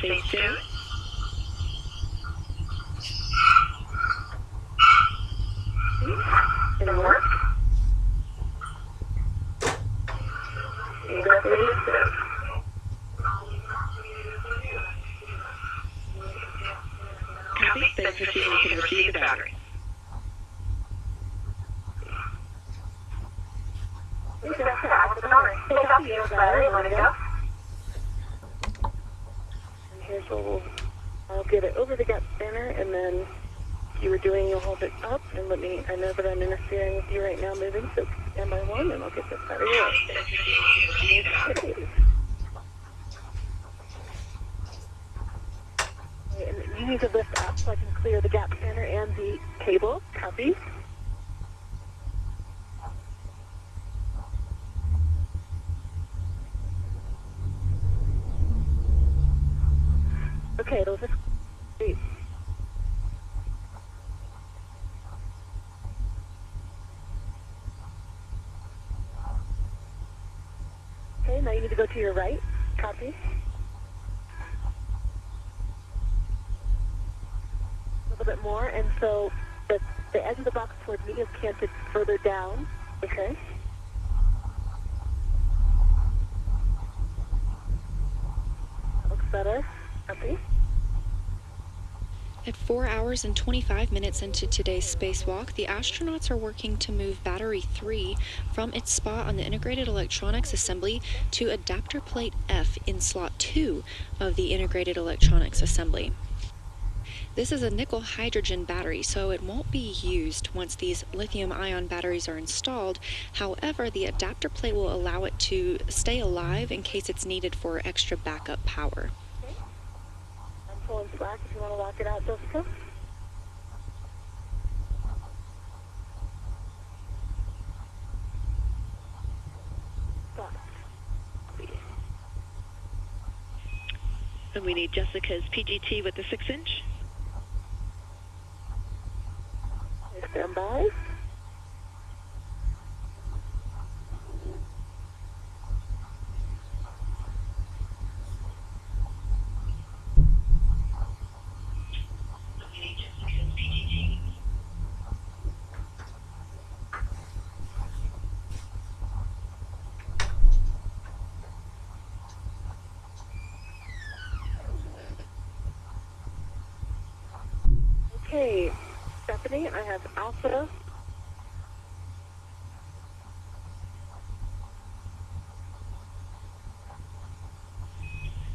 phase 2. Didn't work. Go phase 2. Copy. Phase 15, you can receive the battery. Okay, that's it. That's the battery. Copy. You have the battery. Let it go. And here's what I'll get it over the gap spanner, and then you were doing, you'll hold it up, and let me, I know that I'm interfering with you right now moving, so stand by one, and I'll get this battery out. Okay, and you need to lift up so I can clear the gap spanner and the cable. Copy. Okay, it'll just wait. Okay, now you need to go to your right. Copy. A little bit more, and so the edge of the box towards me is canted further down. Okay. That looks better. Copy. At 4 hours and 25 minutes into today's spacewalk, the astronauts are working to move Battery 3 from its spot on the Integrated Electronics Assembly to Adapter Plate F in Slot 2 of the Integrated Electronics Assembly. This is a nickel-hydrogen battery, so it won't be used once these lithium-ion batteries are installed. However, the adapter plate will allow it to stay alive in case it's needed for extra backup power. Pulling slack if you want to lock it out, Jessica. Stop. And we need Jessica's PGT with the 6-inch. Stand by. Okay, Stephanie, I have Alpha.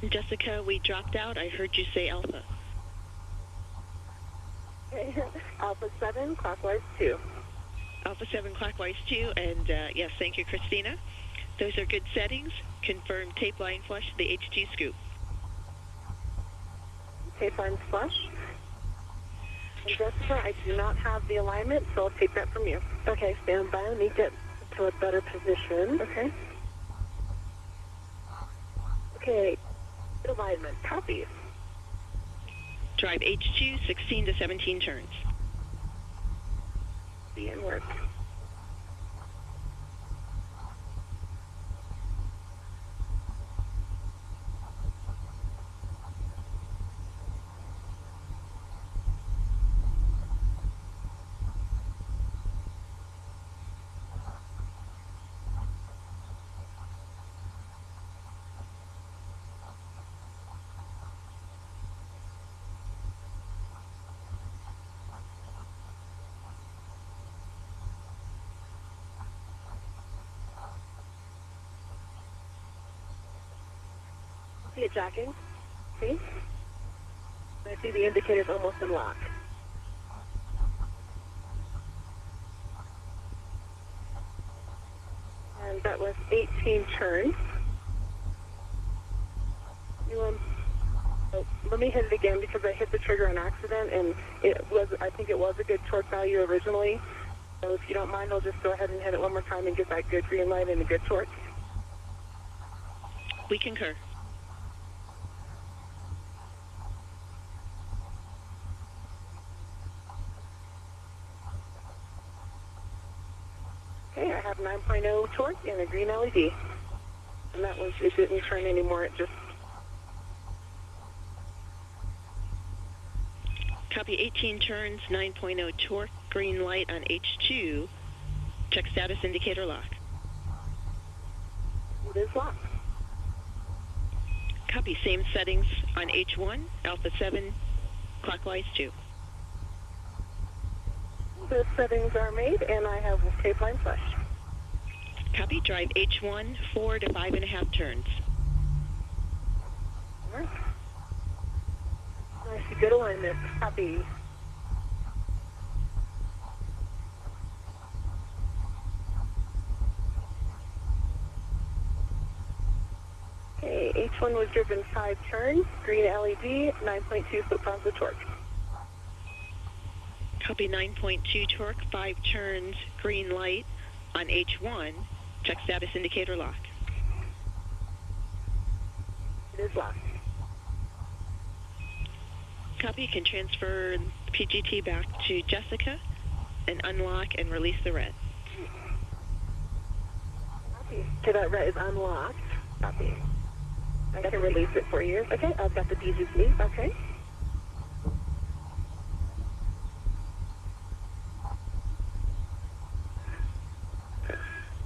Jessica, we dropped out. I heard you say Alpha. Okay, Alpha 7, clockwise 2. Alpha 7 clockwise 2, and yes, thank you, Christina. Those are good settings. Confirm tape line flush to the HG scoop. Tape line flush. And Jessica, I do not have the alignment, so I'll take that from you. Okay, stand by. Let me get to a better position. Okay. Okay, alignment. Copy. Drive H2, 16 to 17 turns. Be in work. See it jacking. See? I see the indicator's almost in lock. And that was 18 turns. Let me hit it again because I hit the trigger on accident, and I think it was a good torque value originally. So if you don't mind, I'll just go ahead and hit it one more time and get that good green light and a good torque. We concur. Okay, I have 9.0 torque and a green LED. And that was, it didn't turn anymore, it just... Copy 18 turns, 9.0 torque, green light on H2. Check status indicator lock. It is locked. Copy same settings on H1, Alpha 7, clockwise 2. The settings are made, and I have tape line flush. Copy drive H1, 4 to 5.5 turns. All right. I see good alignment. Copy. Okay, H1 was driven 5 turns, green LED, 9.2 foot-pounds of torque. Copy 9.2 torque, 5 turns, green light on H1. Check status indicator lock. It is locked. Copy, you can transfer PGT back to Jessica and unlock and release the red. Copy. Okay, that red is unlocked. Copy. I can release it for you. Okay, I've got the PGT. Okay.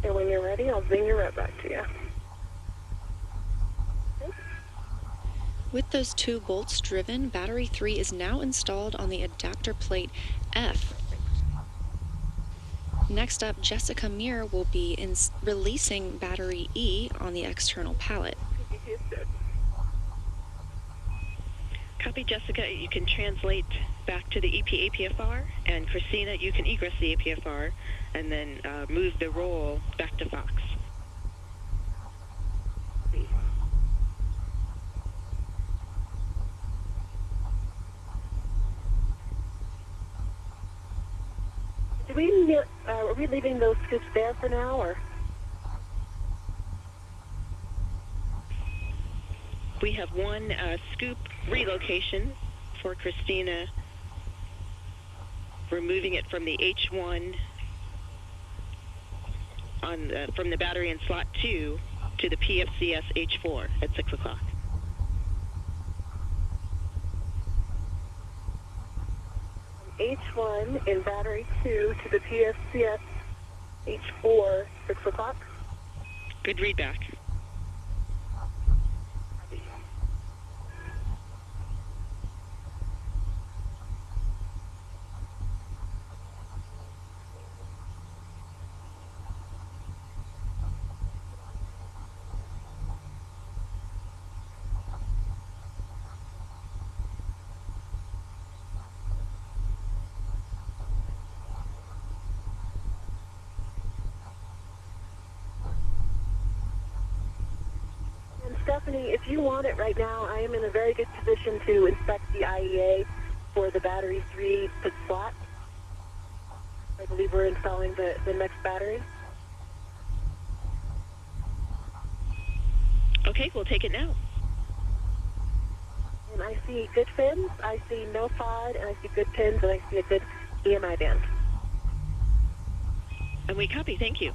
And when you're ready, I'll zing your red back to you. With those 2 bolts driven, battery 3 is now installed on the adapter plate F. Next up, Jessica Muir will be releasing battery E on the external pallet. PGT is good. Copy, Jessica, you can translate back to the EP APFR, and Christina, you can egress the APFR and then move the roll back to Fox. Are we leaving those scoops there for now, or? We have one scoop relocation for Christina. We're moving it from the H1 from the battery in slot 2 to the PFCS H4 at 6 o'clock. H1 in battery 2 to the PFCS H4, 6 o'clock. Good readback. Stephanie, if you want it right now, I am in a very good position to inspect the IEA for the battery 3 pit slot. I believe we're installing the next battery. Okay, we'll take it now. And I see good fins, I see no pod, and I see good pins, and I see a good EMI band. And we copy, thank you.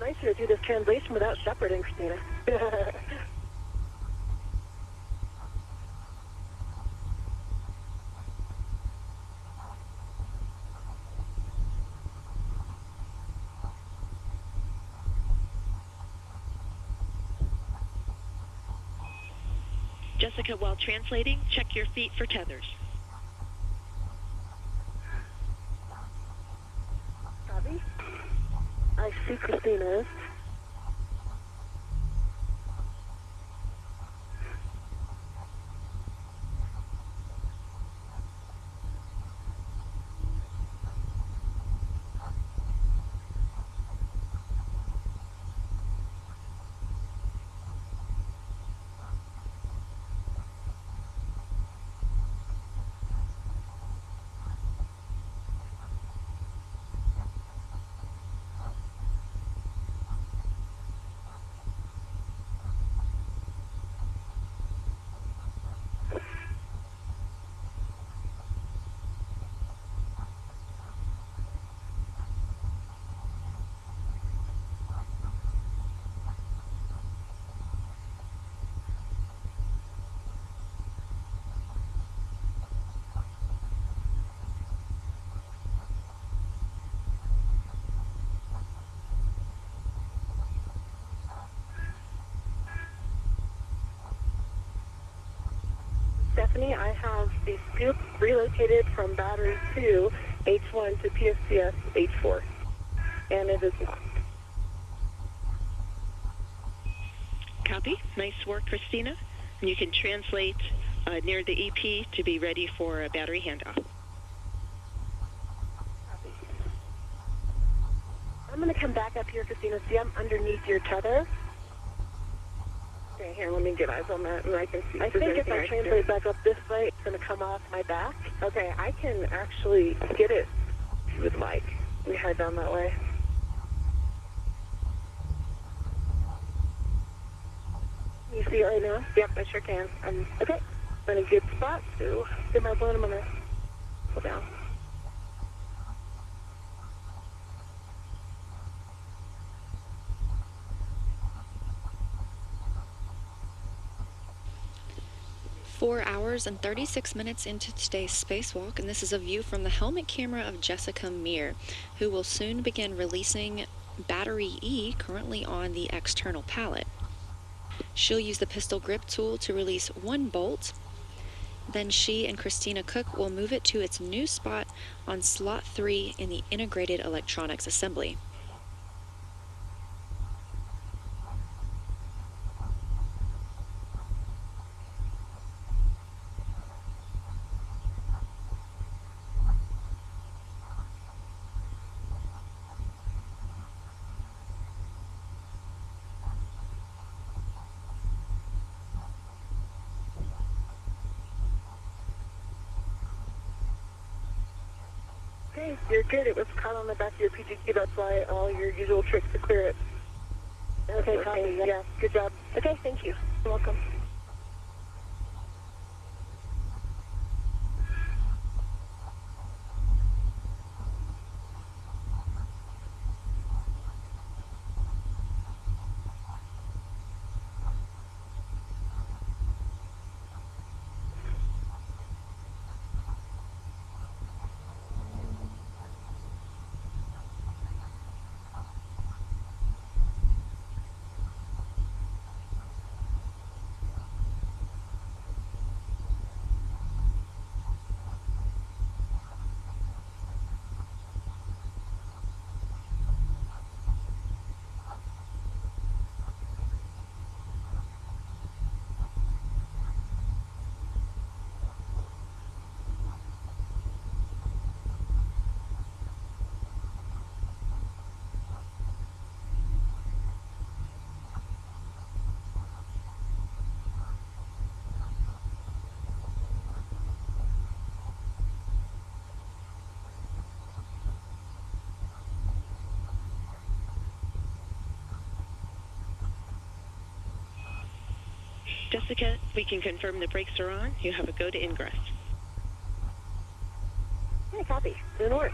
nicer to do this translation without shepherding, Christina. Jessica, while translating, check your feet for tethers. Copy. I see Christina's. Stephanie, I have the scoop relocated from battery 2, H1 to PSCS H4, and it is locked. Copy. Nice work, Christina. And you can translate near the EP to be ready for a battery handoff. I'm going to come back up here, Christina. See, I'm underneath your tether. Okay, here, let me get eyes on that, and I can see. I think if I translate back up this way, it's going to come off my back. Okay, I can actually get it if you would like. We head down that way. You see it right now? Yep, I sure can. Okay, I'm in a good spot, so get my balloon. I'm going to pull down. Four hours and 36 minutes into today's spacewalk, and this is a view from the helmet camera of Jessica Meir, who will soon begin releasing battery E currently on the external pallet. She'll use the pistol grip tool to release one bolt. Then she and Christina Cook will move it to its new spot on slot 3 in the integrated electronics assembly. Okay, you're good. It was caught on the back of your PGQ. That's why all your usual tricks to clear it. Okay, copy. Yeah, good job. Okay, thank you. You're welcome. Jessica, we can confirm the brakes are on. You have a go to ingress. Okay, copy. Doing work.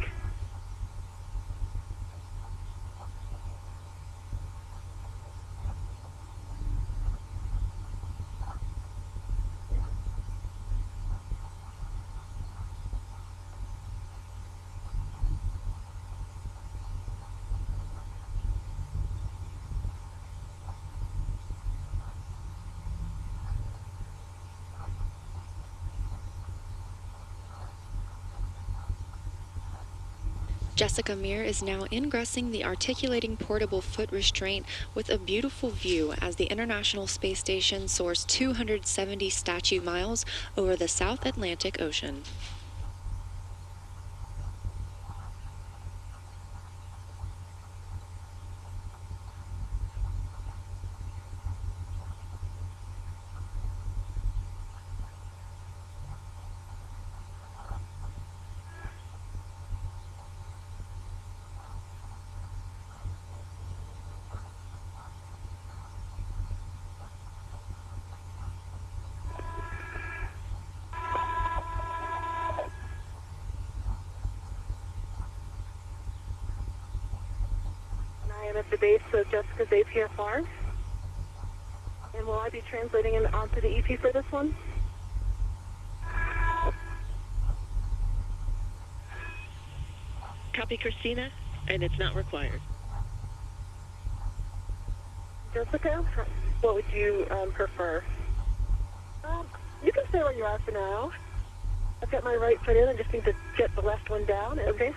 Jessica Meir is now ingressing the articulating portable foot restraint with a beautiful view as the International Space Station soars 270 statute miles over the South Atlantic Ocean. I am at the base of Jessica's APFR. And will I be translating it onto the EP for this one? Copy, Christina, and it's not required. Jessica, what would you prefer? You can stay where you are for now. I've got my right foot in. I just need to get the left one down. Okay.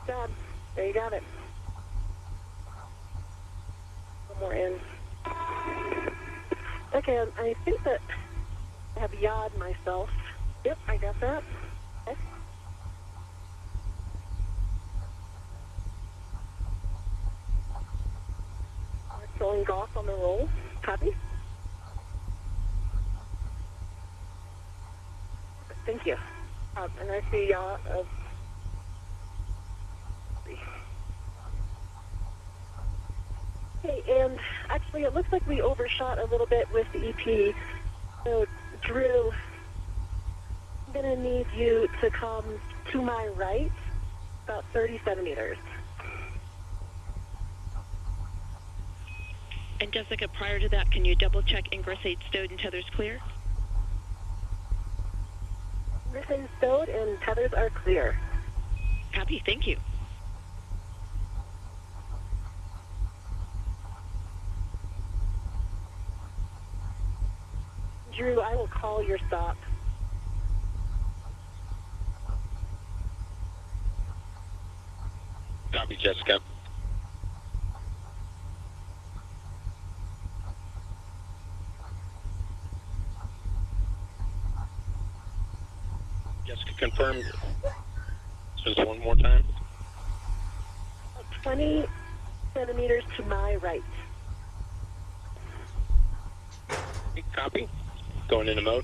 Job. There you got it. One more in. Okay, I think that I have yawed myself. Yep, I got that. Okay. We're going golf on the roll. Copy. Thank you. And I see yaw of... Okay, and actually it looks like we overshot a little bit with the EP. So, Drew, I'm going to need you to come to my right, about 30 centimeters. And Jessica, prior to that, can you double-check ingress 8 stowed and tethers clear? Ingress 8 stowed and tethers are clear. Copy, thank you. Drew, I will call your stop. Copy, Jessica. Jessica, confirmed. Just one more time. 20 centimeters to my right. Copy. Going into mode.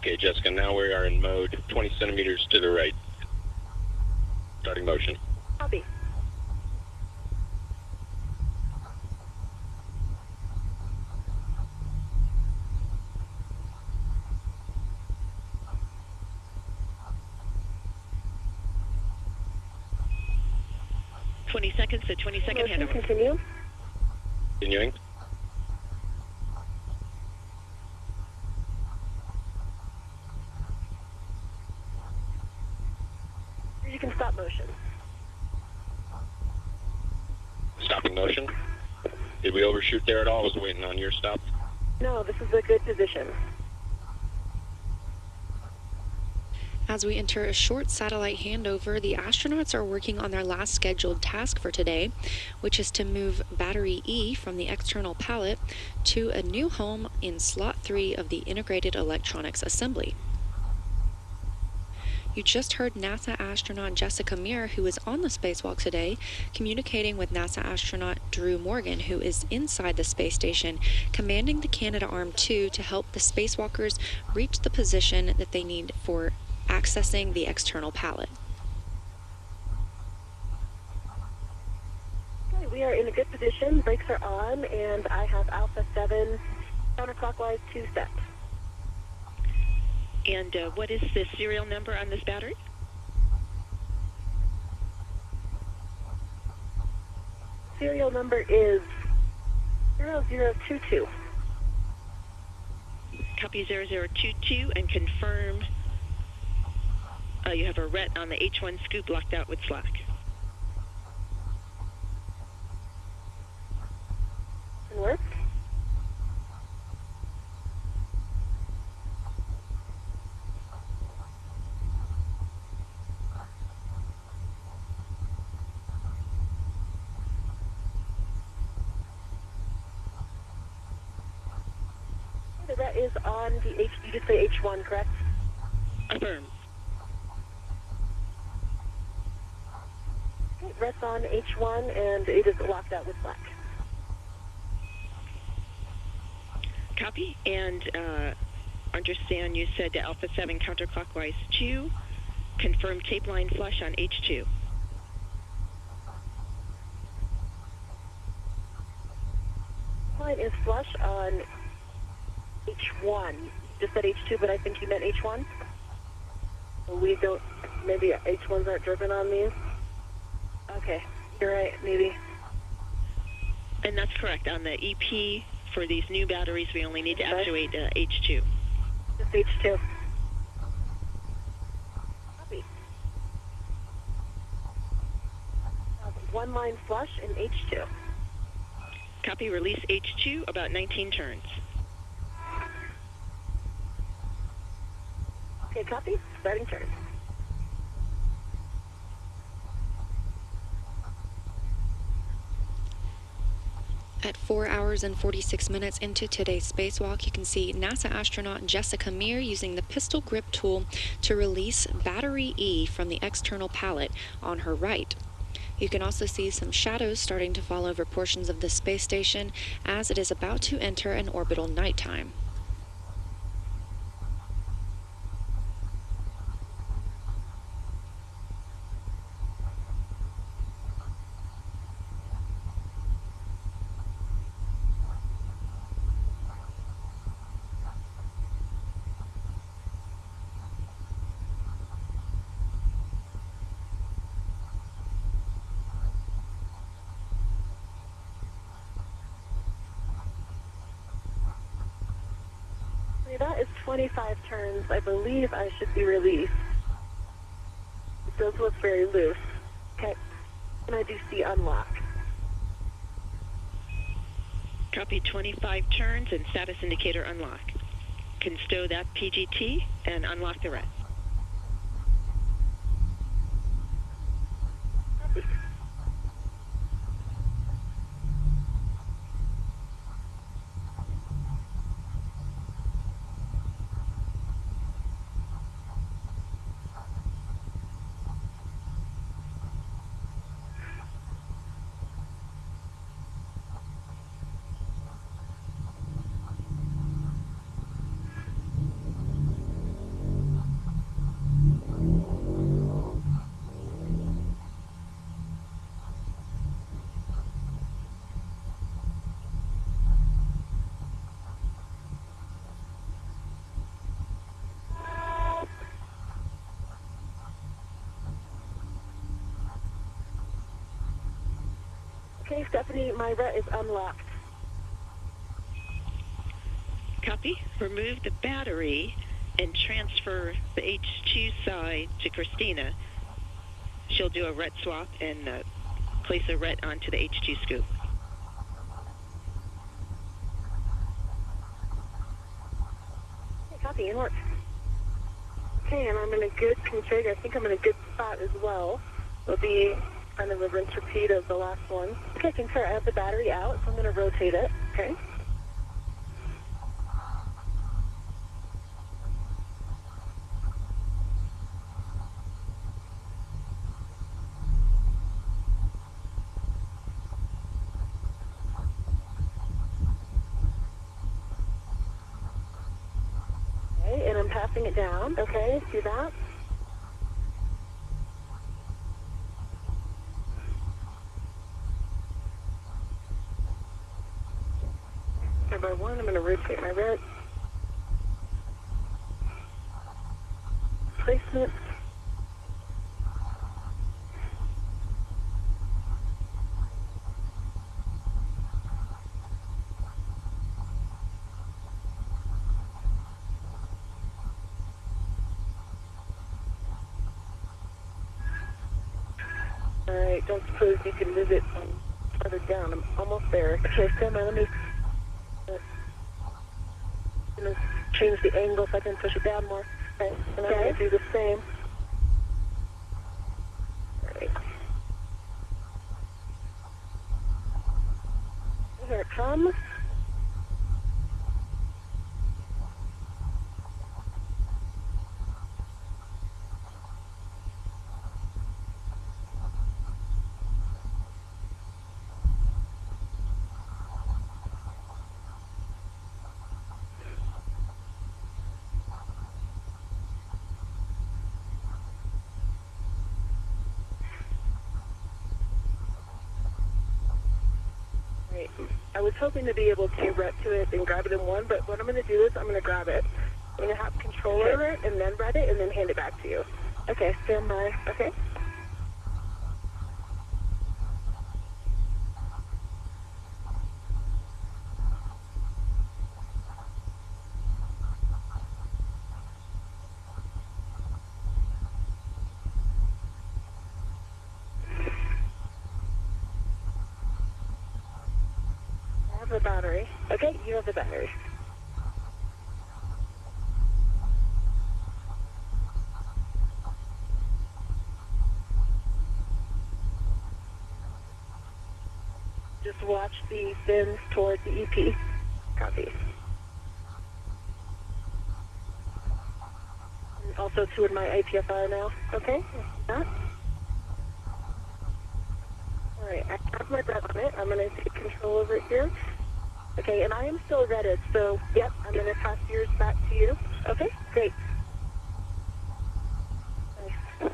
Okay, Jessica, now we are in mode 20 centimeters to the right. Starting motion. Copy. Seconds, so 20-second Motion, handover. continue. Continuing. You can stop motion. Stopping motion. Did we overshoot there at all? I was waiting on your stop. No, this is a good position. As we enter a short satellite handover, the astronauts are working on their last scheduled task for today, which is to move Battery E from the external pallet to a new home in Slot 3 of the Integrated Electronics Assembly. You just heard NASA astronaut Jessica Meir, who is on the spacewalk today, communicating with NASA astronaut Drew Morgan, who is inside the space station, commanding the Canadarm2 to help the spacewalkers reach the position that they need for accessing the external pallet. Okay, we are in a good position. Brakes are on, and I have Alpha 7 counterclockwise 2 set. And what is the serial number on this battery? Serial number is 0022. Copy 0022 and confirm you have a RET on the H1 scoop locked out with slack. Can work. The RET is on the H. You just say H1, correct? Affirm. Okay, RET's on H1, and it is locked out with slack. Copy. And understand you said to Alpha 7 counterclockwise 2. Confirm tape line flush on H2. Line is flush on H1. Just said H2, but I think you meant H1. We don't, maybe H1s aren't driven on these. Okay, you're right, maybe. And that's correct. On the EP for these new batteries, we only need to actuate H2. Just H2. Copy. One line flush in H2. Copy. Release H2 about 19 turns. Okay, copy. Starting turn. At 4 hours and 46 minutes into today's spacewalk, you can see NASA astronaut Jessica Meir using the pistol grip tool to release battery E from the external pallet on her right. You can also see some shadows starting to fall over portions of the space station as it is about to enter an orbital nighttime. That is 25 turns. I believe I should be released. It does look very loose. Okay. And I do see unlock. Copy. 25 turns and status indicator unlock. Can stow that PGT and unlock the RET. Copy. Okay, Stephanie, my RET is unlocked. Copy. Remove the battery and transfer the H2 side to Christina. She'll do a RET swap and place a RET onto the H2 scoop. Okay, copy, and work. Okay, and I'm in a good config. I think I'm in a good spot as well. It'll be kind of a rinse repeat of the last one. Okay, concur. I have the battery out, so I'm going to rotate it. Okay. pushing it down. Okay, do that. By one, I'm going to rotate my red. Placement. Alright, don't suppose you can move it further down. I'm almost there. Okay, stand by. Let me change the angle so I can push it down more. Okay, and I'm going to do the same. Alright. Here it comes. I was hoping to be able to ret to it and grab it in one, but what I'm going to do is I'm going to grab it. I'm going to have control over it and then ret it and then hand it back to you. Okay, stand by. Okay. The battery. Okay, you have the battery. Just watch the fins towards the EP. Copy. And also toward my APFR now. Okay, that. Alright, I have my breath on it. I'm going to take control over it here. Okay, and I am still redded, so, yep, I'm going to pass yours back to you. Okay, great. Nice.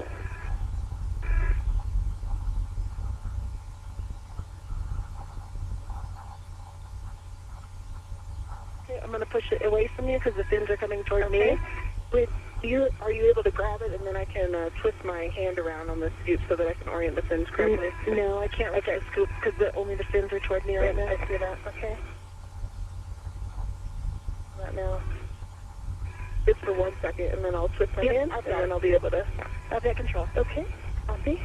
Okay, I'm going to push it away from you because the fins are coming toward me. Are you able to grab it, and then I can twist my hand around on the scoop so that I can orient the fins correctly? No, I can't reach the scoop because only the fins are toward me right now. I see that. Okay. Not now. Just for 1 second, and then I'll twist my hand, and then I'll be able to... I've got control. Okay. Copy.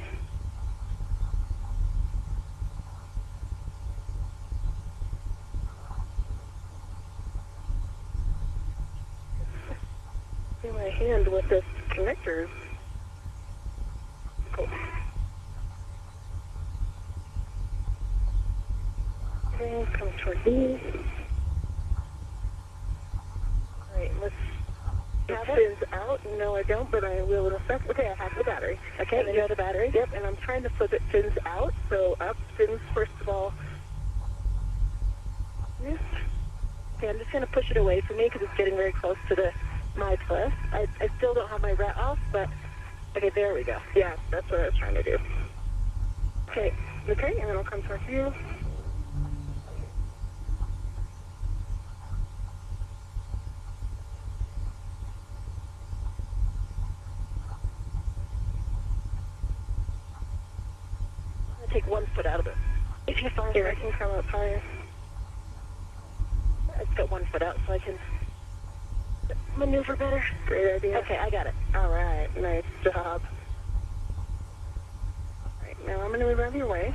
See my hand with this connector. Cool. Okay, come toward me. Alright, let's have fins out. No, I don't, but I will in a sec. Okay, I have the battery. Okay, you have the battery? Yep, and I'm trying to flip it fins out. So up, fins first of all. Yes. Okay, I'm just going to push it away from me because it's getting very close to my plus. I still don't have my rat off, but okay, there we go. Yeah, that's what I was trying to do. Okay, and then I'll come towards you. I'm gonna take 1 foot out of it. If you find here, I can come up higher. I've got 1 foot out so I can maneuver better. Great idea. Okay, I got it. All right, nice job. All right, now I'm going to move out of your way.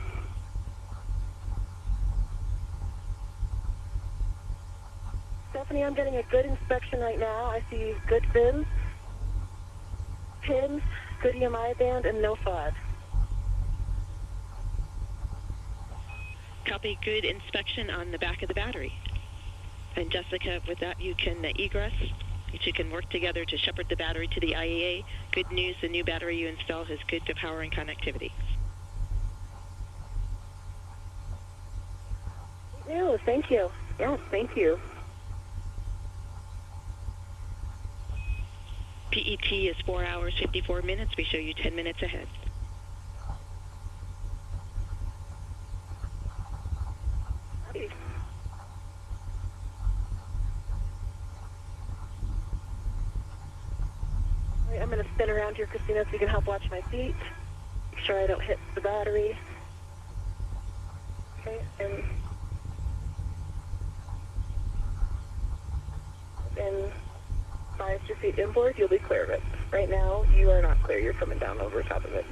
Stephanie, I'm getting a good inspection right now. I see good fins, pins, good EMI band, and no FOD. Copy, good inspection on the back of the battery. And Jessica, with that you can egress. You two can work together to shepherd the battery to the IAA. Good news, the new battery you install has good power and connectivity. No, thank you. Yes, thank you. PET is 4 hours, 54 minutes. We show you 10 minutes ahead. I'm going to spin around here, Christina, so you can help watch my feet. Make sure I don't hit the battery. Okay, and in 5 to feet inboard, you'll be clear of it. Right now, you are not clear. You're coming down over top of it.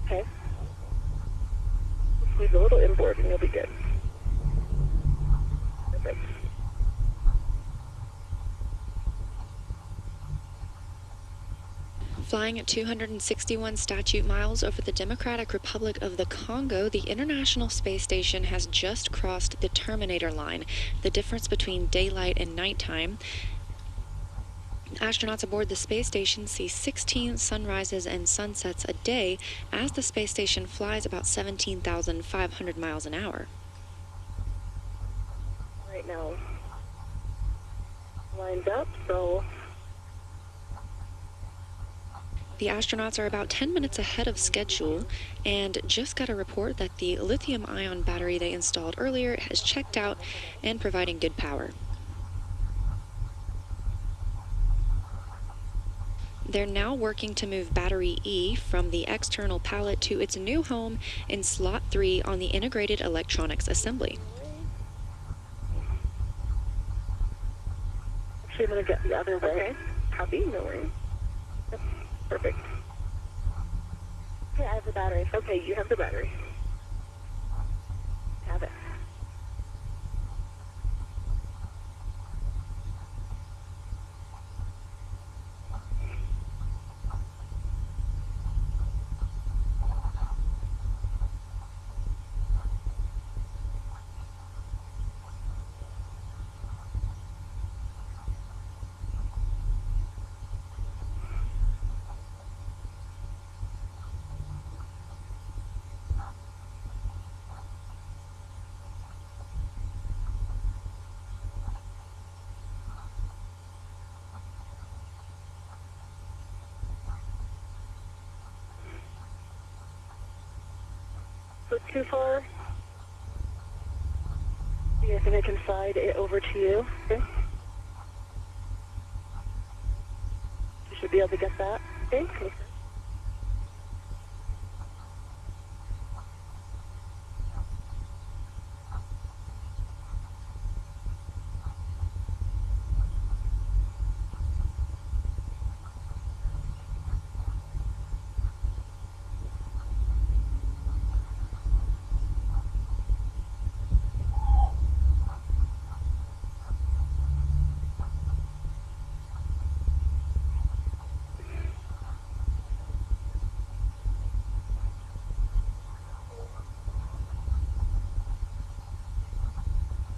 Okay? Squeeze a little inboard and you'll be good. Perfect. Flying at 261 statute miles over the Democratic Republic of the Congo, the International Space Station has just crossed the Terminator line, the difference between daylight and nighttime. Astronauts aboard the space station see 16 sunrises and sunsets a day as the space station flies about 17,500 miles an hour. Right now, lined up, so the astronauts are about 10 minutes ahead of schedule and just got a report that the lithium-ion battery they installed earlier has checked out and providing good power. They're now working to move battery E from the external pallet to its new home in slot 3 on the integrated electronics assembly. actually I'm going to get the other way. Okay. Copy, no worries. Yep. Perfect. Okay, I have the battery. Okay, you have the battery. Have it. So too far. I think I can slide it over to you. Okay. You should be able to get that. Okay.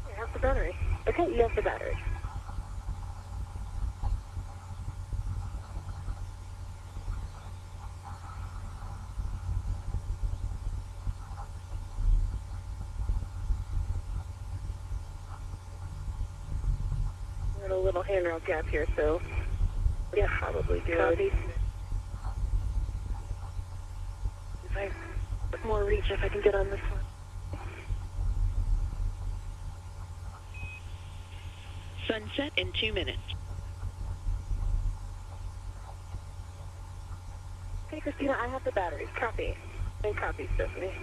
You have the battery. Okay, you have the battery. We're in a little handrail gap here, so yeah, probably good. Copy. If I with more reach, if I can get on this one. Sunset in 2 minutes. Okay, Christina, I have the battery. Copy. And copy, Stephanie.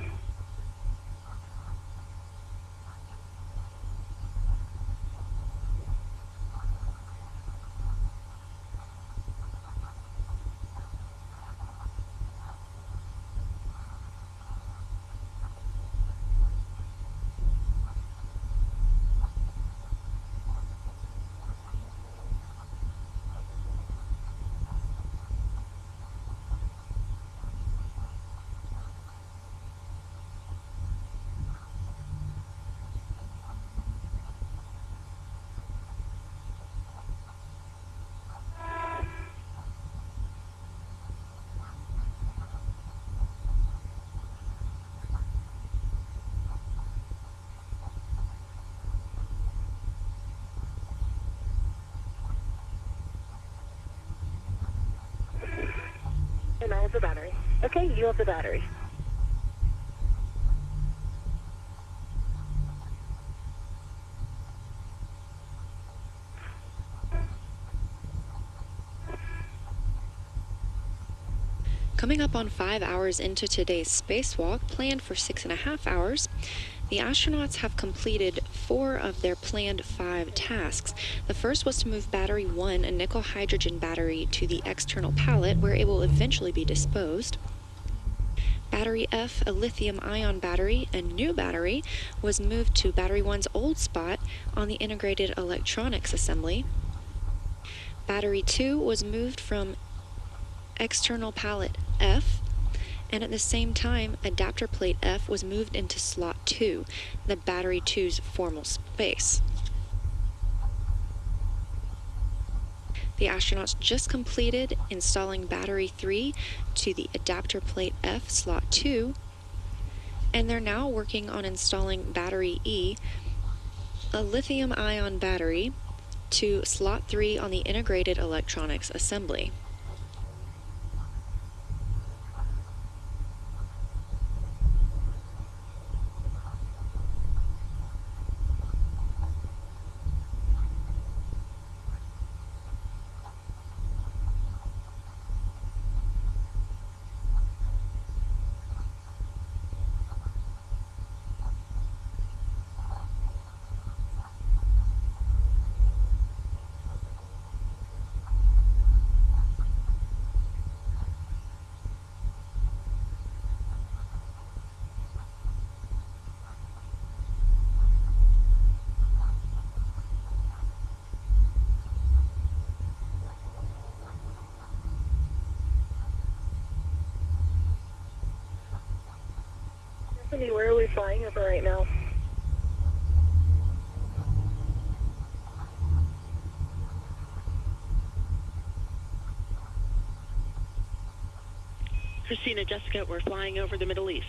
And I have the battery. Okay, you have the battery. Coming up on 5 hours into today's spacewalk, planned for 6.5 hours, the astronauts have completed 4 of their planned 5 tasks. The first was to move Battery 1, a nickel-hydrogen battery, to the external pallet, where it will eventually be disposed. Battery F, a lithium-ion battery, a new battery, was moved to Battery 1's old spot on the integrated electronics assembly. Battery 2 was moved from external pallet F, and at the same time, adapter plate F was moved into slot 2, the Battery 2's formal space. The astronauts just completed installing Battery 3 to the adapter plate F, slot 2, and they're now working on installing Battery E, a lithium-ion battery, to slot 3 on the integrated electronics assembly. Stephanie, where are we flying over right now? Christina, Jessica, we're flying over the Middle East.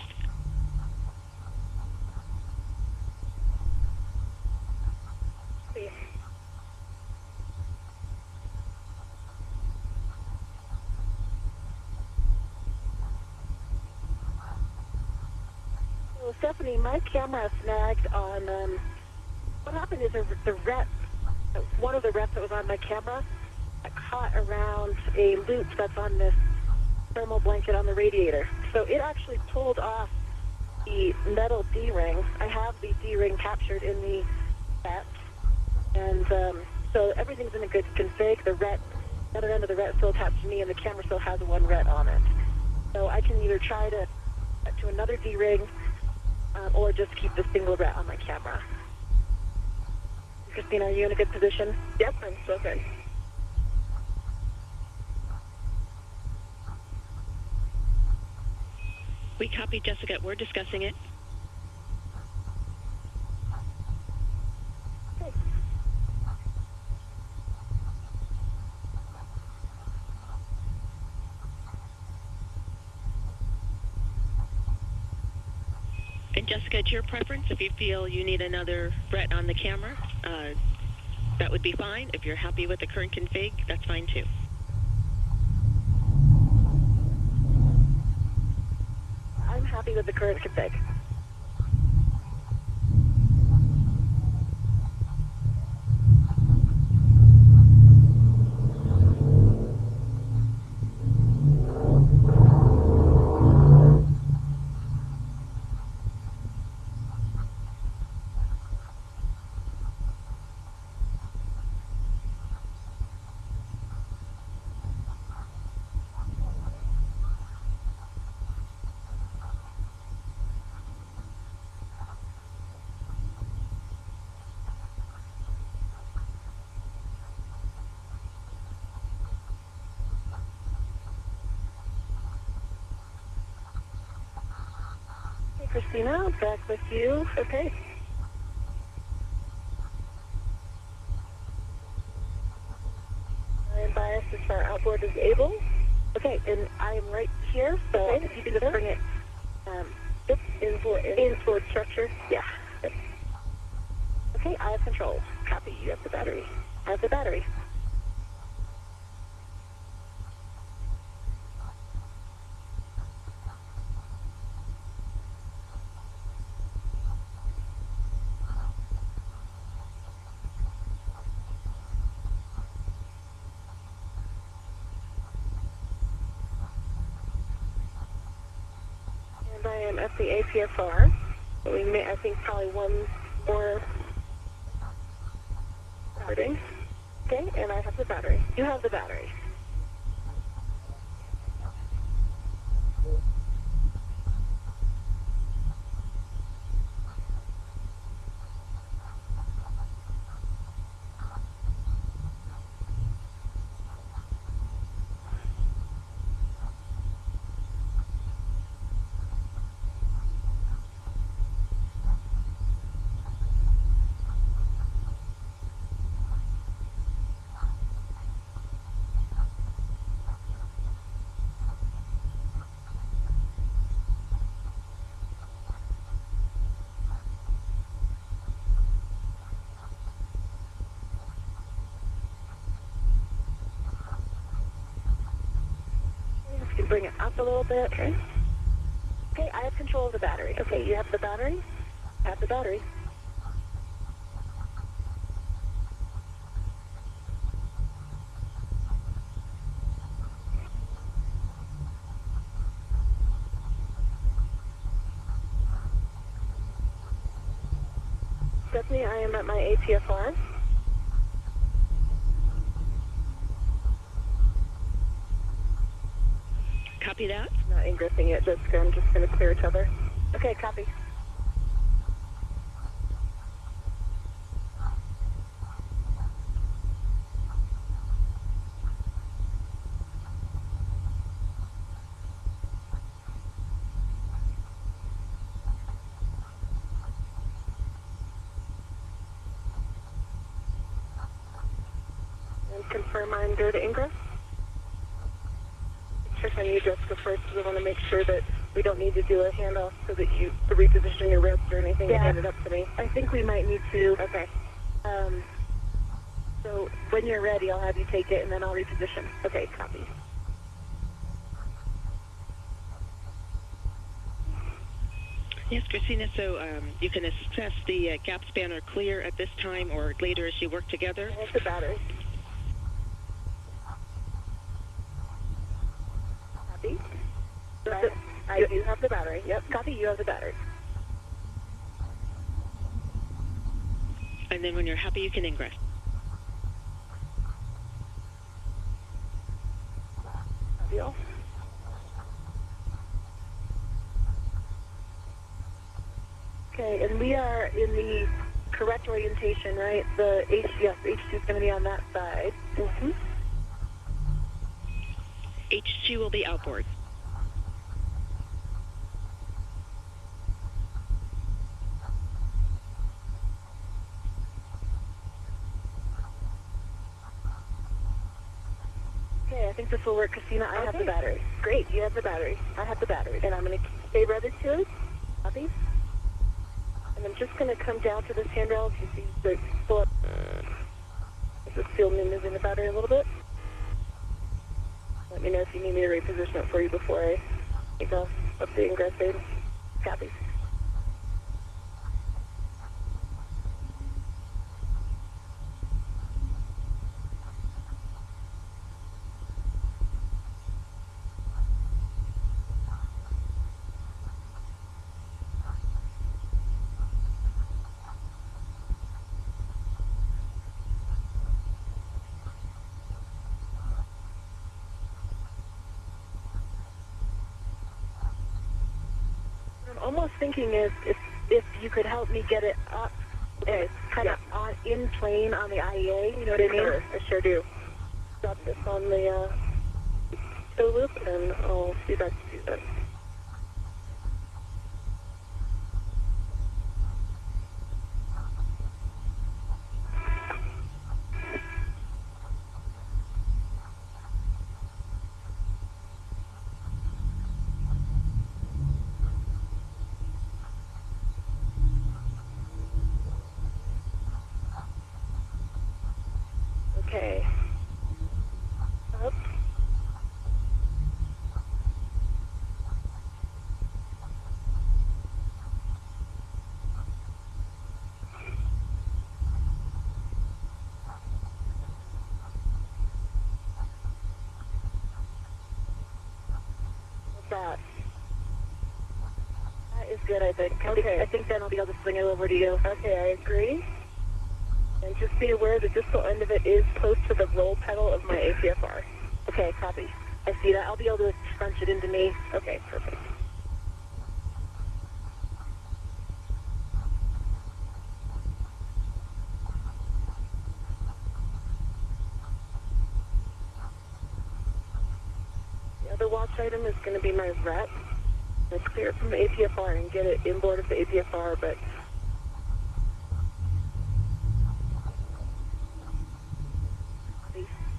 Well, Stephanie, my camera snagged on, what happened is the rep, one of the reps that was on my camera got caught around a loop that's on this thermal blanket on the radiator. So it actually pulled off the metal D-ring. I have the D-ring captured in the ret, and so everything's in a good config. The other end of the ret still attached to me, and the camera still has one ret on it. So I can either try to get to another D-ring or just keep the single ret on my camera. Christina, are you in a good position? Yep, I'm still good. We copy, Jessica. We're discussing it. Okay. And Jessica, it's your preference. If you feel you need another ret on the camera, that would be fine. If you're happy with the current config, that's fine too. I'm happy with the current config. Christina, back with you. Okay. I'm biased as far outboard as able. Okay, and I'm right here, so okay, if you can just bring it in for structure. Yeah. Okay, I have control. Copy. You have the battery. I have the battery. I am at the APFR. We may, I think, probably one more starting. Okay, and I have the battery. You have the battery. You can bring it up a little bit. Okay. Okay, I have control of the battery. Okay, you have the battery? I have the battery. Stephanie, I am at my APFR. Copy that. Not ingressing it, Jessica. I'm just going to clear each other. Okay, copy. And confirm I'm good to ingress. Check on you, Jessica, first, because I want to make sure that we don't need to do a handoff so that you to reposition your wrist or anything and hand it up to me. I think we might need to. Okay. So when you're ready, I'll have you take it and then I'll reposition. Okay, copy. Yes, Christina, so you can assess the gap spanner clear at this time or later as you work together? I have the battery. Copy. I do have the battery. Yep, copy, you have the battery. And then when you're happy, you can ingress. Copy all. Okay, and we are in the correct orientation, right? The yes, H2 is going to be on that side. Mm-hmm. H2 will be outboard. Okay, I think this will work, Christina. I have the battery. Great, you have the battery. I have the battery. And I'm going to stay rather to it. Copy. And I'm just going to come down to this handrail. If you see the pull up. Just feel me moving the battery a little bit. Let me know if you need me to reposition it for you before I take off up the ingress aid. Copy. I'm almost thinking if you could help me get it up, kind of on in plane on the IEA, you know what I mean? I sure do. Drop this on the tow loop, and I'll see if I can do that. Okay. Up. What's that? is good, I think. Okay. I think then I'll be able to swing it over to you. Okay, I agree. And just be aware the distal end of it is close to the roll pedal of my APFR. Okay, copy. I see that. I'll be able to scrunch it into me. Okay, perfect. The other watch item is going to be my rep. I clear it from the APFR and get it inboard of the APFR, but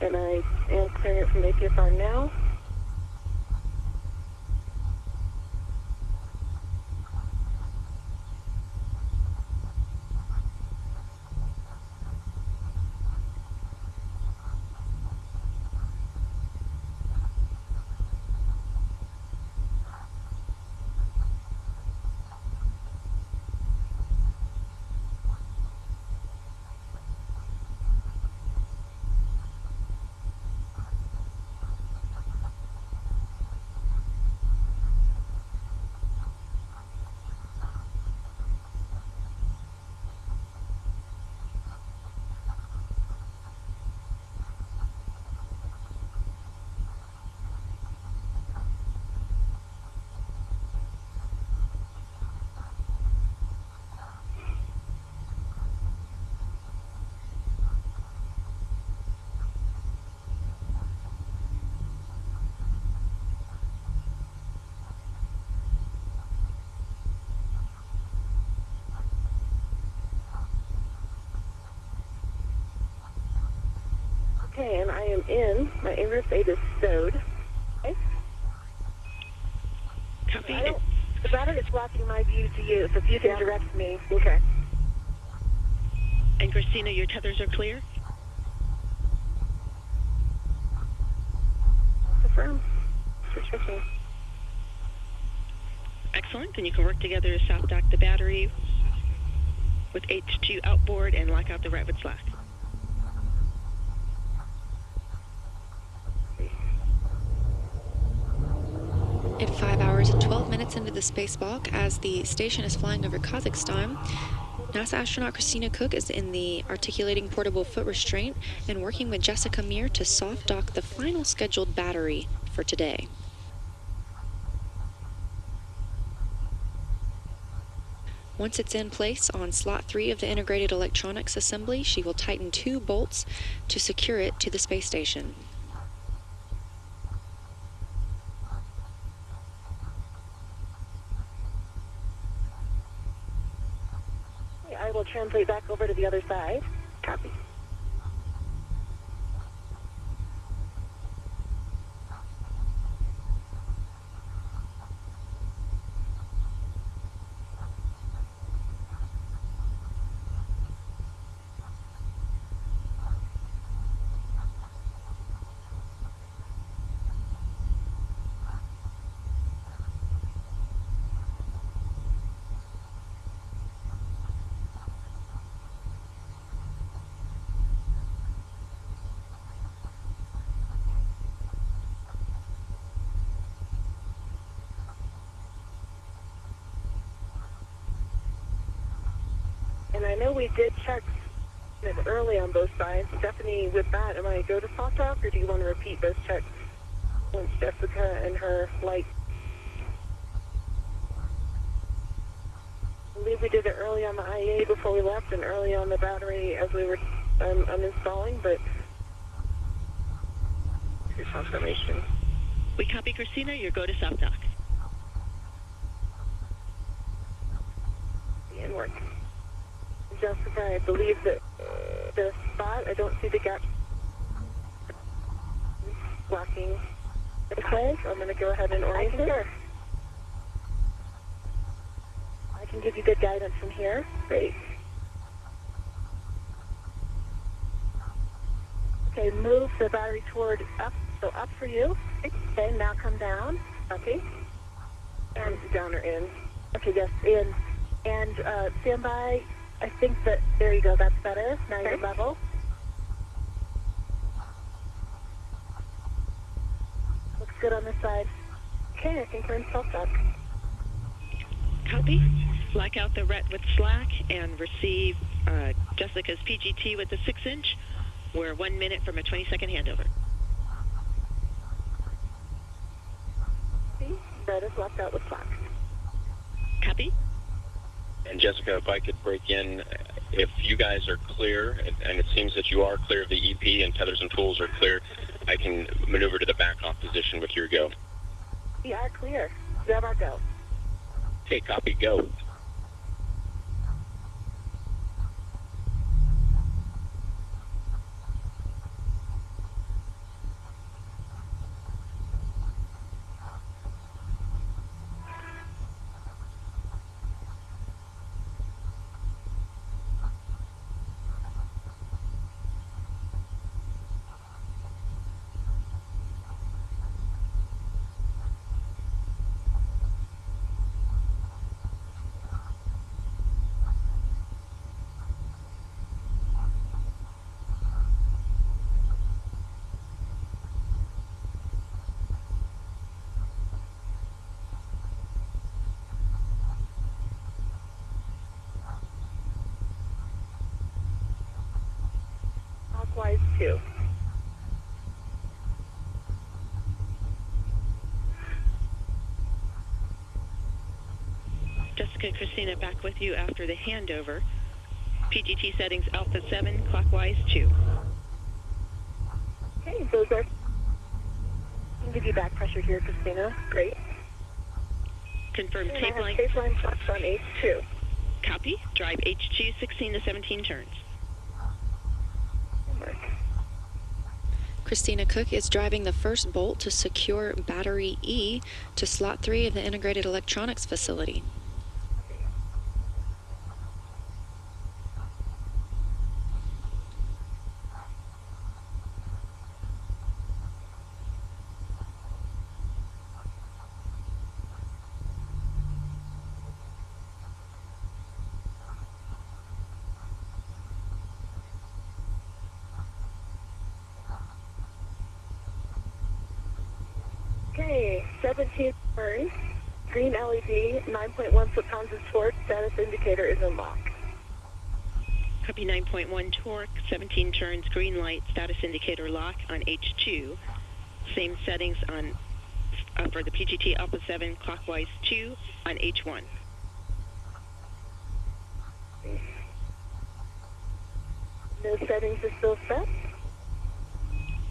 and I am clearing it from APFR now. Okay, and I am in. My interface is stowed. Okay. Copy. The battery is blocking my view to you, so if you can direct me. Okay. And Christina, your tethers are clear? Confirm. Switching. Excellent. Then you can work together to soft dock the battery with H2 outboard and lock out the rapid slack. At 5 hours and 12 minutes into the spacewalk, as the station is flying over Kazakhstan, NASA astronaut Christina Cook is in the articulating portable foot restraint and working with Jessica Meir to soft dock the final scheduled battery for today. Once it's in place on slot 3 of the integrated electronics assembly, she will tighten 2 bolts to secure it to the space station. I will translate back over to the other side. Copy. And I know we did check it early on both sides. Stephanie, with that, am I go to soft dock, or do you want to repeat those checks once Jessica and her light? I believe we did it early on the IEA before we left, and early on the battery as we were uninstalling, but your confirmation. We copy, Christina. Your go to soft dock. And work. Jessica, I believe that the spot, I don't see the gap blocking. Okay, so I'm going to go ahead and orient it. I can give you good guidance from here. Great. Okay, move the battery toward up, so up for you. Okay, now come down. Okay. And down or in. Okay, yes, in. And stand by. I think that, there you go, that's better. Now you're level. Looks good on this side. Okay, I think we're in self-dock. Copy. Lock out the RET with slack and receive Jessica's PGT with the 6-inch. We're 1 minute from a 20-second handover. Red is locked out with slack. Copy. And Jessica, if I could break in, if you guys are clear, and it seems that you are clear of the EP and tethers and tools are clear, I can maneuver to the back-off position with your go. We are clear. We have our go. Okay, copy, go. Clockwise 2. Jessica and Christina back with you after the handover. PGT settings Alpha 7, clockwise 2. Okay, those are... I'll give you back pressure here, Christina. Great. Confirm And tape I line. have tape line flux on H2. Copy. Drive H2 16 to 17 turns. Christina Cook is driving the first bolt to secure battery E to slot 3 of the integrated electronics facility. Okay, 17 turns. Green LED, 9.1 foot-pounds of torque. Status indicator is in lock. Copy 9.1 torque, 17 turns, green light, status indicator lock on H2. Same settings on for the PGT Alpha 7, clockwise 2 on H1. No settings are still set.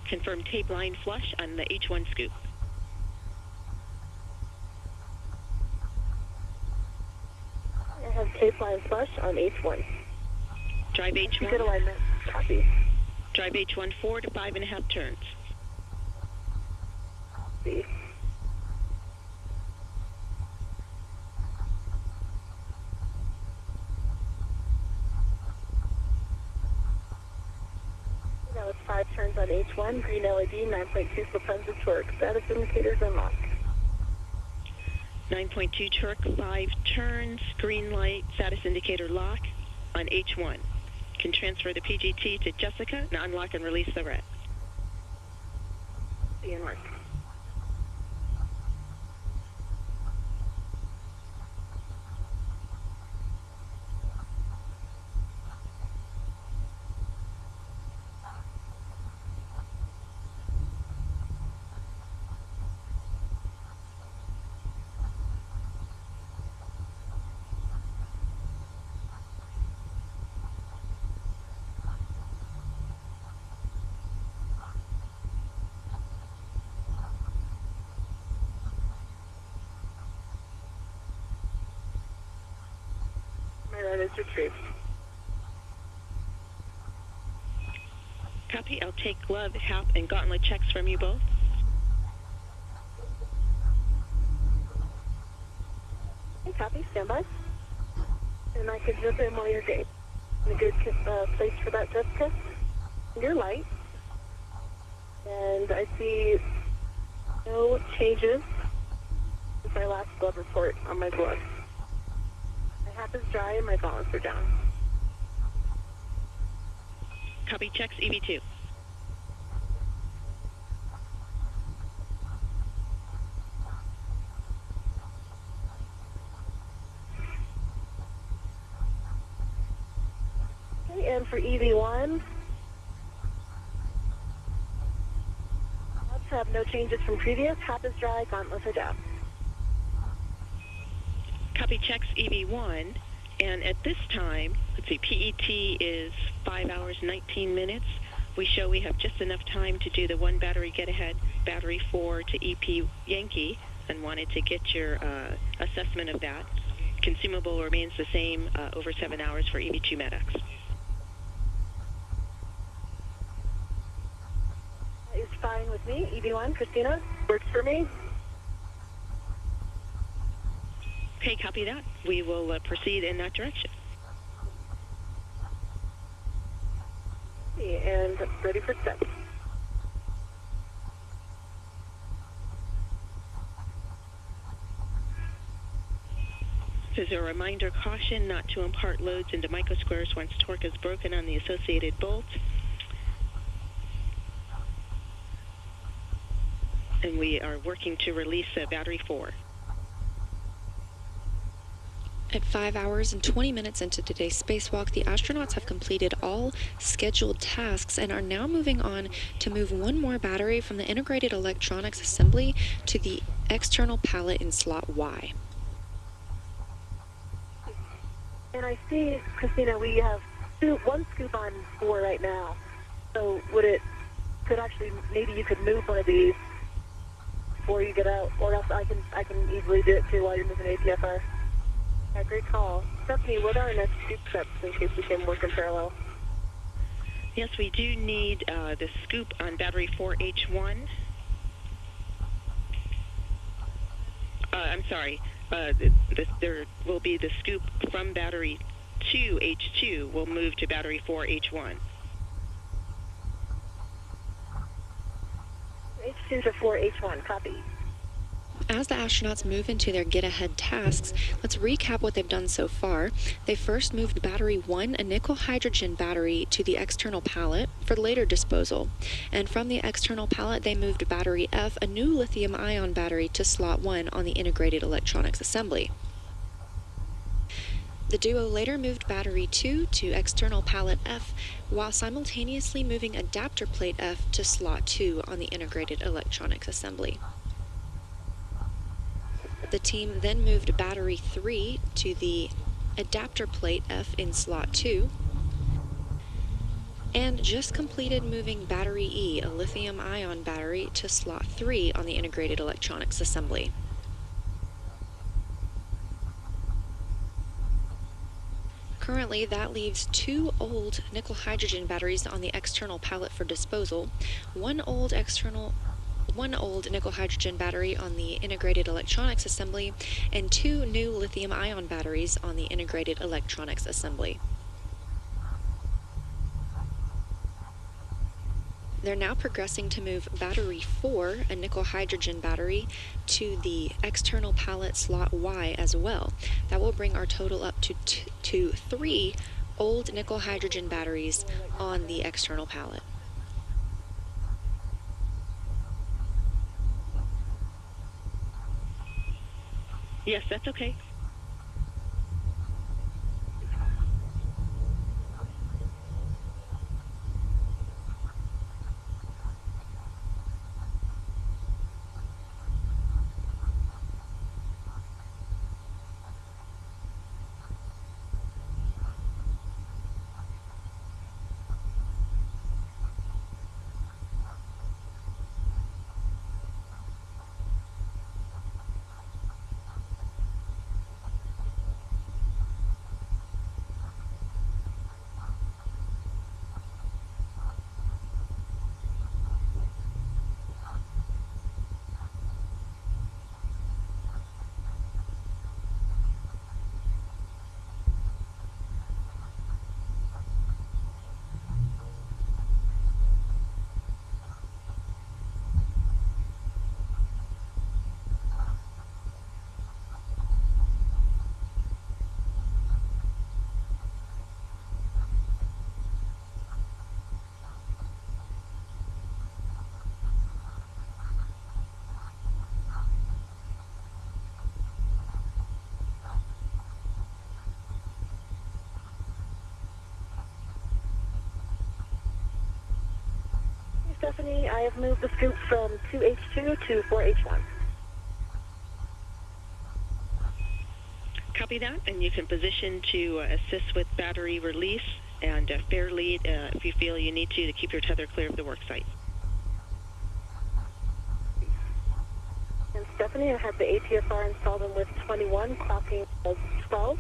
Confirm tape line flush on the H1 scoop. I have tape line flush on H1. Drive Good H1. alignment. Copy. Drive H1 4 to 5.5 turns. See. That was 5 turns on H1. Green LED, 9.2 foot-pounds of torque. Status indicators unlocked. 9.2 torque, 5 turns, green light, status indicator lock on H1. Can transfer the PGT to Jessica and unlock and release the RET. See and mark. My RET is retrieved. Copy. I'll take glove, HAP, and gauntlet checks from you both. Okay, copy. Stand by. And I can jump in while you're in a good place for that, Jessica. You're light. And I see no changes since my last glove report on my glove. My HAP is dry and my gauntlets are down. Copy. Checks EV2. 1 for EV1. Let's have no changes from previous. Hop is dry, gauntlets are down. Copy checks EV1, and at this time, let's see, PET is 5 hours, 19 minutes. We show we have just enough time to do the 1 battery get ahead, battery 4 to EP Yankee, and wanted to get your assessment of that. Consumable remains the same, over 7 hours for EV2 MedX. Is fine with me. EV1, Christina, works for me. Okay, copy that. We will proceed in that direction. And ready for steps. As a reminder, caution not to impart loads into microsquares once torque is broken on the associated bolt. And we are working to release battery 4. At 5 hours and 20 minutes into today's spacewalk, the astronauts have completed all scheduled tasks and are now moving on to move 1 more battery from the integrated electronics assembly to the external pallet in slot Y. And I see, Christina, we have 1 scoop on 4 right now. So maybe you could move one of these before you get out, or else I can easily do it too while you're moving APFR. Yeah, great call. Stephanie, what are our next scoop steps in case we can work in parallel? Yes, we do need the scoop on battery 4H1. I'm sorry. There will be the scoop from battery 2H2 will move to battery 4H1. H2 to 4H1, copy. As the astronauts move into their get-ahead tasks, let's recap what they've done so far. They first moved battery 1, a nickel-hydrogen battery, to the external pallet for later disposal. And from the external pallet, they moved battery F, a new lithium-ion battery, to slot 1 on the integrated electronics assembly. The duo later moved battery 2 to external pallet F, while simultaneously moving adapter plate F to slot 2 on the integrated electronics assembly. The team then moved battery 3 to the adapter plate F in slot 2, and just completed moving battery E, a lithium-ion battery, to slot 3 on the integrated electronics assembly. Currently, that leaves 2 old nickel-hydrogen batteries on the external pallet for disposal, one old nickel-hydrogen battery on the integrated electronics assembly, and 2 new lithium-ion batteries on the integrated electronics assembly. They're now progressing to move battery 4, a nickel-hydrogen battery, to the external pallet slot Y as well. That will bring our total up to 3 old nickel-hydrogen batteries on the external pallet. Yes, that's okay. Stephanie. I have moved the scoop from 2H2 to 4H1. Copy that, and you can position to assist with battery release and fair lead if you feel you need to keep your tether clear of the work site. And Stephanie, I have the APFR installed in with 21, clocking as 12,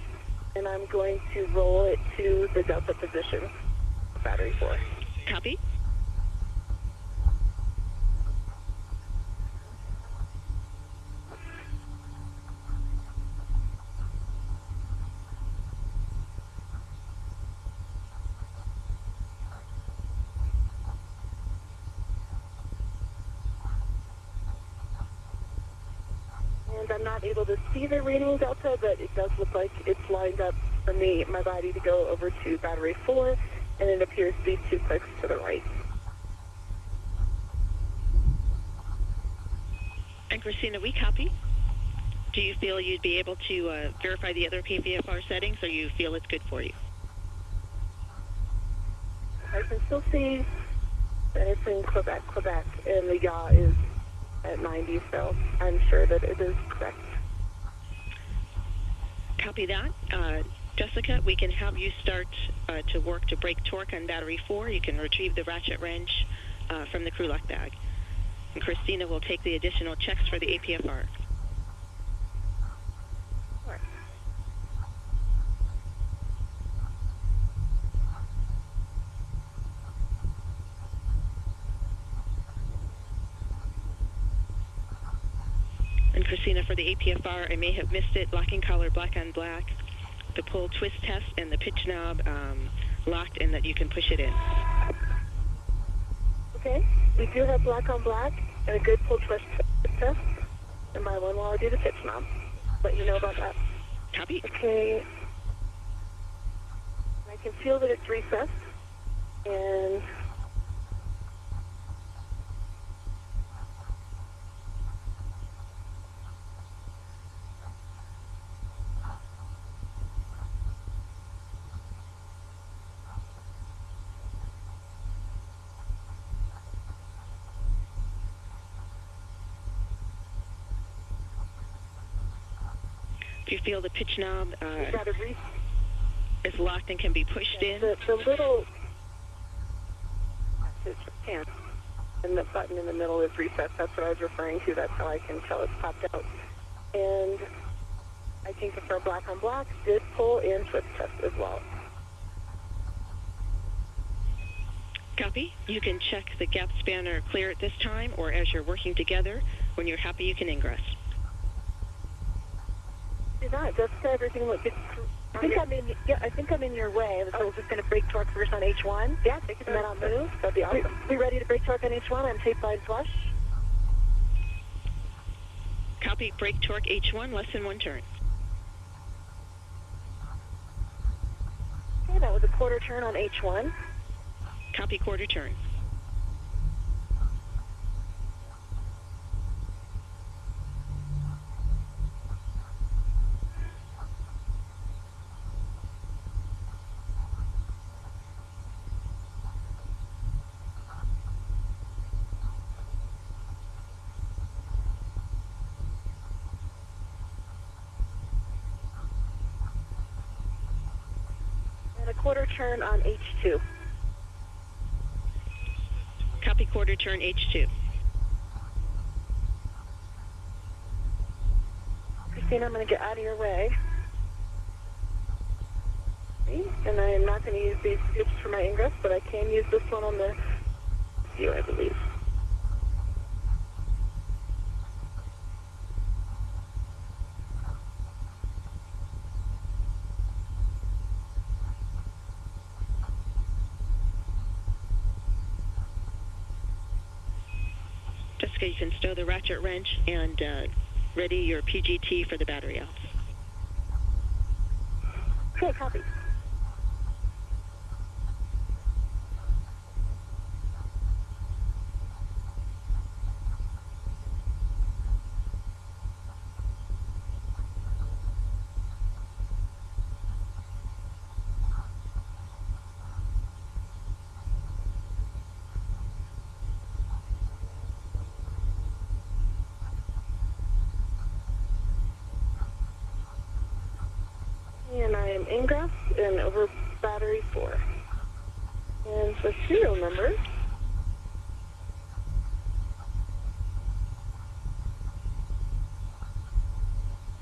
and I'm going to roll it to the delta position, battery 4. Copy. And I'm not able to see the reading delta, but it does look like it's lined up for me, my body, to go over to battery 4, and it appears to be 2 clicks to the right. And Christina, we copy. Do you feel you'd be able to verify the other KPFR settings, or you feel it's good for you? I can still see that it's in Quebec, and the yaw is at 90, so I'm sure that it is correct. Copy that. Jessica, we can have you start to work to break torque on battery 4. You can retrieve the ratchet wrench from the crew lock bag. And Christina will take the additional checks for the APFR. Sure. And Christina, for the APFR, I may have missed it, locking collar black on black, the pull twist test, and the pitch knob locked, and that you can push it in. Okay, we do have black on black and a good pull twist test, and my one while I do the pitch knob. Let you know about that. Copy. Okay, I can feel that it's recessed, and If you feel the pitch knob we've got a is locked and can be pushed in, the little can, and the button in the middle is recessed. That's what I was referring to. That's how I can tell it's popped out. And I can confirm black on black, did pull and twist test as well. copy. You can check the gap spanner clear at this time, or as you're working together. When you're happy, you can ingress. Do that. Just so everything looks. I think I'm in your way. I was just going to break torque first on H1. Yeah, take it. And then I'll move. That'd be awesome. We ready to break torque on H1? I'm tape line flush. Copy. Brake torque H1, less than 1 turn. Okay, that was a quarter turn on H1. Copy, quarter turn. And a quarter turn on H2. Copy, quarter turn H2. Christina, I'm going to get out of your way. And I am not going to use these scoops for my ingress, but I can use this one on the view, I believe. Jessica, you can stow the ratchet wrench and ready your PGT for the battery outs. Okay, copy. ingress and over battery 4. And for serial number,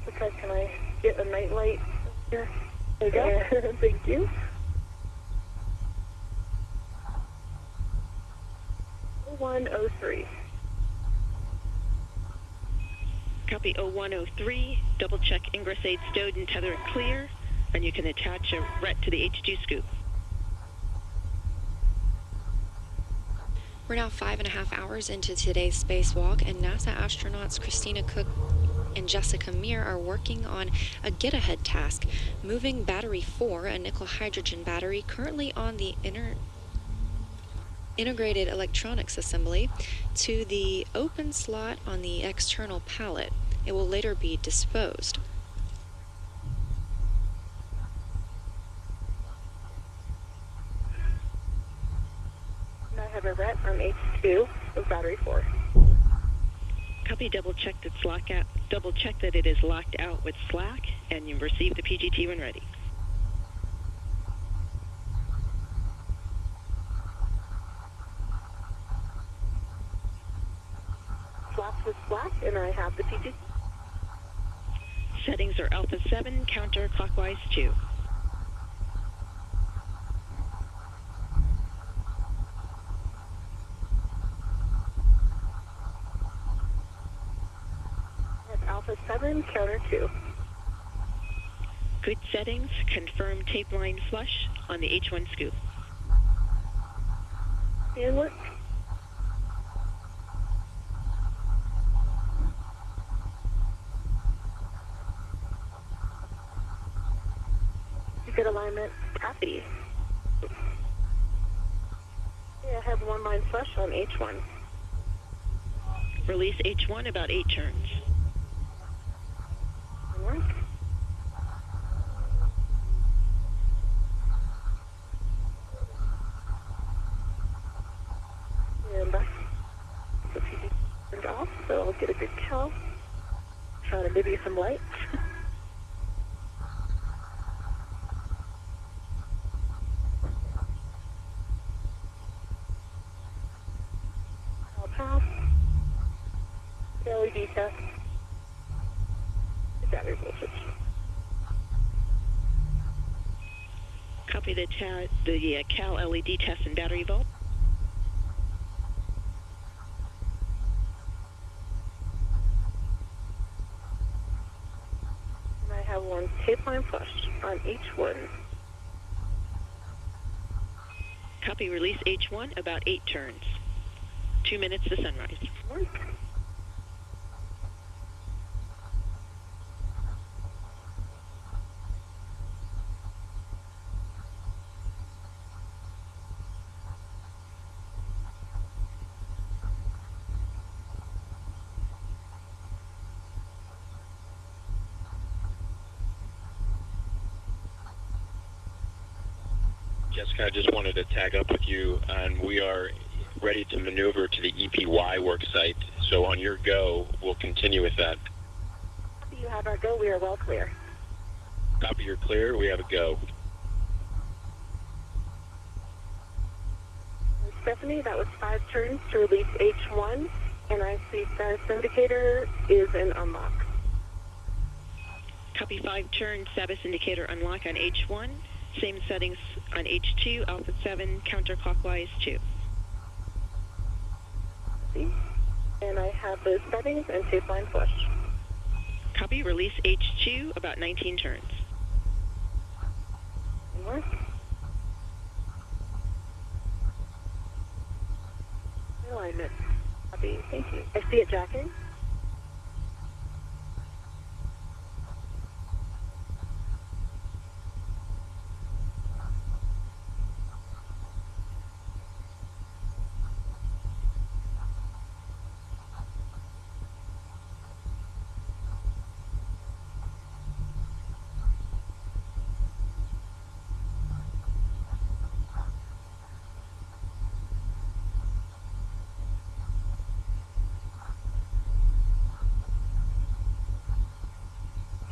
okay, can I get a night light here? There you go. Thank you. 0103. Copy 0103. Double check ingress aid stowed and tether clear, and you can attach a RET to the H2 scoop. We're now 5.5 hours into today's spacewalk, and NASA astronauts Christina Cook and Jessica Meir are working on a get-ahead task, moving battery 4, a nickel hydrogen battery currently on the integrated electronics assembly, to the open slot on the external pallet. It will later be disposed. I have a RET on H2 of battery 4. Copy. Double check that it is locked out with slack, and you receive the PGT when ready. Flaps with slack, and I have the PGT. Settings are alpha 7, counterclockwise 2. Alpha 7, counter 2. Good settings. Confirm tape line flush on the H1 scoop. And work. Good alignment. Copy. Yeah, I have one line flush on H1. Release H1 about 8 turns. Work. And back. The PG turned off, so I'll get a good count. Trying to give you some light. I'll pass. LED test. Battery voltage. Copy the Cal LED test and battery volt. And I have one tape line flush on H1. Copy. Release H1 about 8 turns. 2 minutes to sunrise. Work. Jessica, I just wanted to tag up with you, and we are ready to maneuver to the EPY work site. So on your go, we'll continue with that. Copy, you have our go. We are well clear. Copy, you're clear. We have a go. Stephanie, that was 5 turns to release H1, and I see status indicator is in unlock. Copy. 5 turns. Status indicator unlock on H1. Same settings on H2, alpha 7, counterclockwise 2. And I have those settings and tape line flush. Copy. Release H2 about 19 turns. And work. Alignment. Copy. Thank you. I see it jacking.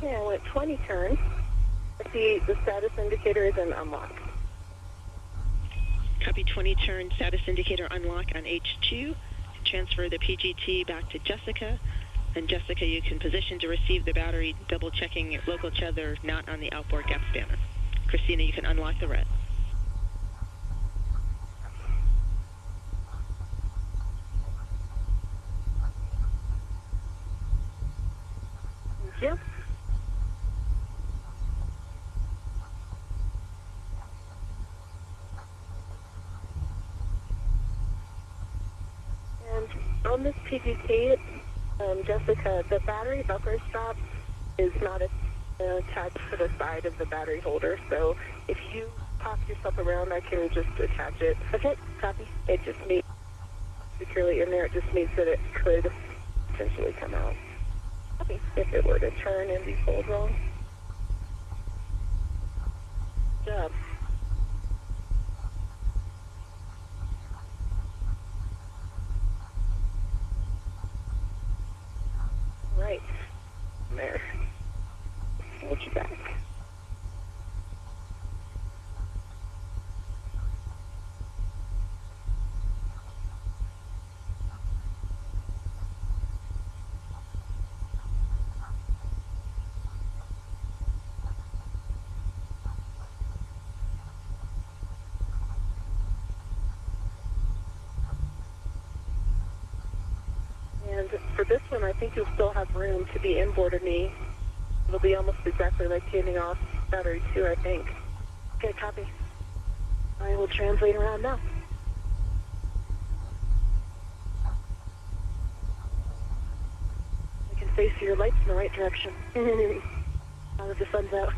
Okay, I went 20 turns. I The status indicator is in unlock. Copy 20, turn status indicator unlock on H2. Transfer the PGT back to Jessica. And Jessica, you can position to receive the battery, double checking local tether not on the outboard gap spanner. Christina, you can unlock the RET. Thank you. And on this PGT, Jessica, the battery buffer stop is not attached to the side of the battery holder, so if you pop yourself around, I can just attach it. Okay, copy. It just means securely in there. It just means that it could potentially come out. Copy. If it were to turn and be pulled wrong. Good job. Right. There. Hold you back. And for this one, I think you'll still have room to be inboarded me. It'll be almost exactly like handing off battery 2, I think. Okay, copy. I will translate around now. I can face your lights in the right direction. Now that the sun's out.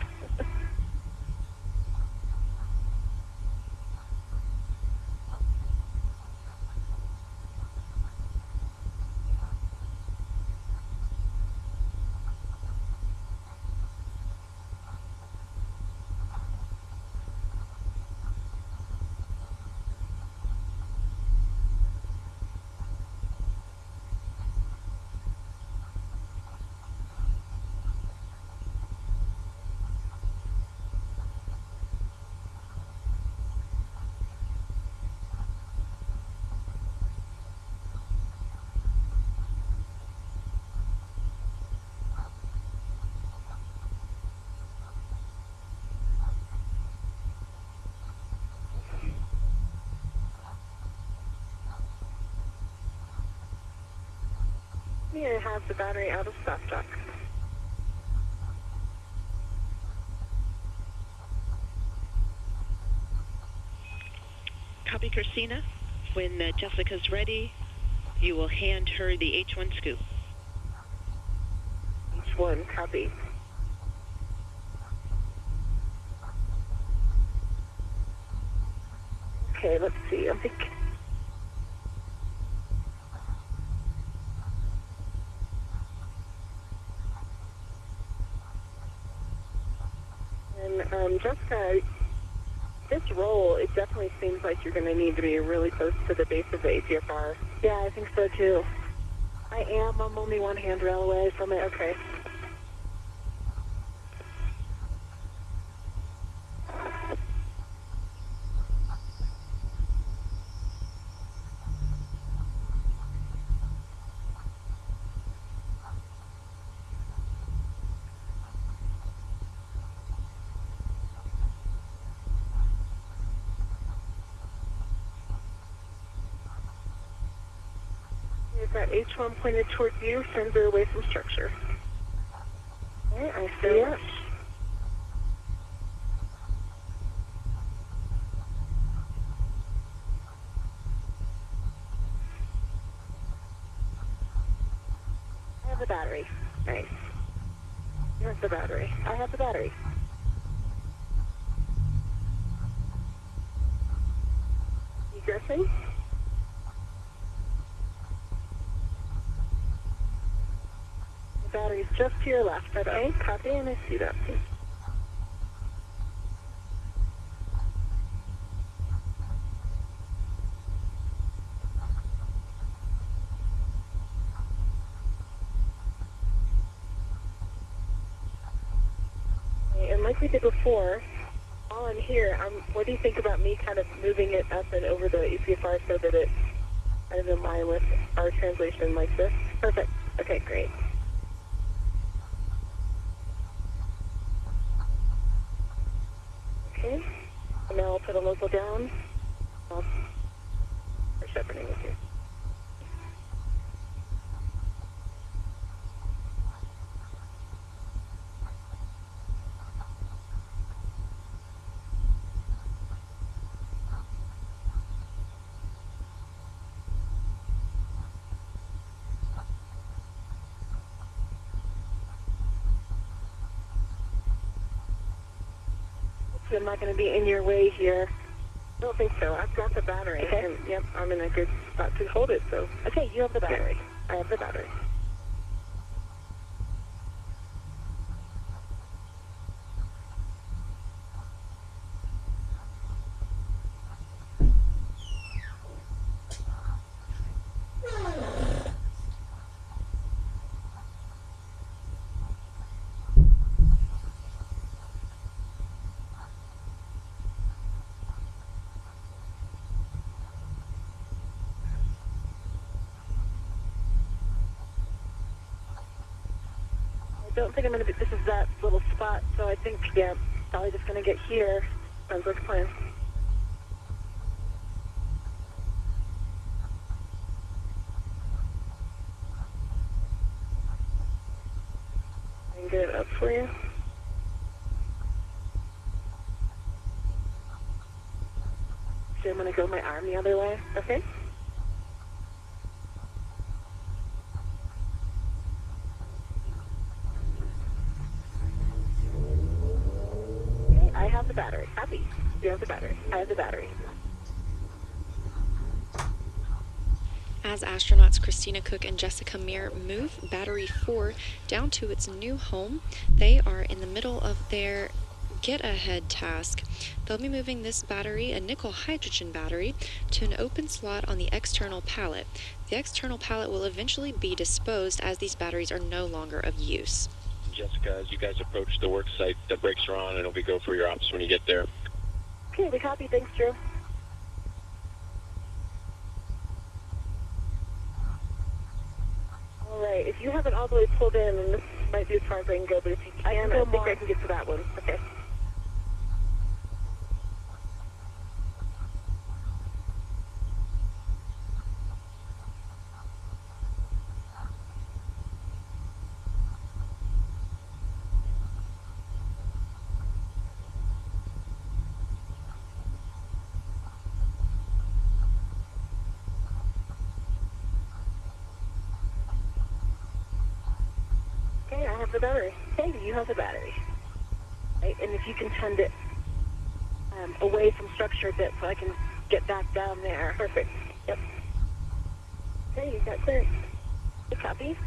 Here I have the battery out of stock dock. Copy, Christina. When Jessica's ready, you will hand her the H1 scoop. H1, copy. Okay, let's see. I think. And Jessica, this roll, it definitely seems like you're going to need to be really close to the base of the ATFR. Yeah, I think so too. I am. I'm only one handrail away from it. Okay. Is that H1 pointed towards you, sensor away from structure? Okay, I see it. I have the battery. Nice. Here's the battery. I have the battery. Egressing. The battery's just to your left. Okay, copy, and I see that. And my like we did before, while I'm here, what do you think about me kind of moving it up and over the ECFR so that it's kind of in line with our translation like this? Perfect. Okay, great. Okay. And now I'll put a local down. We're shepherding with you. I'm not going to be in your way here. I don't think so. I've got the battery. Okay. And, yep, I'm in a good spot to hold it, so. Okay, you have the battery. I have the battery. I don't think I'm going to be, this is that little spot, so I think, yeah, probably just going to get here. Sounds like a plan. I can get it up for you. So I'm going to go my arm the other way. Okay. I have the battery. Copy. You have the battery. I have the battery. As astronauts Christina Cook and Jessica Meir move Battery 4 down to its new home, they are in the middle of their get-ahead task. They'll be moving this battery, a nickel hydrogen battery, to an open slot on the external pallet. The external pallet will eventually be disposed as these batteries are no longer of use. Jessica, as you guys approach the work site, the brakes are on and it'll be go for your office when you get there. Okay, we copy. Thanks, Drew. All right, if you have it all the way pulled in, and this might be as far as I can go, but if you can, I think I can get to that one. Okay. Okay, I have the battery. Okay, you have the battery. Right, and if you can tend it away from structure a bit so I can get back down there. Perfect. Yep. Okay, you got clearance. Good copy.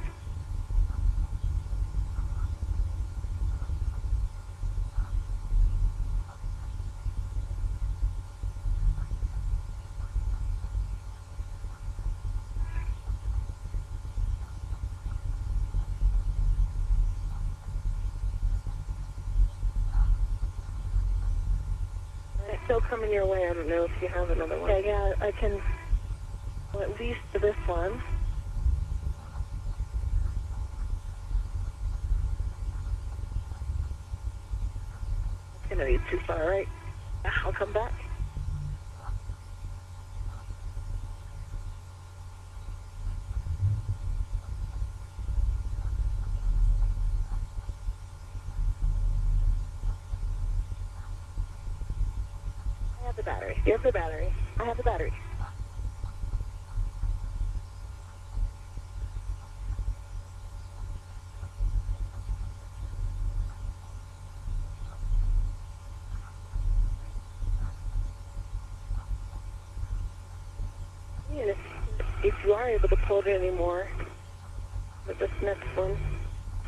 It's still coming your way. I don't know if you have another one. Okay, yeah, I can, well, at least to this one. It's going to be too far, right? I'll come back. I have the battery. You have the battery. I have the battery. And if you are able to pull it anymore, but this next one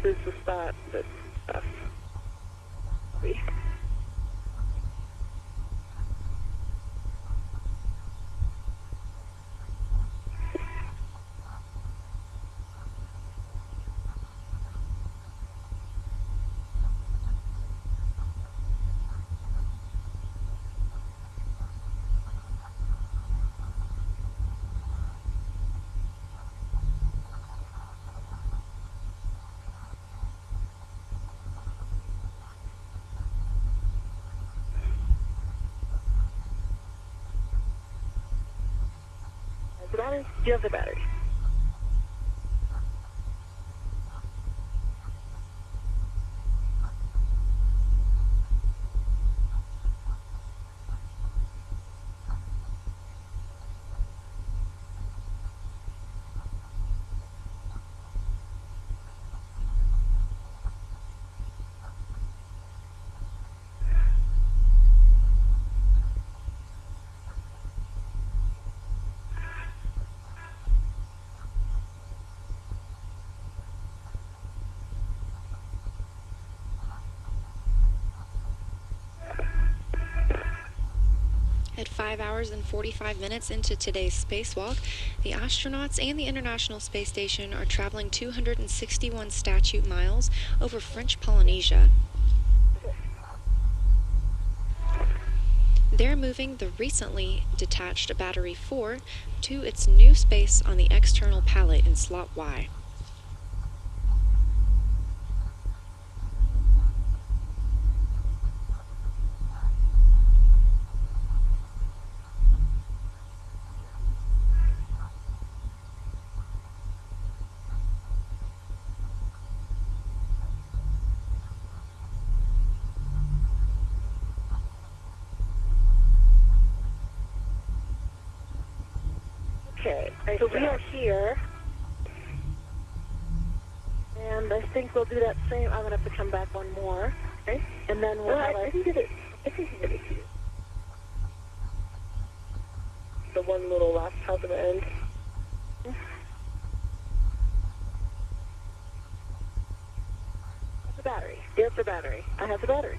is the spot that's stuff. battery? Do you have the battery? At 5 hours and 45 minutes into today's spacewalk, the astronauts and the International Space Station are traveling 261 statute miles over French Polynesia. They're moving the recently detached Battery 4 to its new space on the external pallet in Slot Y. Okay, so we are here, and I think we'll do that same. I'm going to have to come back one more, okay? And then we'll have I can get it. The one little last top of the end. The battery. Here's the battery. I have the battery.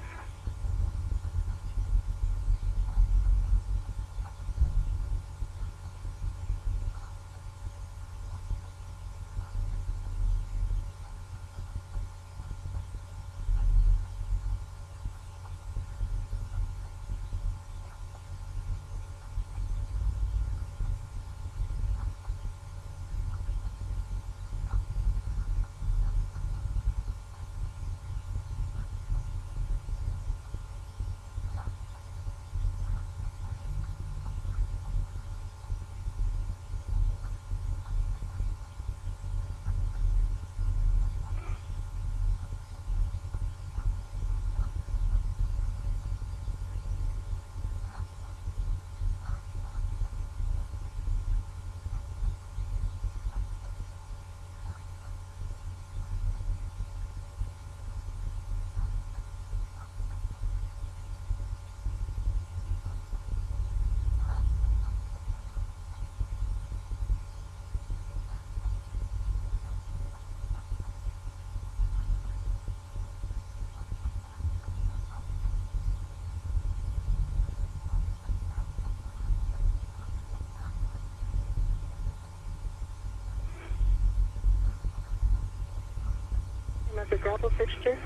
The grapple fixture.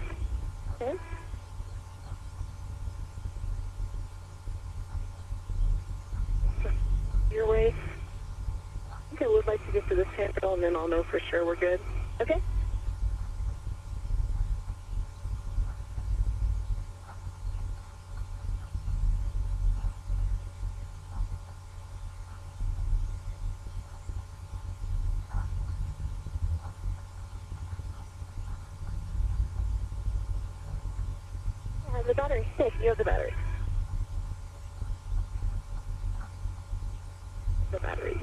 Okay. Your way. I think I would like to get to this handle, and then I'll know for sure we're good. Okay. The battery. Hey, you have the battery. The battery.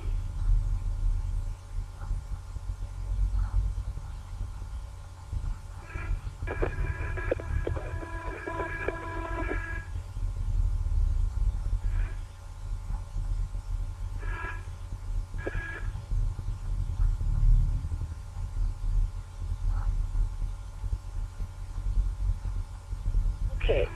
Okay.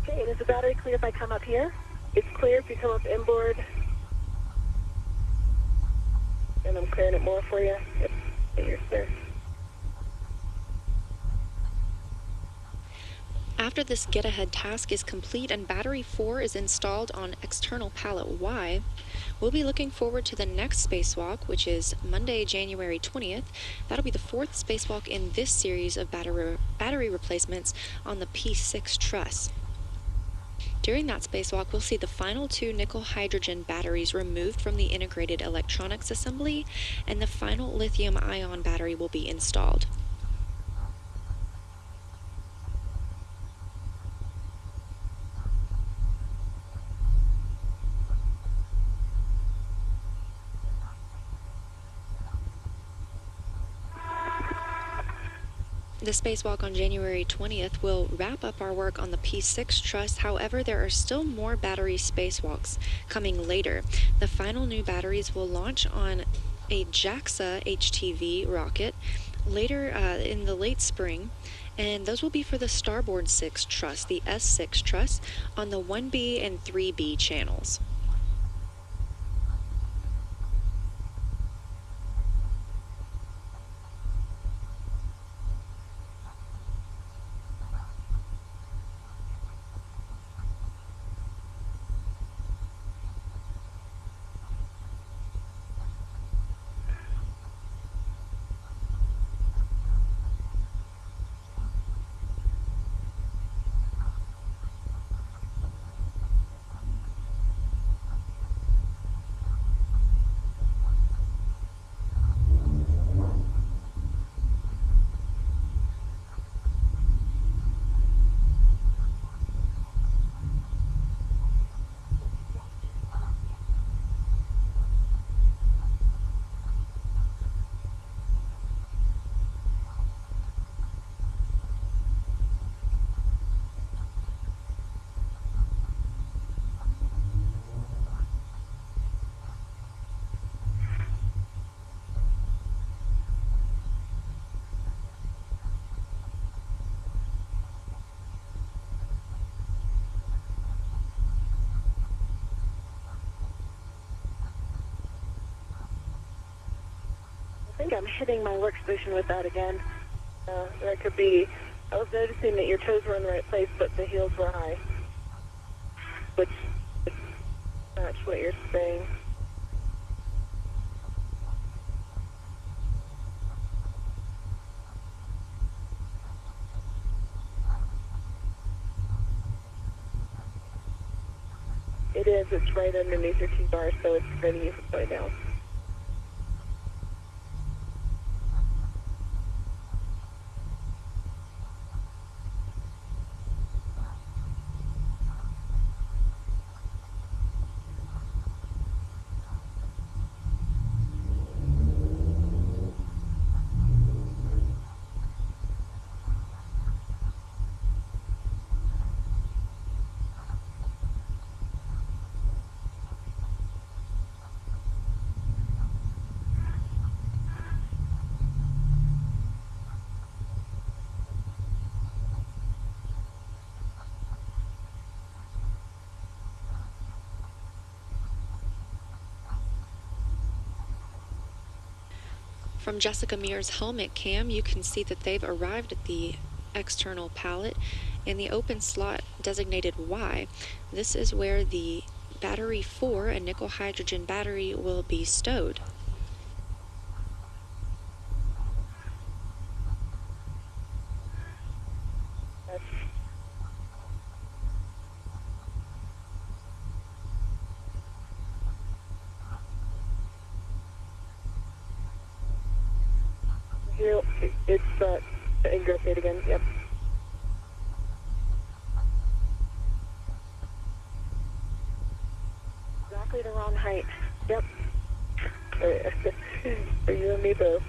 Okay, and is the battery clear if I come up here? It's clear if you come up inboard. And I'm clearing it more for you. Yep. You're clear. After this get-ahead task is complete and battery 4 is installed on external pallet Y, we'll be looking forward to the next spacewalk, which is Monday, January 20th. That'll be the 4th spacewalk in this series of battery replacements on the P6 truss. During that spacewalk, we'll see the final 2 nickel-hydrogen batteries removed from the integrated electronics assembly, and the final lithium-ion battery will be installed. The spacewalk on January 20th will wrap up our work on the P6 truss. However, there are still more battery spacewalks coming later. The final new batteries will launch on a JAXA HTV rocket later in the late spring, and those will be for the Starboard 6 truss, the S6 truss, on the 1B and 3B channels. I think I'm hitting my workstation with that again. That could be, I was noticing that your toes were in the right place, but the heels were high. Which match what you're saying. It is, it's right underneath your T-bar, so it's ready to upside down. From Jessica Mears' helmet cam, you can see that they've arrived at the external pallet in the open slot designated Y. This is where the battery 4, a nickel hydrogen battery, will be stowed. It's ingress gate again, yep. Exactly the wrong height, yep. For you and me both.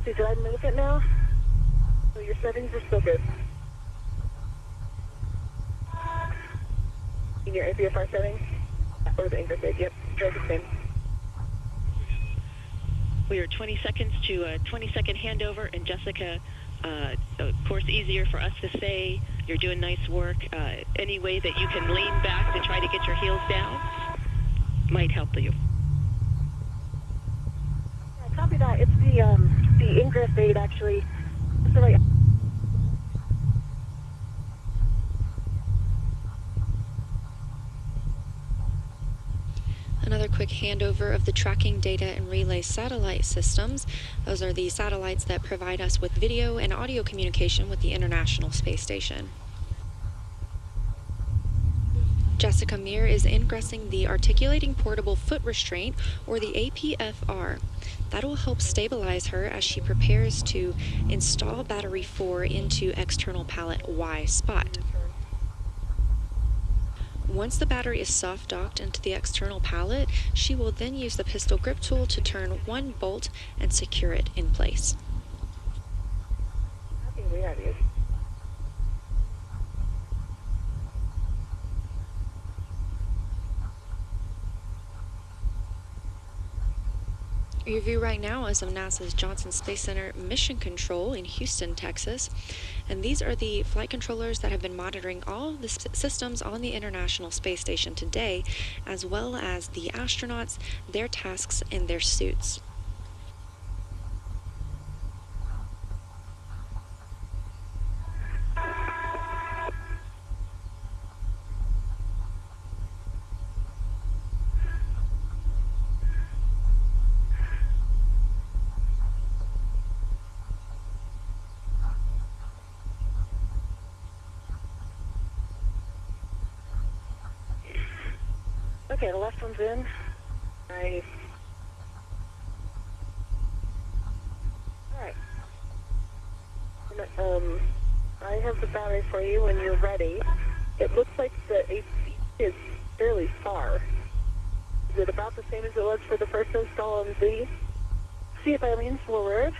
see, did I move it now? So your settings are still good. In your APFR settings? Or the English aid, yep. Try the same. We are 20 seconds to a 20-second handover, and Jessica, of course, easier for us to say, you're doing nice work. Any way that you can lean back to try to get your heels down might help you. Yeah, copy that. It's the ingress aid, actually. It's the right. Another quick handover of the tracking data and relay satellite systems. Those are the satellites that provide us with video and audio communication with the International Space Station. Jessica Meir is ingressing the Articulating Portable Foot Restraint, or the APFR. That will help stabilize her as she prepares to install battery 4 into external pallet Y spot. Once the battery is soft docked into the external pallet, she will then use the pistol grip tool to turn one bolt and secure it in place. Okay, we have you. Your view right now is of NASA's Johnson Space Center Mission Control in Houston, Texas. And these are the flight controllers that have been monitoring all the systems on the International Space Station today, as well as the astronauts, their tasks, and their suits. Okay, the left one's in. Nice. Alright. I have the battery for you when you're ready. It looks like the AC is fairly far. Is it about the same as it was for the first install on Z? See if I lean forward.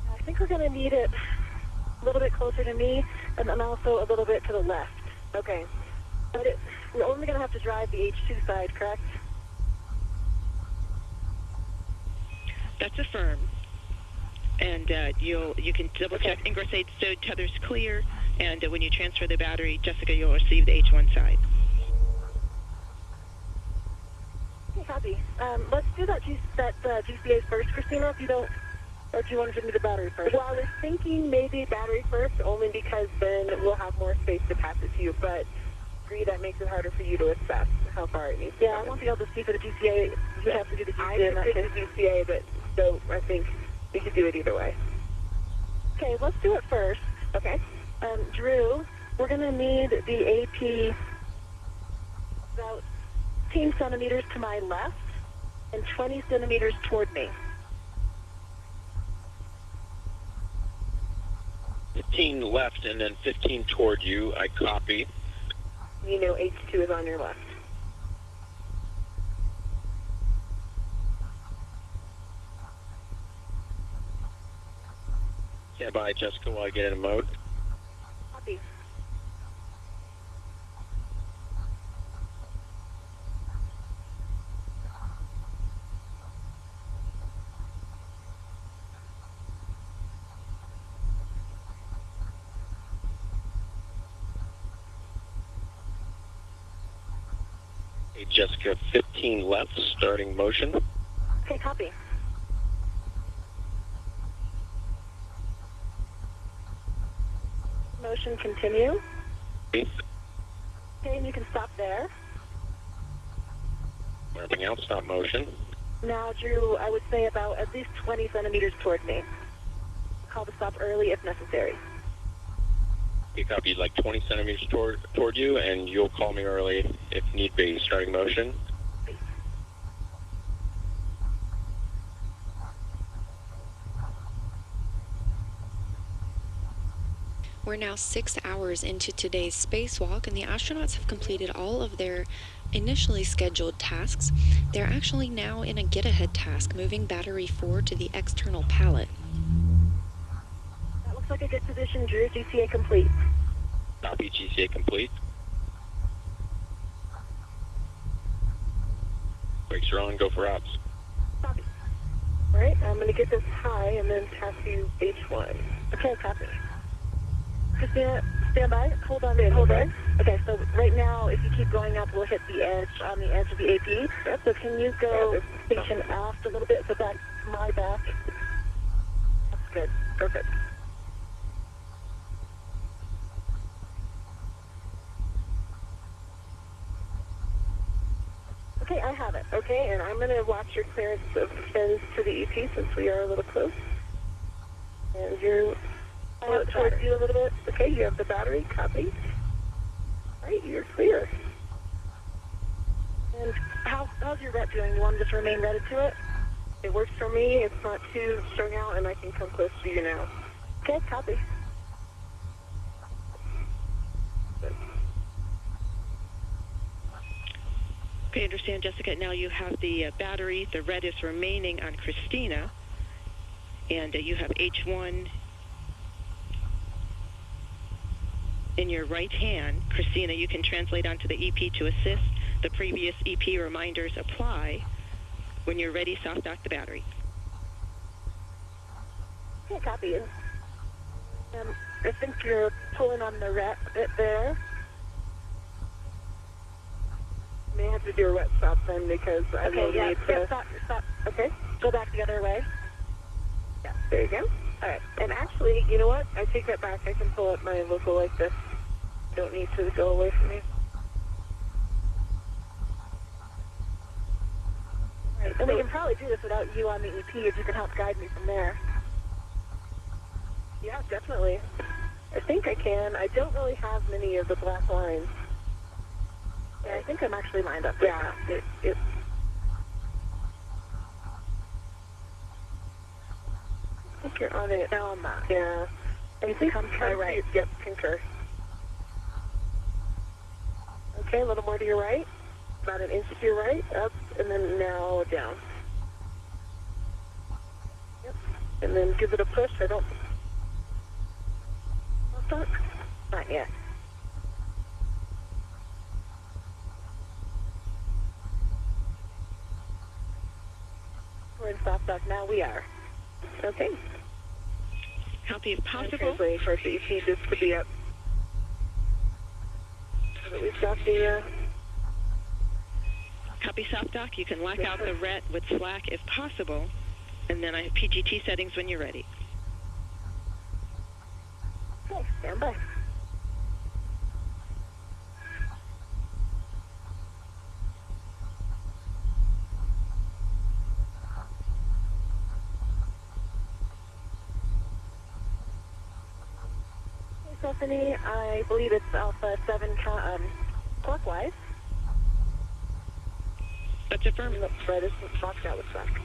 I think we're going to need it a little bit closer to me, and then also a little bit to the left. Okay. But we're only going to have to drive the H2 side, correct? That's affirmed. And you can double check ingress aid stowed, tethers clear, and when you transfer the battery, Jessica, you'll receive the H1 side. Okay, copy. Let's do that GCA first, Christina, if you don't, or do you want to give me the battery first? Well, I was thinking maybe battery first, only because then we'll have more space to pass it to you, but agree that makes it harder for you to assess how far it needs to go. I won't be able to see for the GCA. You have to do the GCA in that case. I did the GCA, but so I think we could do it either way. Okay, let's do it first. Okay. Drew, we're going to need the AP about 15 centimeters to my left and 20 centimeters toward me. 15 left and then 15 toward you. I copy. You know H2 is on your left. Stand by, Jessica, while I get in a mode. Copy. Hey, Jessica, 15 left, starting motion. Okay, copy. Motion continue. Okay. Okay, and you can stop there. Everything else, stop motion. Now, Drew, I would say about at least 20 centimeters toward me. Call to stop early if necessary. You copy like 20 centimeters toward you, and you'll call me early if need be. Starting motion. We're now 6 hours into today's spacewalk, and the astronauts have completed all of their initially scheduled tasks. They're actually now in a get-ahead task, moving battery 4 to the external pallet. That looks like a good position, Drew. GCA complete. Copy, GCA complete. Brakes are on, go for ops. Copy. All right, I'm going to get this high and then pass you H1. Okay, copy. Christina, stand by. Hold on. Okay, so right now, if you keep going up, we'll hit the edge, on the edge of the AP. Yep. So can you go station aft a little bit, so back to my back? That's good. Perfect. Okay, I have it. Okay, and I'm going to watch your clearance of the fins to the EP since we are a little close. And you're out towards you a little bit. Okay, you have the battery. Copy. All right, you're clear. And how's your ret doing? You want to just remain retted to it? It works for me. It's not too strung out, and I can come close to you now. Okay, copy. Okay, understand, Jessica. Now you have the battery. The red is remaining on Christina, and you have H1 in your right hand. Christina, you can translate onto the EP to assist. The previous EP reminders apply. When you're ready, soft dock the battery. Okay, copy. I think you're pulling on the ret bit there. May have to do a wet stop then because I will need to... Stop. Okay, go back the other way. Yeah, there you go. All right, and actually, you know what? I take that back. I can pull up my local like this. Don't need to go away from me. All right, and we can probably do this without you on the EP if you can help guide me from there. Yeah, definitely. I think I can. I don't really have many of the black lines. Yeah, I think I'm actually lined up. Yeah, it I think you're on it. No, I'm not. Yeah. I think I'm trying right. Yep, concur. Okay, a little more to your right. About an inch to your right. Up, and then now down. Yep. And then give it a push. I don't... Stop. Not yet. We're in soft dock now. We are. Okay. Copy if possible. Translating for the EP just to be up. So that we've got the... Copy soft dock. You can lock out the ret with slack if possible. And then I have PGT settings when you're ready. Okay, stand by. Stephanie, I believe it's Alpha 7 clockwise. That's affirmed. Right, it's locked out with slack.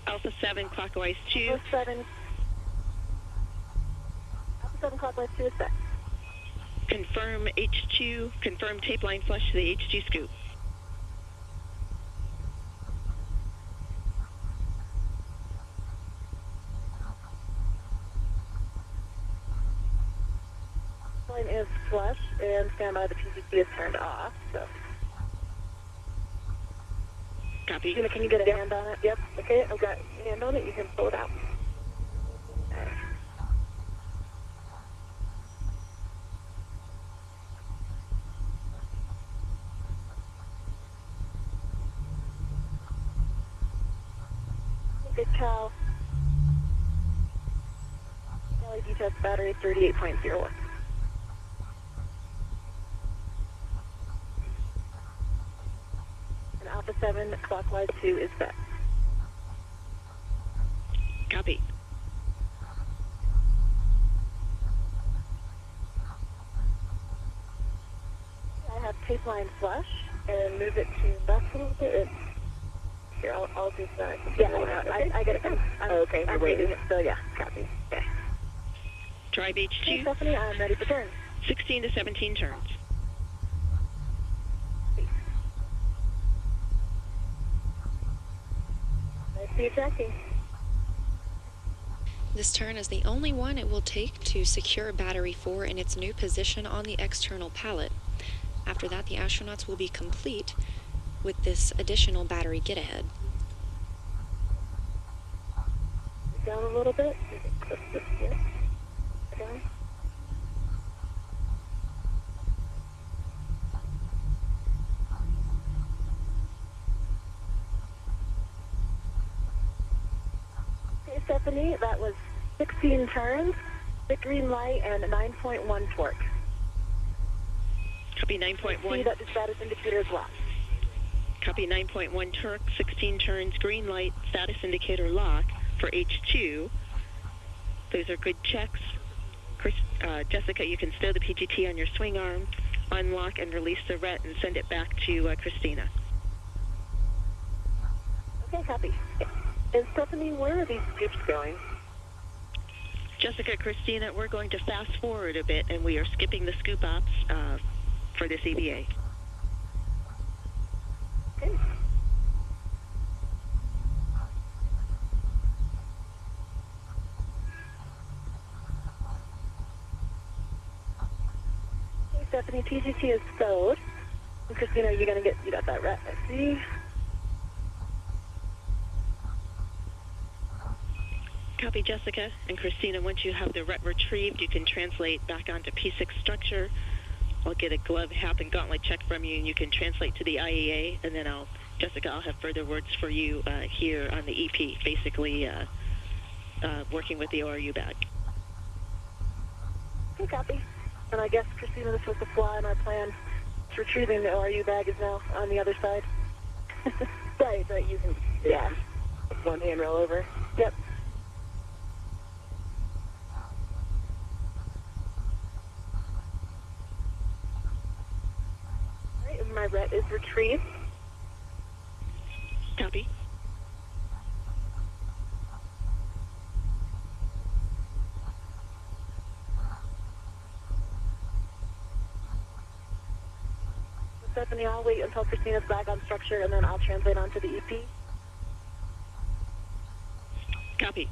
Alpha 7 clockwise 2. Alpha 7 clockwise 2 is set. Confirm H2. Confirm tape line flush to the H2 scoop. Line is flush, and stand by. The PCC is turned off. So. Copy. Can you get a hand on it? Yep. Okay, I've got a hand on it. You can pull it out. Good cow. LED test battery 38.01. And Alpha 7 clockwise 2 is set. Copy. I have tape line flush and move it to back a little bit. Here, I'll do that. Yeah, I get it. Okay, I'm reading it. So yeah, copy. Okay. Drive Hey, H2, Stephanie, I'm ready for turn. 16 to 17 turns. I see you tracking. This turn is the only one it will take to secure Battery 4 in its new position on the external pallet. After that, the astronauts will be complete with this additional battery get-ahead. Down a little bit. Just here. Down. Okay, Stephanie, that was 16 turns, the green light, and 9.1 torque. Copy See 9.1. that the status indicator is locked. Copy 9.1 torque, 16 turns, green light, status indicator lock for H2. Those are good checks. Jessica, you can stow the PGT on your swing arm, unlock and release the RET, and send it back to Christina. Okay, copy. And Stephanie, where are these scoops going? Jessica, Christina, we're going to fast forward a bit, and we are skipping the scoop ops for this EVA. Okay. Okay, Stephanie, PGT is stowed. And Christina, you got that RET, I see. Copy, Jessica. And Christina, once you have the RET retrieved, you can translate back onto P6 structure. I'll get a glove, hap, and gauntlet check from you, and you can translate to the IEA, and then Jessica, I'll have further words for you here on the EP, basically working with the ORU bag. Okay, copy. And I guess, Christina, this was the flaw in our plan. Retrieving the ORU bag is now on the other side. right, you can, yeah. One hand roll over. Yep. All right, and my RET is retrieved. Copy. Stephanie, I'll wait until Christina's back on structure, and then I'll translate onto the EP. Copy.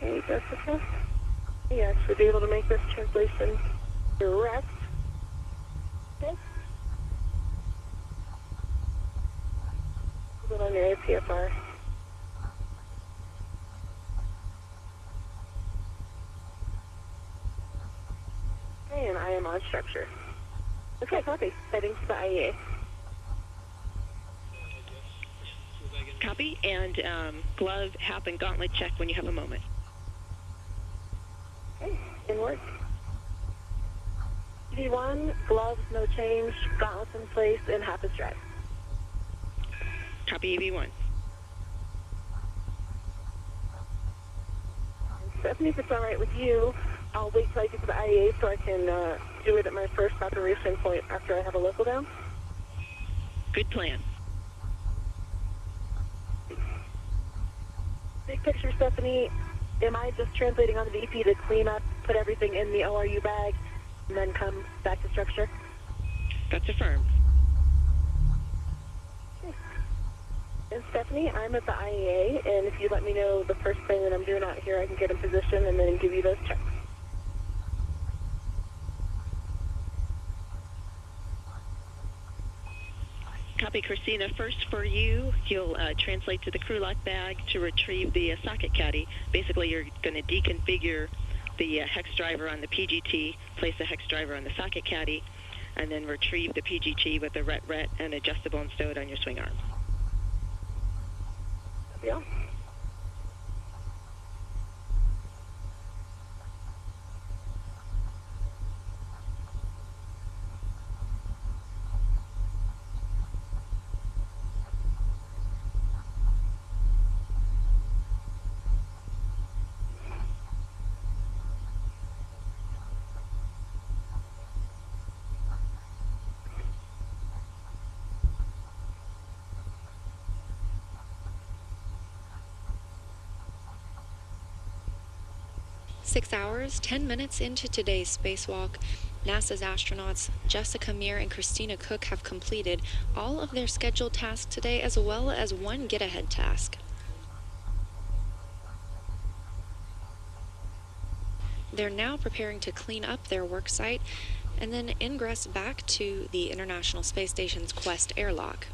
Okay, Jessica. Yes, we'll be able to make this translation direct. Okay. Put it on your APFR. Okay, and I am on structure. Okay, copy. Heading to the IEA. Copy, and glove, hap, and gauntlet check when you have a moment. Okay, in work. D1, gloves, no change, gauntlets in place, and half is dry. Copy, EV1. Stephanie, if it's all right with you, I'll wait till I get to the IEA so I can do it at my first operation point after I have a local down. Good plan. Big picture, Stephanie, am I just translating onto the EP to clean up, put everything in the ORU bag, and then come back to structure? That's affirmed. Okay. And Stephanie, I'm at the IEA, and if you let me know the first thing that I'm doing out here, I can get in position and then give you those checks. Copy, Christina. First for you, you'll translate to the crew lock bag to retrieve the socket caddy. Basically, you're going to deconfigure the hex driver on the PGT, place the hex driver on the socket caddy, and then retrieve the PGT with the RET and adjustable and stowed on your swing arm. Yeah. 6 hours, 10 minutes into today's spacewalk, NASA's astronauts Jessica Meir and Christina Cook have completed all of their scheduled tasks today, as well as one get-ahead task. They're now preparing to clean up their work site and then ingress back to the International Space Station's Quest airlock.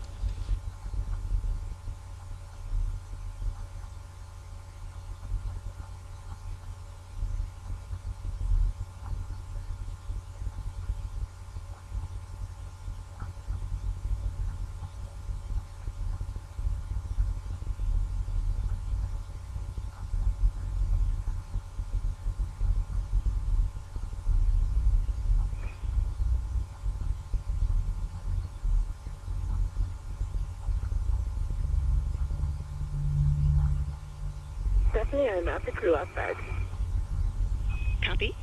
Stephanie, I'm at the crew lock bag. Copy.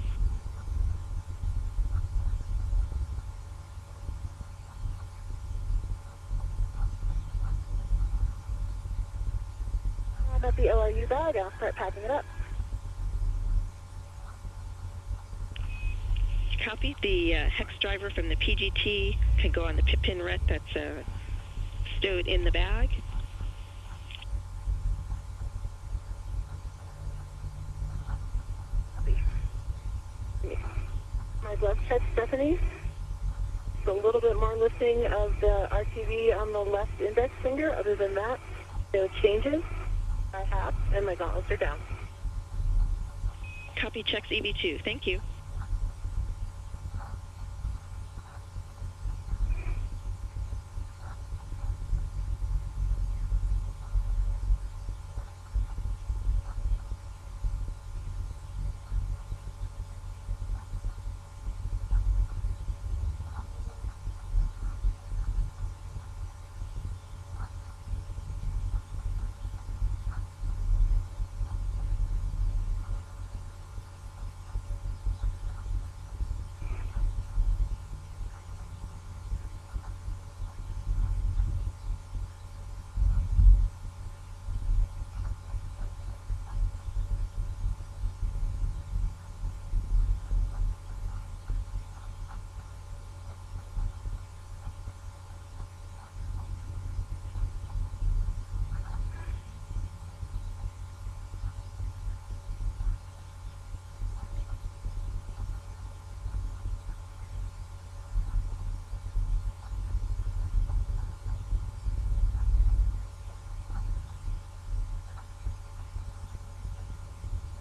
I'm at the ORU bag. I'll start packing it up. Copy. The hex driver from the PGT can go on the pin ret that's stowed in the bag. My glove check, Stephanie. It's a little bit more lifting of the RTV on the left index finger. Other than that, no changes. I have, and my gauntlets are down. Copy. Checks EV2. Thank you.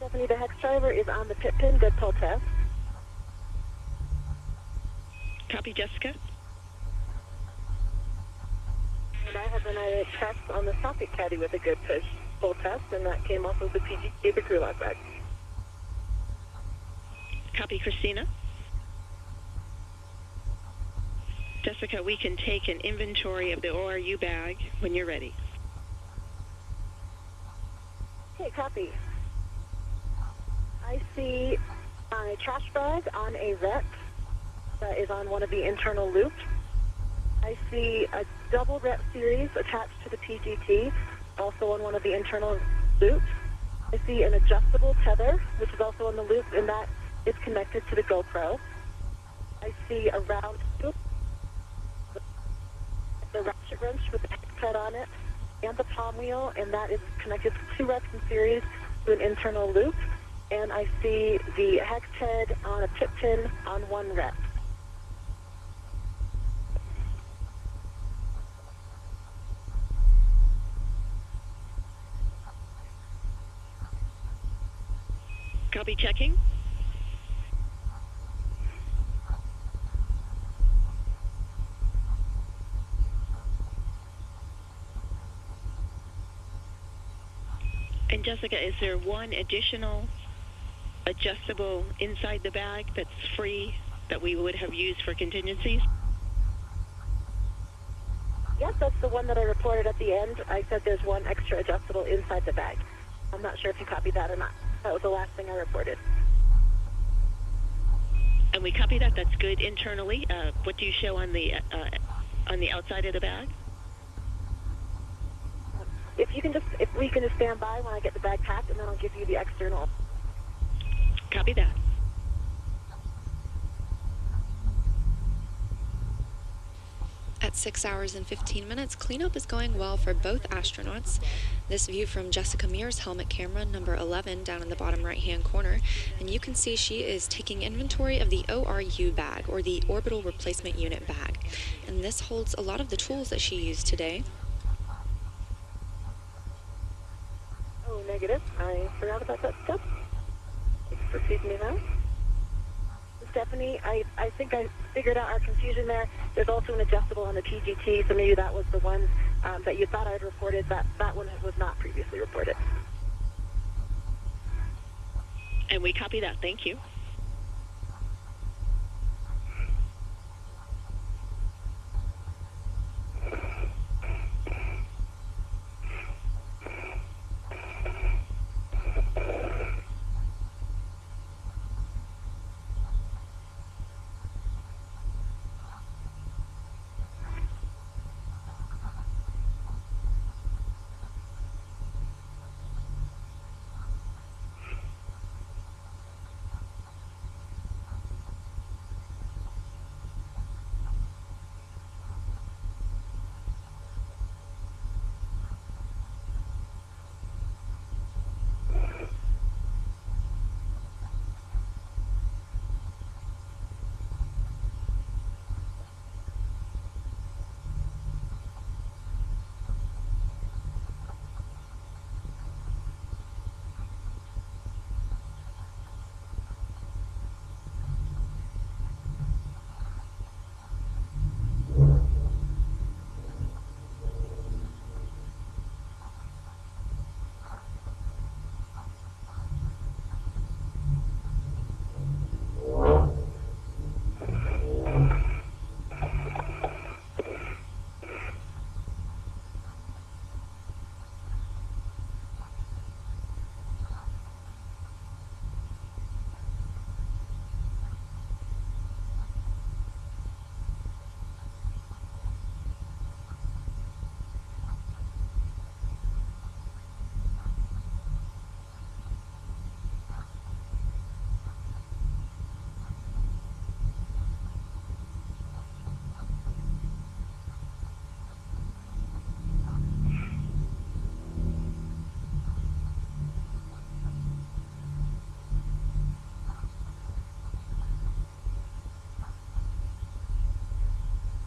Stephanie, the hex driver is on the pit pin. Good pull test. Copy. Jessica. And I have been at a test on the socket caddy with a good push pull test, and that came off of the PGT, the crew lock bag. Copy. Christina. Jessica, we can take an inventory of the ORU bag when you're ready. Okay, copy. I see a trash bag on a ret that is on one of the internal loops. I see a double ret series attached to the PGT, also on one of the internal loops. I see an adjustable tether, which is also on the loop, and that is connected to the GoPro. I see a round loop, the ratchet wrench with the hex head on it, and the palm wheel, and that is connected to 2 rets in series to an internal loop. And I see the hex head on a pit pin on 1 ret. Copy. Checking. And Jessica, is there one additional adjustable inside the bag that's free that we would have used for contingencies? Yes, that's the one that I reported at the end. I said there's one extra adjustable inside the bag. I'm not sure if you copied that or not. That was the last thing I reported. And we copy that. That's good internally. What do you show on the outside of the bag? If we can just stand by when I get the bag packed, and then I'll give you the external. Copy that. At 6 hours and 15 minutes, cleanup is going well for both astronauts. This view from Jessica Mears' helmet camera, number 11, down in the bottom right-hand corner, and you can see she is taking inventory of the ORU bag, or the Orbital Replacement Unit bag, and this holds a lot of the tools that she used today. Oh, negative. I forgot about that step. Thanks for feeding me that. Stephanie, I think I figured out our confusion there. There's also an adjustable on the TGT, so maybe that was the one that you thought I'd reported. That one was not previously reported. And we copy that. Thank you.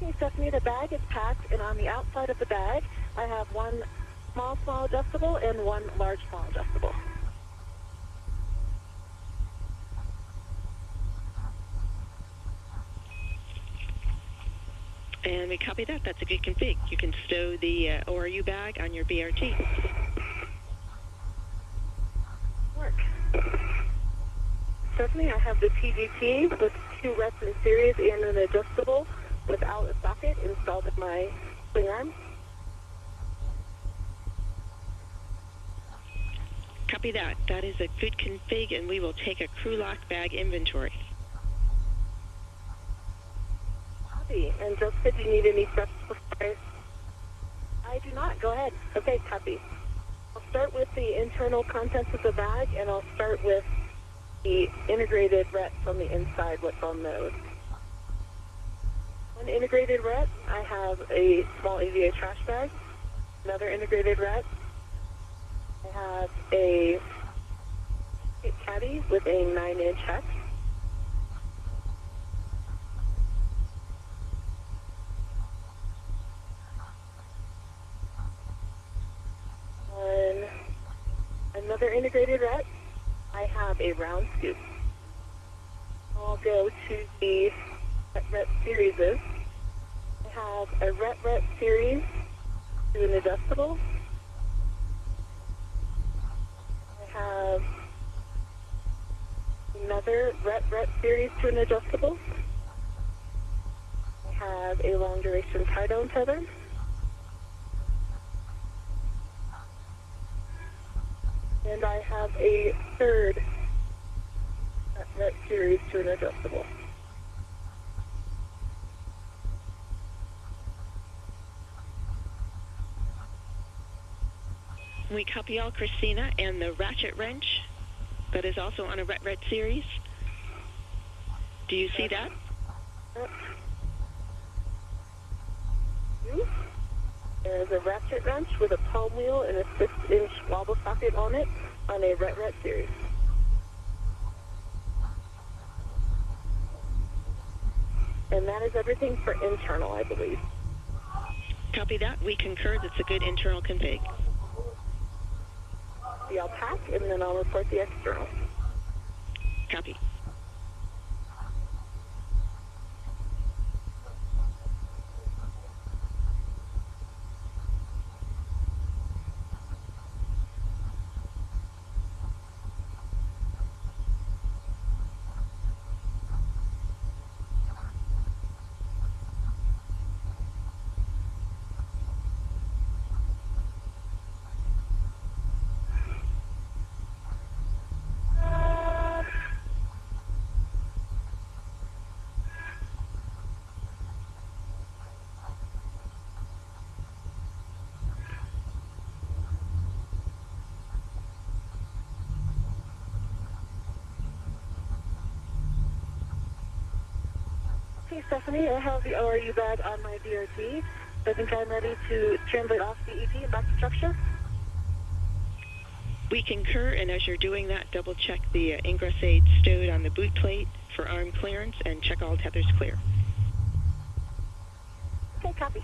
Okay, Stephanie, the bag is packed, and on the outside of the bag, I have one small adjustable and one large adjustable. And we copy that. That's a good config. You can stow the ORU bag on your BRT. Work. Stephanie, I have the TGT with 2 reps in series and an adjustable without a socket installed in my swing arm. Copy that. That is a good config, and we will take a crew lock bag inventory. Copy. And just did you need any steps before I do not. Go ahead. Okay, copy. I'll start with the internal contents of the bag, and I'll start with the integrated ret from the inside, what's on those. One integrated ret, I have a small EVA trash bag. Another integrated ret, I have a caddy with a 9-inch hex. On another integrated ret, I have a round scoop. I'll go to the ret series. I have a ret series to an adjustable. I have another ret series to an adjustable. I have a long duration tie down tether. And I have a third ret series to an adjustable. We copy all, Christina, and the ratchet wrench that is also on a red series. Do you see that? There's a ratchet wrench with a palm wheel and a 6-inch wobble socket on it on a ret series. And that is everything for internal, I believe. Copy that. We concur that's a good internal config. I'll pack, and then I'll report the external. Copy. Hey, Stephanie, I have the ORU bag on my DRT. I think I'm ready to translate off the EP and back to structure. We concur, and as you're doing that, double check the ingress aid stowed on the boot plate for arm clearance and check all tethers clear. Okay, copy.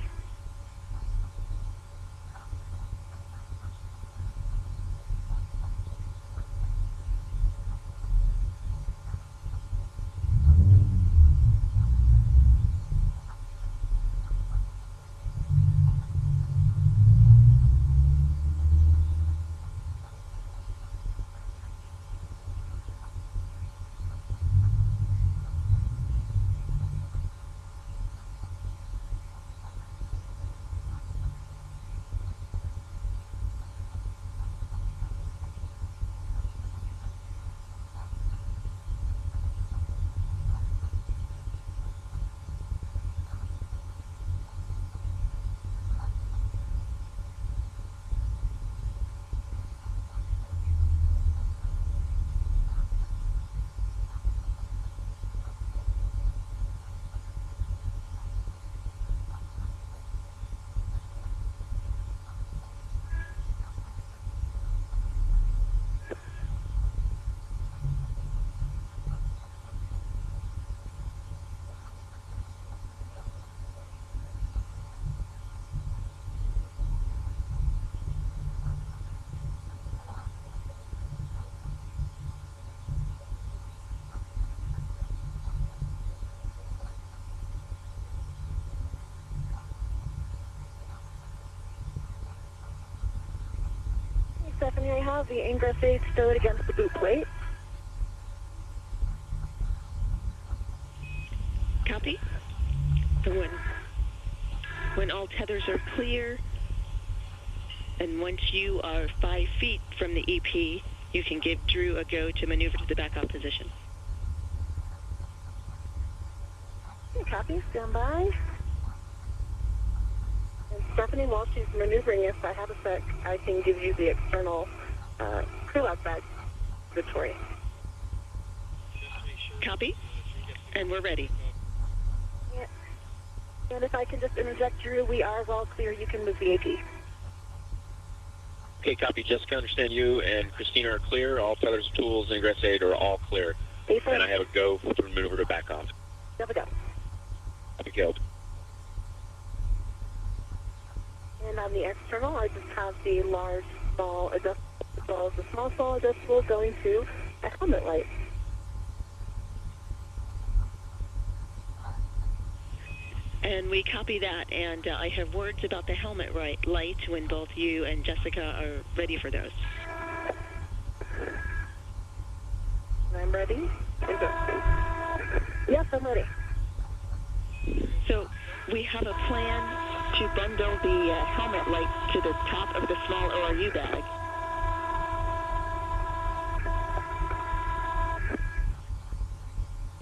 Stephanie, I have the ingress aid stowed against the boot plate. Copy. And when all tethers are clear, and once you are 5 feet from the EP, you can give Drew a go to maneuver to the backup position. Okay, copy. Stand by. And Stephanie, while she's maneuvering, if I have a sec, I can give you the external crew out bag, Victoria. Copy. And we're ready. Yeah. And if I can just interject, Drew, we are well clear. You can move the AP. Okay, copy. Jessica, understand you and Christina are clear. All tethers, tools, ingress aid are all clear. And I have a go to maneuver to back off. Have a go. Have a go. And on the external, I just have the large, small adjustable as well as the small adjustable going to a helmet light. And we copy that, and I have words about the helmet light when both you and Jessica are ready for those. I'm ready. Yes, I'm ready. So we have a plan to bundle the helmet light to the top of the small ORU bag.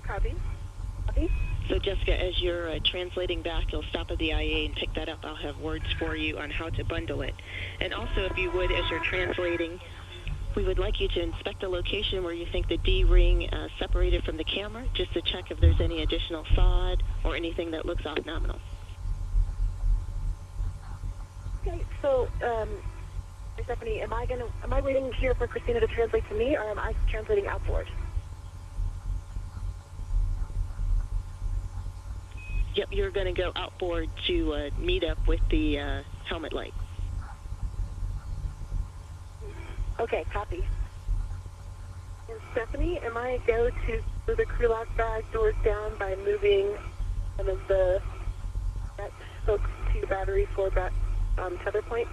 Copy. Copy. So Jessica, as you're translating back, you'll stop at the IA and pick that up. I'll have words for you on how to bundle it. And also, if you would, as you're translating, We would like you to inspect the location where you think the D-ring separated from the camera, just to check if there's any additional sod or anything that looks off nominal. Okay, so, Stephanie, am I waiting here for Christina to translate to me, or am I translating outboard? Yep, you're going to go outboard to meet up with the helmet light. Okay, copy. And Stephanie, am I go to move the crew lock bag doors down by moving some of the hooks to battery 4 tether point?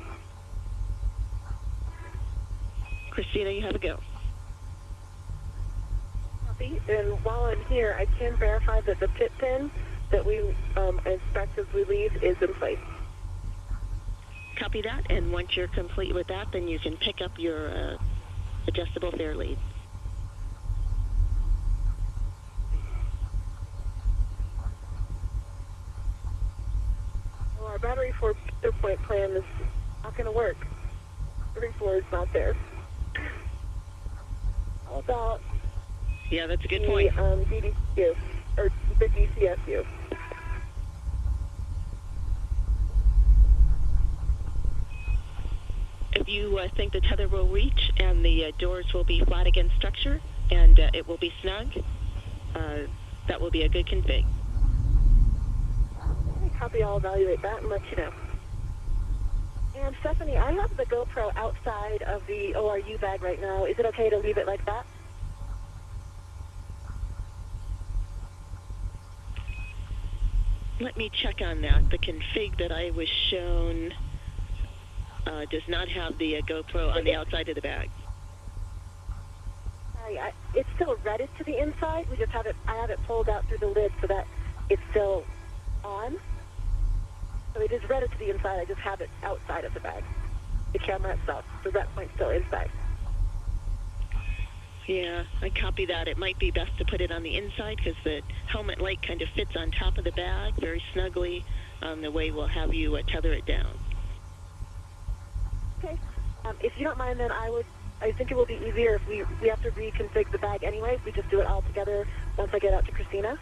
Christina, you have a go. Copy. And while I'm here, I can verify that the pit pin that we inspect as we leave is in place. Copy that, and once you're complete with that, then you can pick up your adjustable fair lead. Well, our battery 4 tether point plan is not going to work. Battery 4 is not there. How about Yeah, that's a good point. DDCU, or the DCSU? If you think the tether will reach and the doors will be flat against structure and it will be snug, that will be a good config. Copy, I'll evaluate that and let you know. And Stephanie, I have the GoPro outside of the ORU bag right now. Is it okay to leave it like that? Let me check on that. The config that I was shown does not have the GoPro on the outside of the bag. Sorry, it's still redded to the inside. We just have it. I have it pulled out through the lid so that it's still on. So it is redded to the inside. I just have it outside of the bag, the camera itself. So that point's still inside. Yeah, I copy that. It might be best to put it on the inside because the helmet light kind of fits on top of the bag very snugly. The way we'll have you tether it down. Okay. If you don't mind, then I think it will be easier if we have to reconfigure the bag anyway. If we just do it all together once I get out to Christina.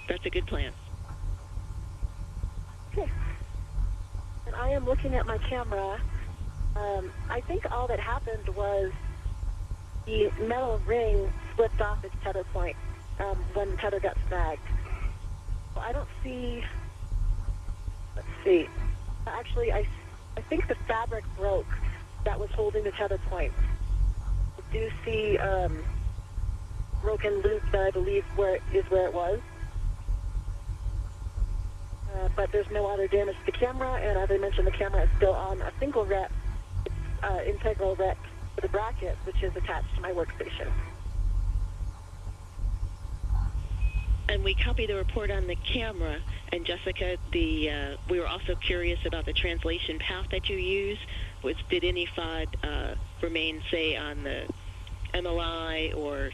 That's a good plan. Okay. And I am looking at my camera. I think all that happened was the metal ring slipped off its tether point when the tether got snagged. So I don't see. Let's see. Actually, I think the fabric broke that was holding the tether point. I do see broken loop that I believe where it was. But there's no other damage to the camera, and as I mentioned, the camera is still on a single ret, integral ret for the bracket, which is attached to my workstation. And we copy the report on the camera. And Jessica, we were also curious about the translation path that you use. Did any FOD remain, say, on the MLI or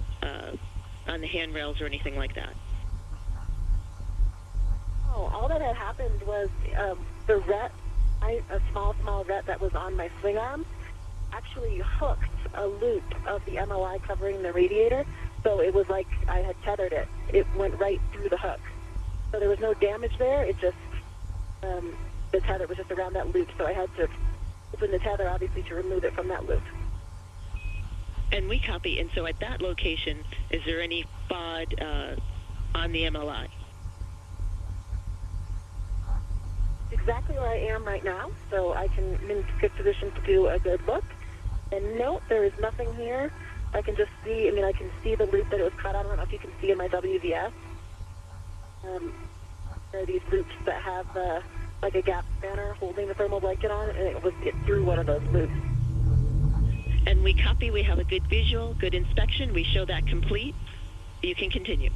on the handrails or anything like that? Oh, all that had happened was the ret, a small ret that was on my swing arm, actually hooked a loop of the MLI covering the radiator. So it was like I had tethered it. It went right through the hook. So there was no damage there. It just, the tether was just around that loop. So I had to open the tether, obviously, to remove it from that loop. And we copy. And so at that location, is there any FOD on the MLI? Exactly where I am right now. So I can, I'm in good position to do a good look. And note, there is nothing here. I can just see, I can see the loop that it was caught on. I don't know if you can see in my WVS. There are these loops that have like a gap spanner holding the thermal blanket on, and it through one of those loops. And we copy. We have a good visual, good inspection. We show that complete. You can continue.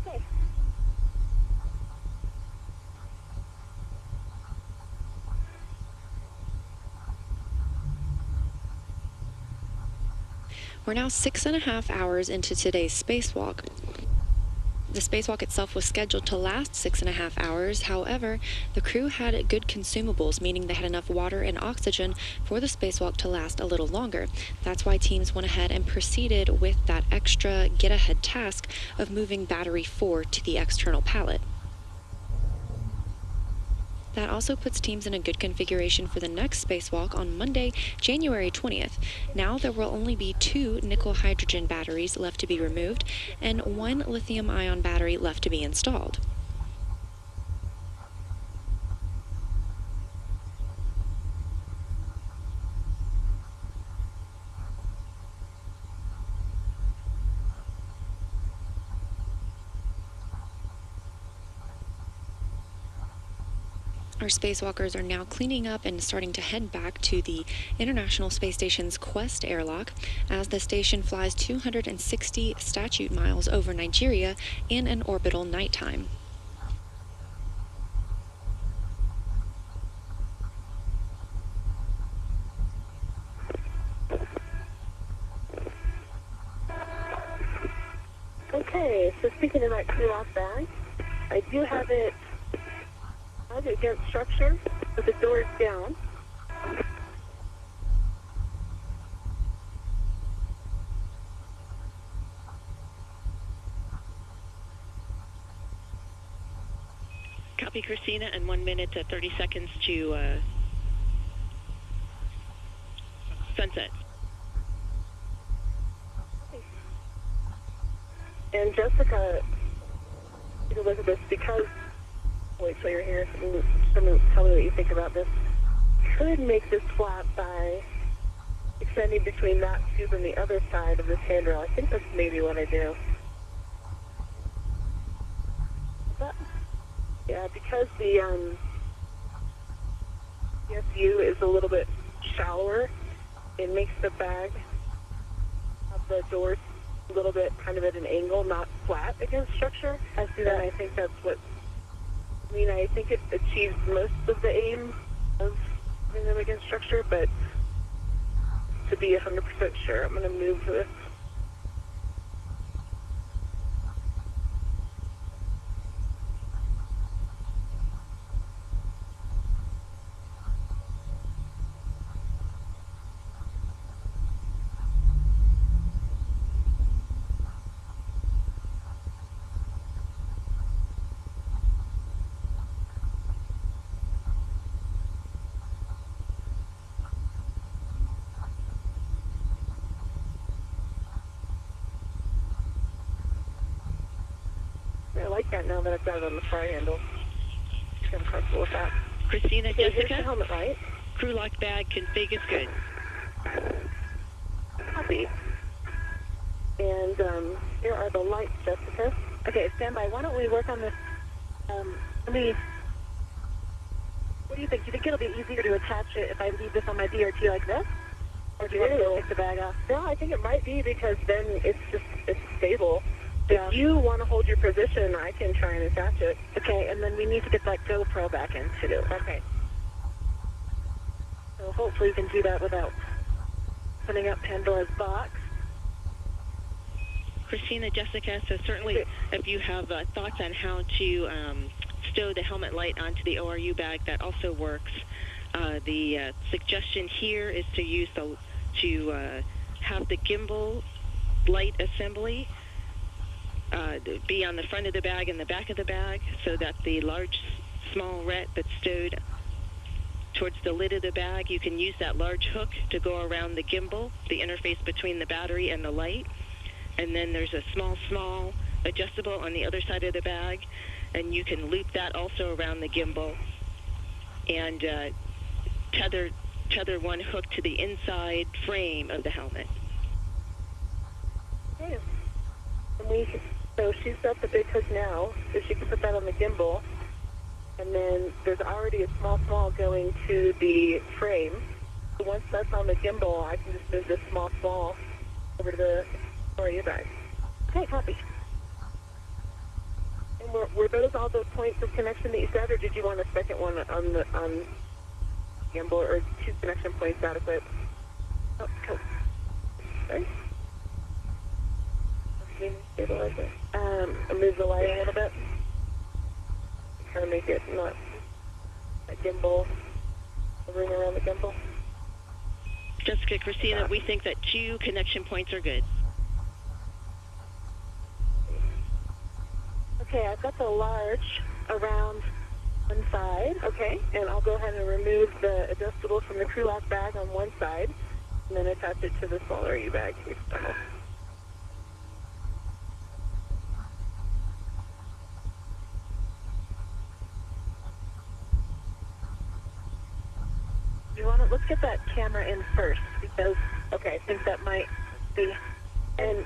Okay. We're now 6.5 hours into today's spacewalk. The spacewalk itself was scheduled to last 6.5 hours. However, the crew had good consumables, meaning they had enough water and oxygen for the spacewalk to last a little longer. That's why teams went ahead and proceeded with that extra get-ahead task of moving Battery 4 to the external pallet. That also puts teams in a good configuration for the next spacewalk on Monday, January 20th. Now there will only be 2 nickel-hydrogen batteries left to be removed and 1 lithium-ion battery left to be installed. Our spacewalkers are now cleaning up and starting to head back to the International Space Station's Quest airlock as the station flies 260 statute miles over Nigeria in an orbital nighttime. Okay, so speaking of that crew-off bag, I do have it against structure with the doors down. Copy, Christina, and 1 minute 30 seconds to sunset. And Jessica, Elizabeth, because, wait till you're here, tell me what you think about this. Could make this flap by extending between that tube and the other side of this handrail. I think that's maybe what I do. But, yeah, because the SU is a little bit shallower, it makes the bag of the doors a little bit kind of at an angle, not flat against structure. I see that. I think that's what, I think it achieves most of the aim of putting them against structure, but to be 100% sure, I'm going to move this. I like that now that I've got it on the far handle. I'm comfortable with that. Christina, Okay, here's the Jessica, helmet light. crew lock bag config is good. Copy. And here are the lights, Jessica. Okay, stand by. Why don't we work on this? What do you think? Do you think it'll be easier to attach it if I leave this on my DRT like this? Or do you want me to take the bag off? No, I think it might be because then it's stable. Yeah. If you want to hold your position, I can try and attach it. Okay, and then we need to get that GoPro back in too. Okay. So hopefully you can do that without opening up Pandora's box. Christina, Jessica, so certainly if you have thoughts on how to stow the helmet light onto the ORU bag, that also works. The suggestion here is to use have the gimbal light assembly be on the front of the bag and the back of the bag, so that the small ret that's stowed towards the lid of the bag, you can use that large hook to go around the gimbal, the interface between the battery and the light. And then there's a small adjustable on the other side of the bag, and you can loop that also around the gimbal and tether one hook to the inside frame of the helmet. Okay. So she's got the big hook now, so she can put that on the gimbal. And then there's already a small going to the frame. So once that's on the gimbal, I can just move this small over to the ORU bag. Okay, copy. And were those all the points of connection that you said, or did you want a second one on gimbal, or 2 connection points adequate? Oh, cool. Sorry. stabilizer. Move the light a little bit. Kind of make it not a gimbal, a ring around the gimbal. Jessica, Christina, we think that 2 connection points are good. Okay, I've got the large around one side. Okay. And I'll go ahead and remove the adjustable from the crew lock bag on one side, and then attach it to the smaller U-bag. You want to, let's get that camera in first, because, okay, I think that might be, and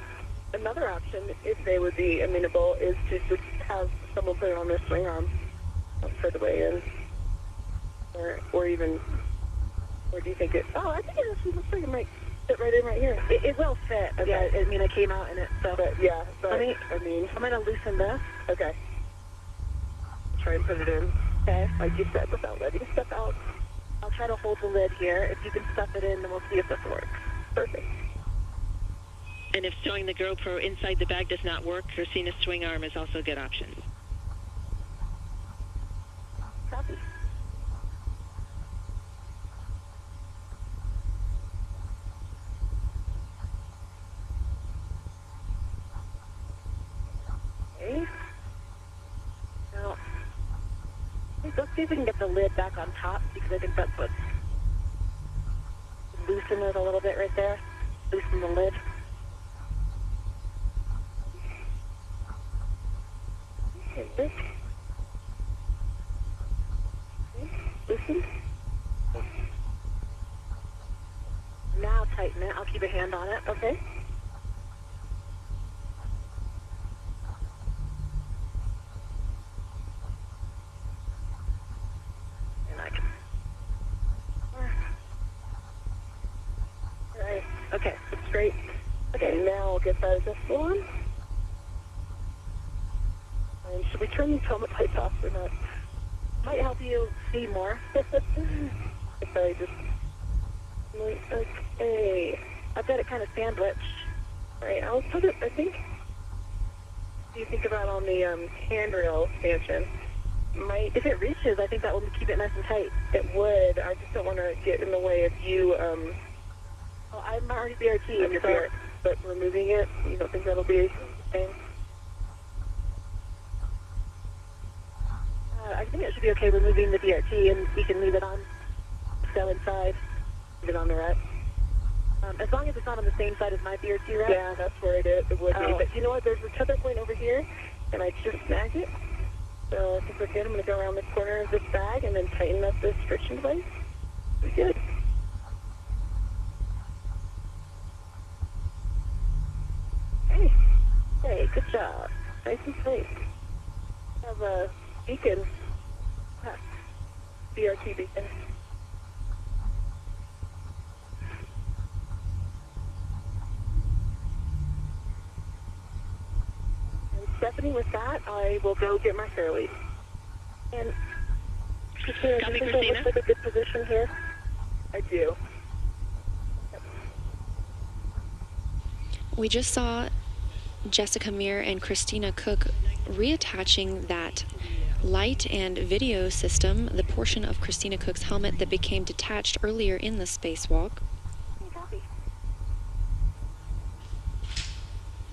another option, if they would be amenable, is to just have someone put it on their swing arm for the way in, or even, or do you think it, oh, I think it actually looks like it might fit right in right here. It will fit, okay. Yeah, I mean, I came out in it, so. But, yeah, but, I'm going to loosen this. Okay. Try and put it in. Okay. Like you said, without letting it step out. I'll try to hold the lid here. If you can stuff it in, then we'll see if this works. Perfect. And if stowing the GoPro inside the bag does not work, Christina's swing arm is also a good option. Copy. Okay. Now, let's see if we can get the lid back on top, because I think that's what, loosen it a little bit right there. Loosen the lid. Okay, this. Okay, loosen. Now tighten it. I'll keep a hand on it, okay? Okay, that's great. Okay, now we'll get that adjustable on. And should we turn these helmet lights off or not? Might help you see more. If I just... Okay. I've got it kind of sandwiched. Alright, I'll put it, I think... What do you think about on the handrail stanchion? If it reaches, I think that will keep it nice and tight. It would. I just don't want to get in the way of you... Well, I'm already BRT, so, but removing it, you don't think that'll be okay? I think it should be okay removing the BRT, and we can leave it on, so inside, leave it on the rack. As long as it's not on the same side as my BRT rack. Yeah, that's where it is. It would be. But you know what? There's a tether point over here, and I just snagged it. So I think we're good. I'm going to go around the corner of this bag and then tighten up this friction device. We're good. Hey, good job. Nice and tight. Have a beacon. BRT beacon. And Stephanie, with that, I will go get my fairlead. And Christina, do you think that looks like a good position here? I do. Yep. We just saw Jessica Meir and Christina Cook reattaching that light and video system, the portion of Christina Cook's helmet that became detached earlier in the spacewalk.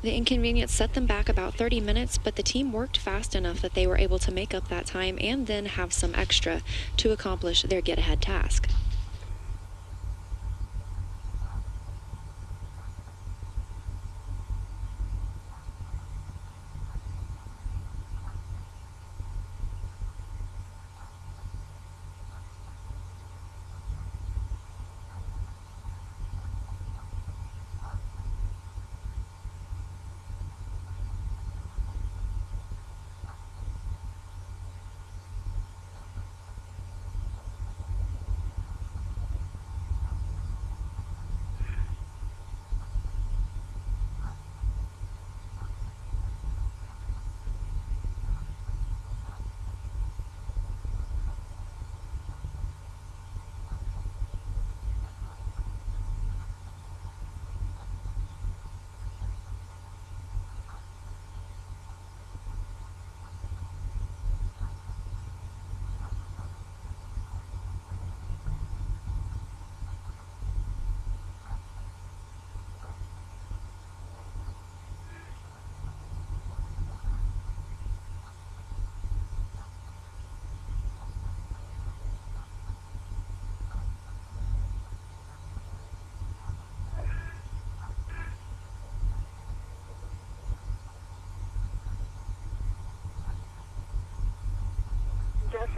The inconvenience set them back about 30 minutes, but the team worked fast enough that they were able to make up that time and then have some extra to accomplish their get-ahead task.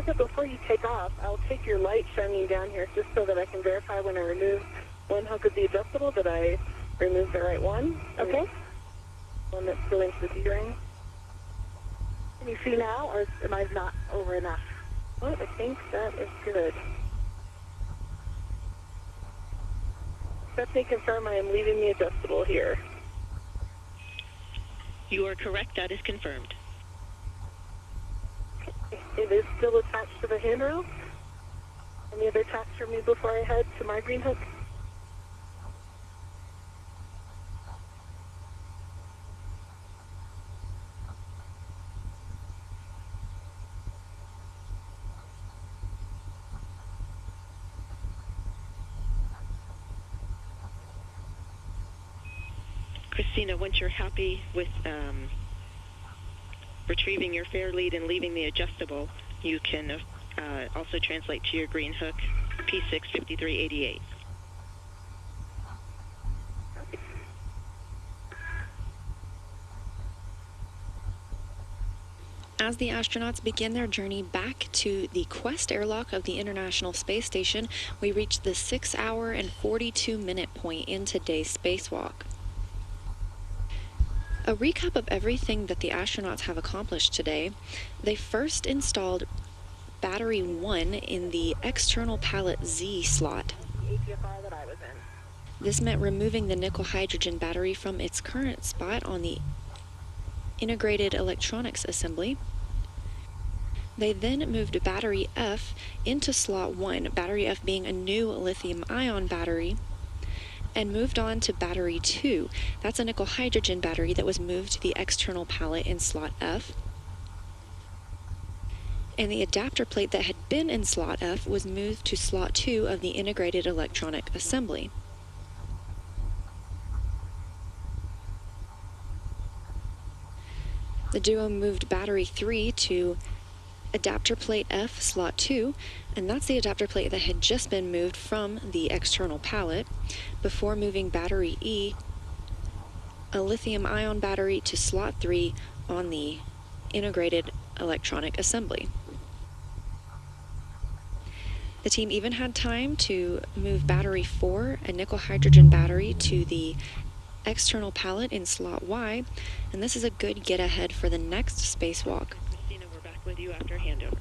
Jessica, before you take off, I'll take your light shining down here just so that I can verify when I remove one hook of the adjustable that I remove the right one. Okay? One that's still into the D-ring. Can you see now, or am I not over enough? Well, I think that is good. Let me confirm I am leaving the adjustable here. You are correct. That is confirmed. It is still attached to the handrail. Any other tasks for me before I head to my green hook? Christina, once you're happy with retrieving your fair lead and leaving the adjustable, you can also translate to your green hook, P65388. As the astronauts begin their journey back to the Quest airlock of the International Space Station, we reach the 6-hour and 42-minute point in today's spacewalk. A recap of everything that the astronauts have accomplished today: they first installed battery 1 in the external pallet Z slot. This meant removing the nickel hydrogen battery from its current spot on the integrated electronics assembly. They then moved battery F into slot 1, battery F being a new lithium-ion battery, and moved on to battery 2. That's a nickel hydrogen battery that was moved to the external pallet in slot F. And the adapter plate that had been in slot F was moved to slot 2 of the integrated electronic assembly. The duo moved battery 3 to adapter plate F, slot 2, and that's the adapter plate that had just been moved from the external pallet, before moving battery E, a lithium-ion battery, to slot 3 on the integrated electronic assembly. The team even had time to move battery 4, a nickel hydrogen battery, to the external pallet in slot Y, and this is a good get ahead for the next spacewalk. Christina, we're back with you after handover.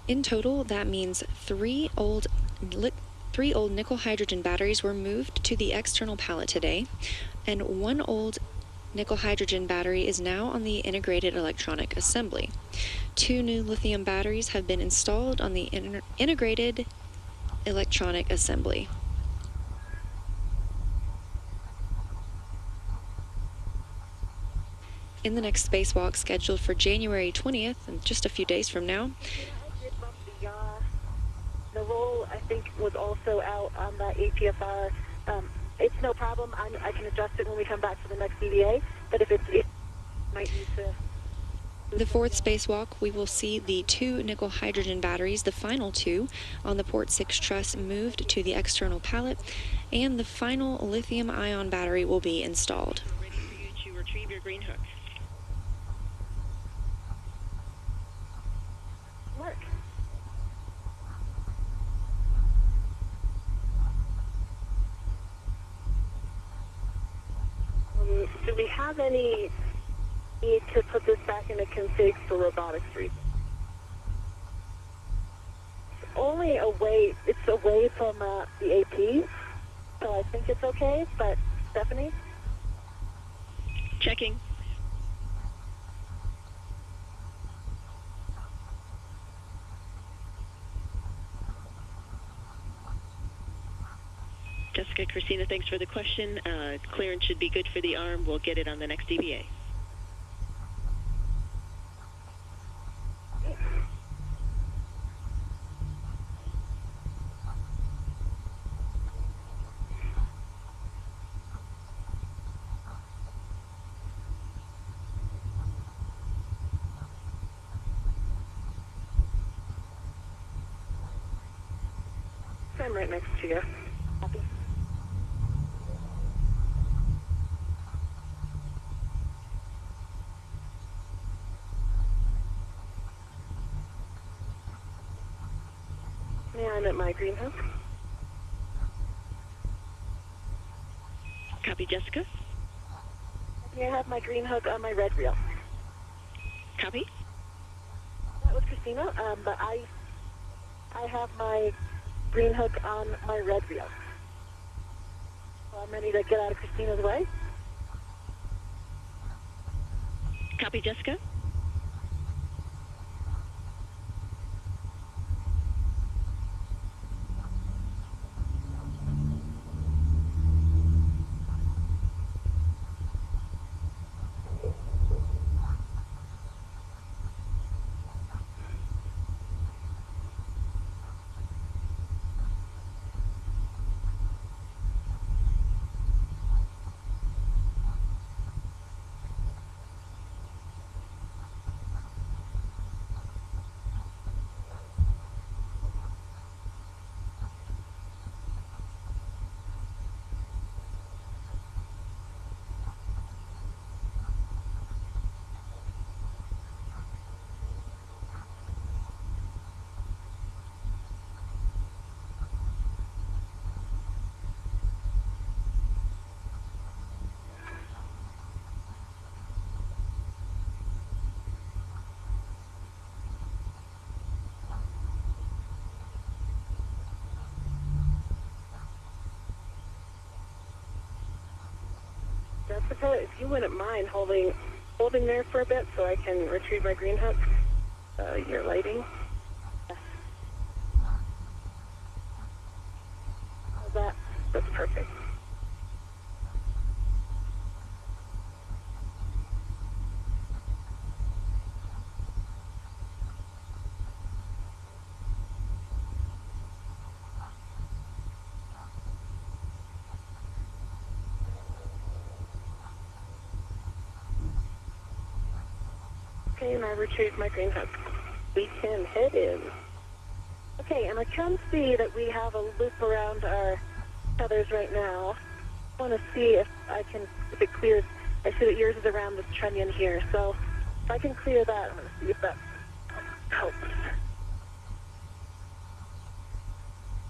In total, that means three old nickel hydrogen batteries were moved to the external pallet today, and one old nickel hydrogen battery is now on the integrated electronic assembly. 2 new lithium batteries have been installed on the integrated electronic assembly. In the next spacewalk, scheduled for January 20th, and just a few days from now, the roll, I think, was also out on the APFR. It's no problem. I can adjust it when we come back for the next EVA, but if it might need to... The fourth spacewalk, we will see the 2 nickel hydrogen batteries, the final 2, on the port 6 truss moved to the external pallet, and the final lithium-ion battery will be installed. We're ready for you to retrieve your green hook. Mark. Do we have any need to put this back into config for robotics reasons? It's away from the AP, so I think it's okay, but Stephanie? Checking. Jessica, Christina, thanks for the question. Clearance should be good for the arm. We'll get it on the next EVA. I'm right next to you. Copy. Yeah, I'm at my green hook. Copy, Jessica. Yeah, I have my green hook on my red reel. Copy. That was Christina, but I have my green hook on my red reel. So I'm ready to get out of Christina's way. Copy, Jessica. Jessica, if you wouldn't mind holding there for a bit so I can retrieve my green hook. Your lighting. How's that? That's perfect. Okay, and I retrieved my green hook. We can head in. Okay, and I can see that we have a loop around our tethers right now. I want to see if it clears. I see that yours is around this trunnion here, so if I can clear that, I'm going to see if that helps.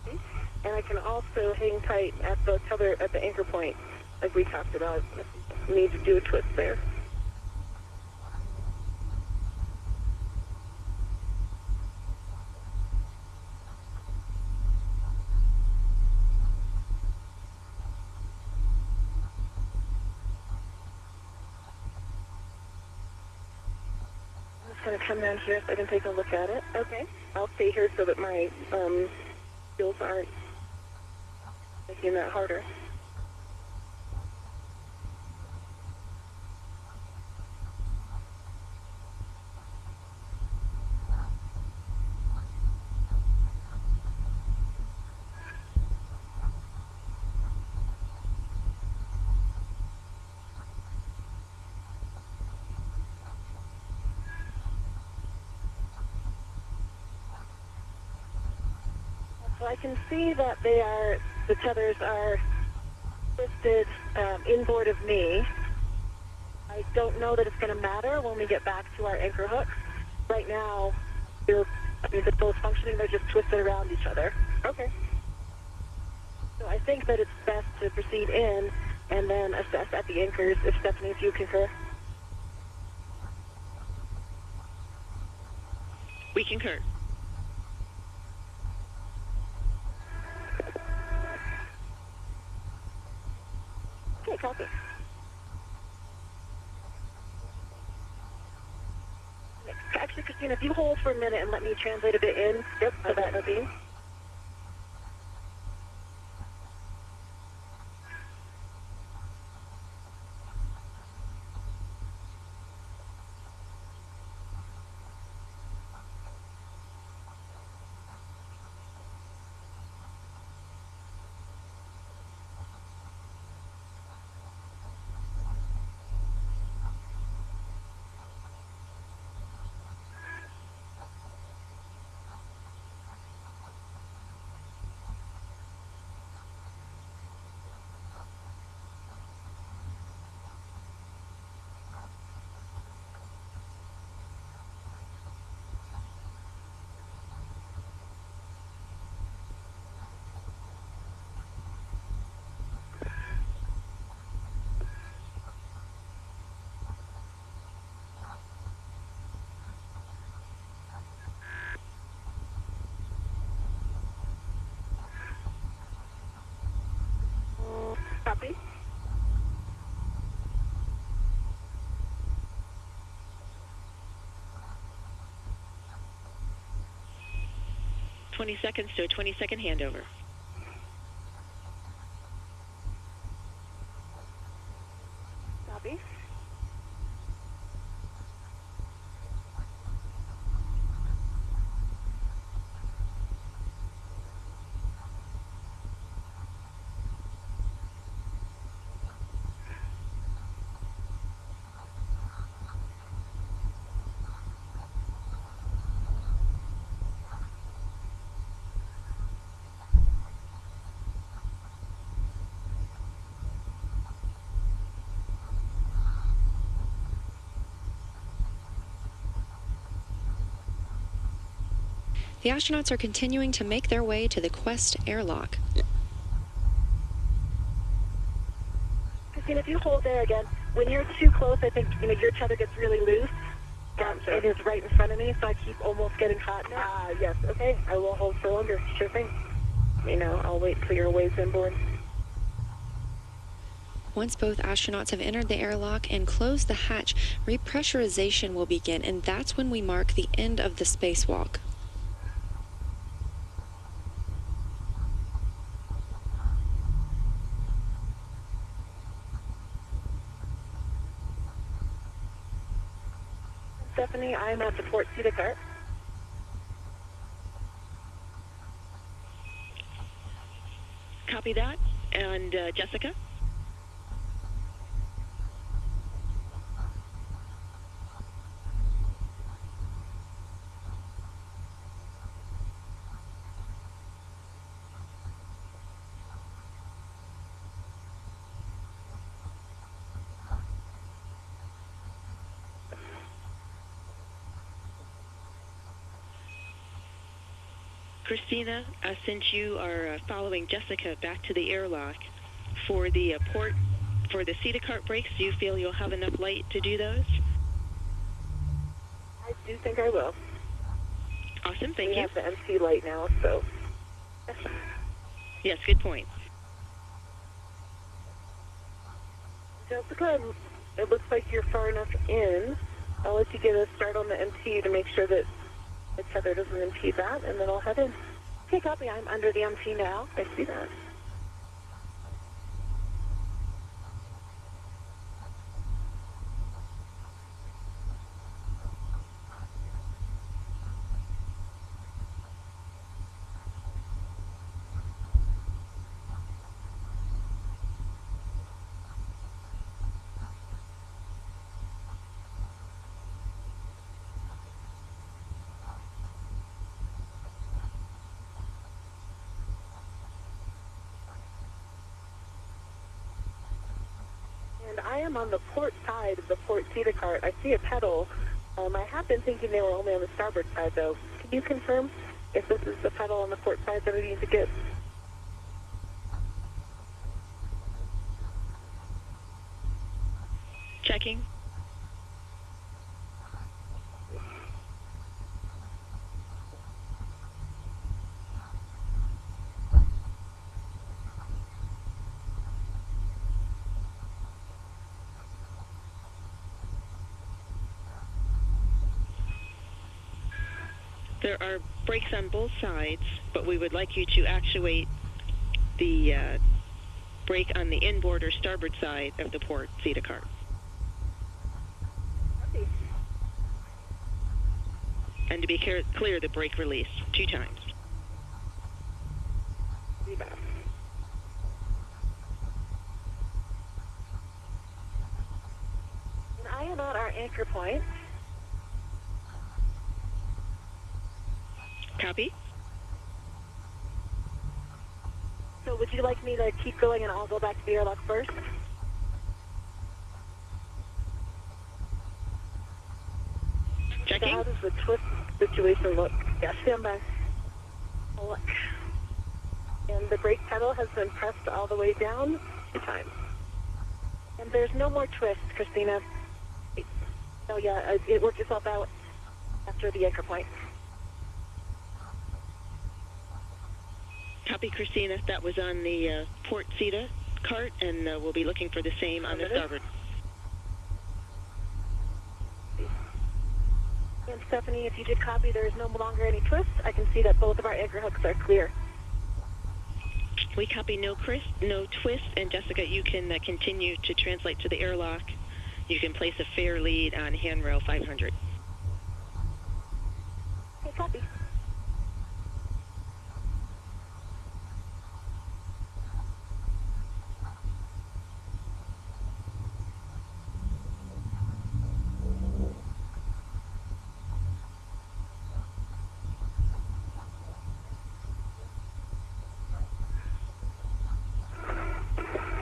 Okay. And I can also hang tight at the tether, at the anchor point, like we talked about. Need to do a twist there. I'm going to come down here so I can take a look at it. Okay. I'll stay here so that my heels aren't making that harder. So I can see that the tethers are twisted inboard of me. I don't know that it's going to matter when we get back to our anchor hooks. Right now, they're both functioning, they're just twisted around each other. Okay. So I think that it's best to proceed in and then assess at the anchors, if Stephanie, if you concur. We concur. Okay, copy. Actually, Christina, if you hold for a minute and let me translate a bit in, so that Nadine. 20 seconds to a 20-second handover. Copy. The astronauts are continuing to make their way to the Quest airlock. Christine, if you hold there again, when you're too close, I think your tether gets really loose. It is right in front of me, so I keep almost getting caught in it. Yes, okay. I will hold for longer. Sure thing. I'll wait till you're waves inboard. Once both astronauts have entered the airlock and closed the hatch, repressurization will begin, and that's when we mark the end of the spacewalk. Stephanie, I'm at the port Theta cart. Copy that. And Jessica? Christina, since you are following Jessica back to the airlock, for the port, for the Theta cart brakes, do you feel you'll have enough light to do those? I do think I will. Awesome, thank you. We have the MC light now, so. Yes, good point. Jessica, it looks like you're far enough in. I'll let you get a start on the MT to make sure that the tether doesn't impede that, and then I'll head in. Okay, copy. I'm under the MT now. I see that. And I am on the port side of the port Theta cart. I see a pedal. I have been thinking they were only on the starboard side, though. Can you confirm if this is the pedal on the port side that I need to get? Checking. There are brakes on both sides, but we would like you to actuate the brake on the inboard or starboard side of the port Theta cart. Copy. And to be clear, the brake release 2 times. See that. And I am at our anchor point. Copy. So would you like me to keep going and I'll go back to the airlock first? Checking. So how does the twist situation look? Yeah, stand by. Look. And the brake pedal has been pressed all the way down 2 times. And there's no more twist, Christina. So yeah, it worked itself out after the anchor point. Copy, Christina. That was on the port Theta cart, and we'll be looking for the same on the starboard. And Stephanie, if you did copy, there is no longer any twists. I can see that both of our anchor hooks are clear. We copy no twist, and Jessica, you can continue to translate to the airlock. You can place a fair lead on handrail 500. Okay, copy.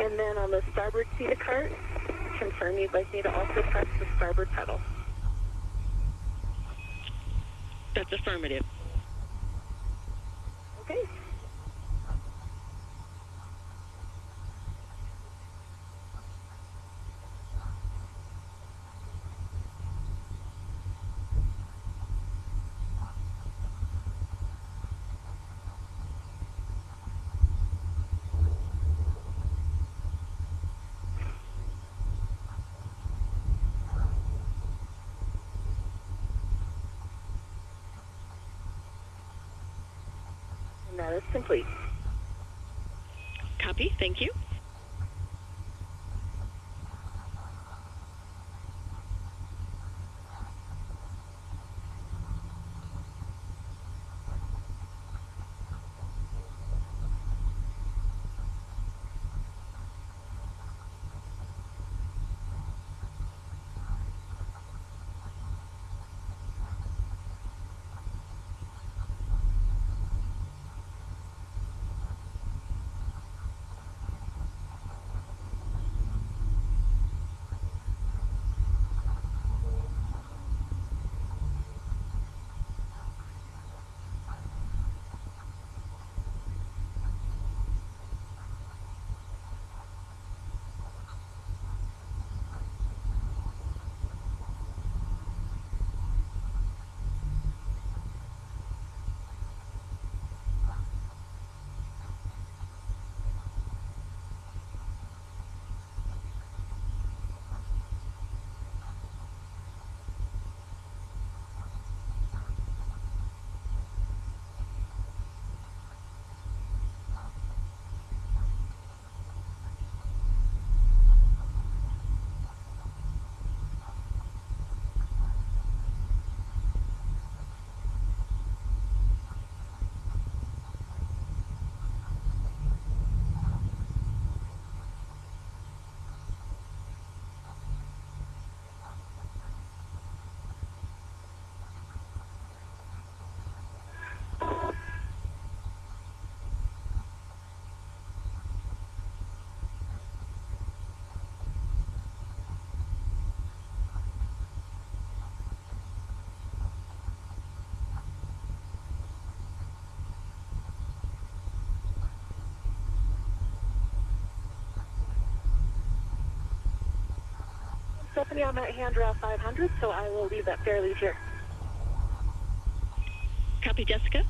And then on the starboard seat of cart, confirm you'd like me to also press the starboard pedal. That's affirmative. Okay. And that is complete. Copy, thank you. Stephanie, I'm at handrail 500, so I will leave that fair lead here. Copy, Jessica.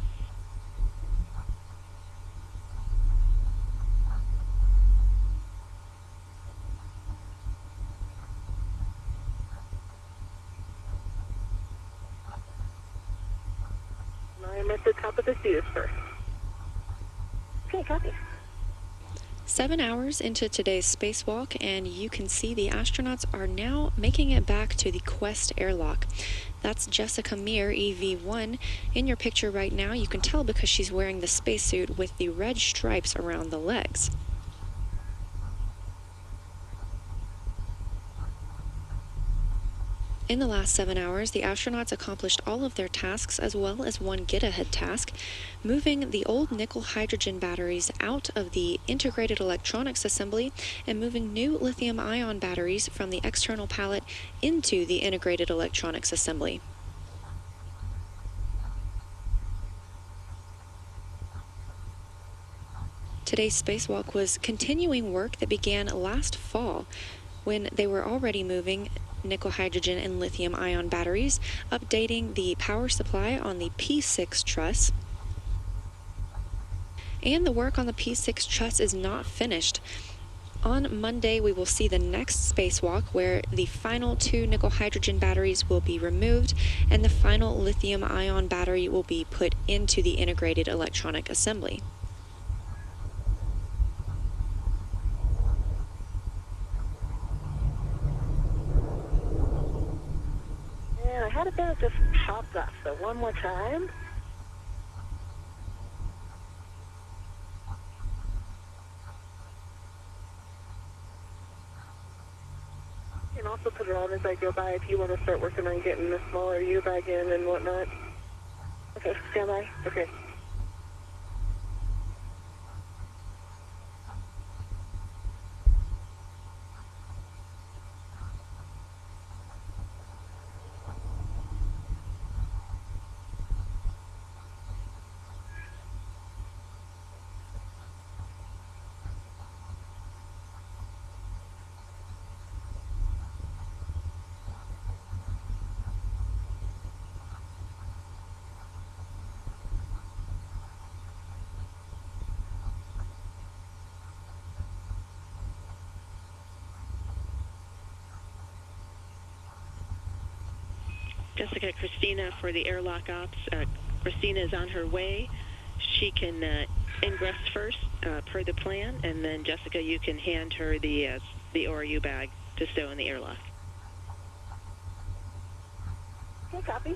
I'm at the top of the seat first. Okay, copy. 7 hours into today's spacewalk, and you can see the astronauts are now making it back to the Quest airlock. That's Jessica Meir, EV1. In your picture right now, you can tell because she's wearing the spacesuit with the red stripes around the legs. In the last 7 hours, the astronauts accomplished all of their tasks as well as one get-ahead task, moving the old nickel-hydrogen batteries out of the integrated electronics assembly and moving new lithium-ion batteries from the external pallet into the integrated electronics assembly. Today's spacewalk was continuing work that began last fall when they were already moving nickel, hydrogen, and lithium-ion batteries, updating the power supply on the P6 truss. And the work on the P6 truss is not finished. On Monday, we will see the next spacewalk where the final 2 nickel hydrogen batteries will be removed and the final lithium ion battery will be put into the integrated electronic assembly. And I had a bit of just popped off, so one more time. And also put it on as I go by if you want to start working on getting the smaller U-bag in and whatnot. Okay, stand by. Okay. Jessica, Christina for the airlock ops. Christina is on her way. She can ingress first per the plan, and then Jessica, you can hand her the ORU bag to stow in the airlock. Okay, copy.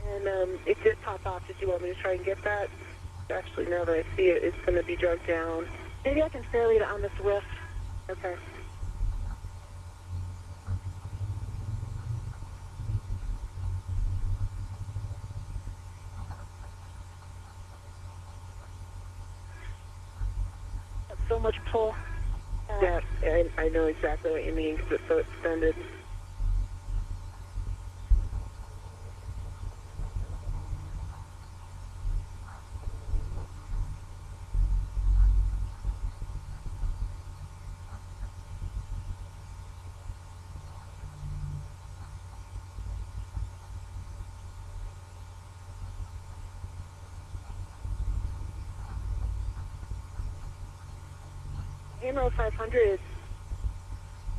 And it did pop off. Did you want me to try and get that? Actually, now that I see it, it's going to be drugged down. Maybe I can fairly it on the Swift. Okay. That's so much pull. Yeah, I know exactly what you mean because it's so extended. Hammer 500,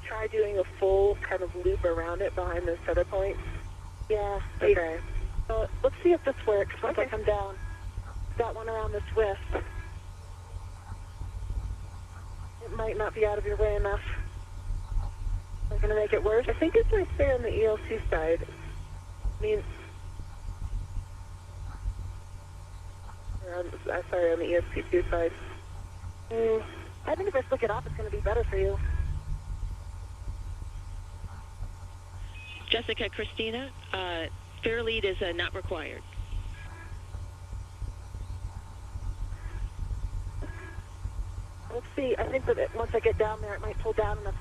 try doing a full kind of loop around it behind the center point. Yeah. Okay. Let's see if this works once I come down. Got one around the Swift. It might not be out of your way enough. I'm going to make it worse. I think it's right there on the ELC side. I mean, sorry, on the ESP2 side. I think if I flick it off, it's going to be better for you. Jessica, Christina, fair lead is not required. Let's see. I think that once I get down there, it might pull down enough.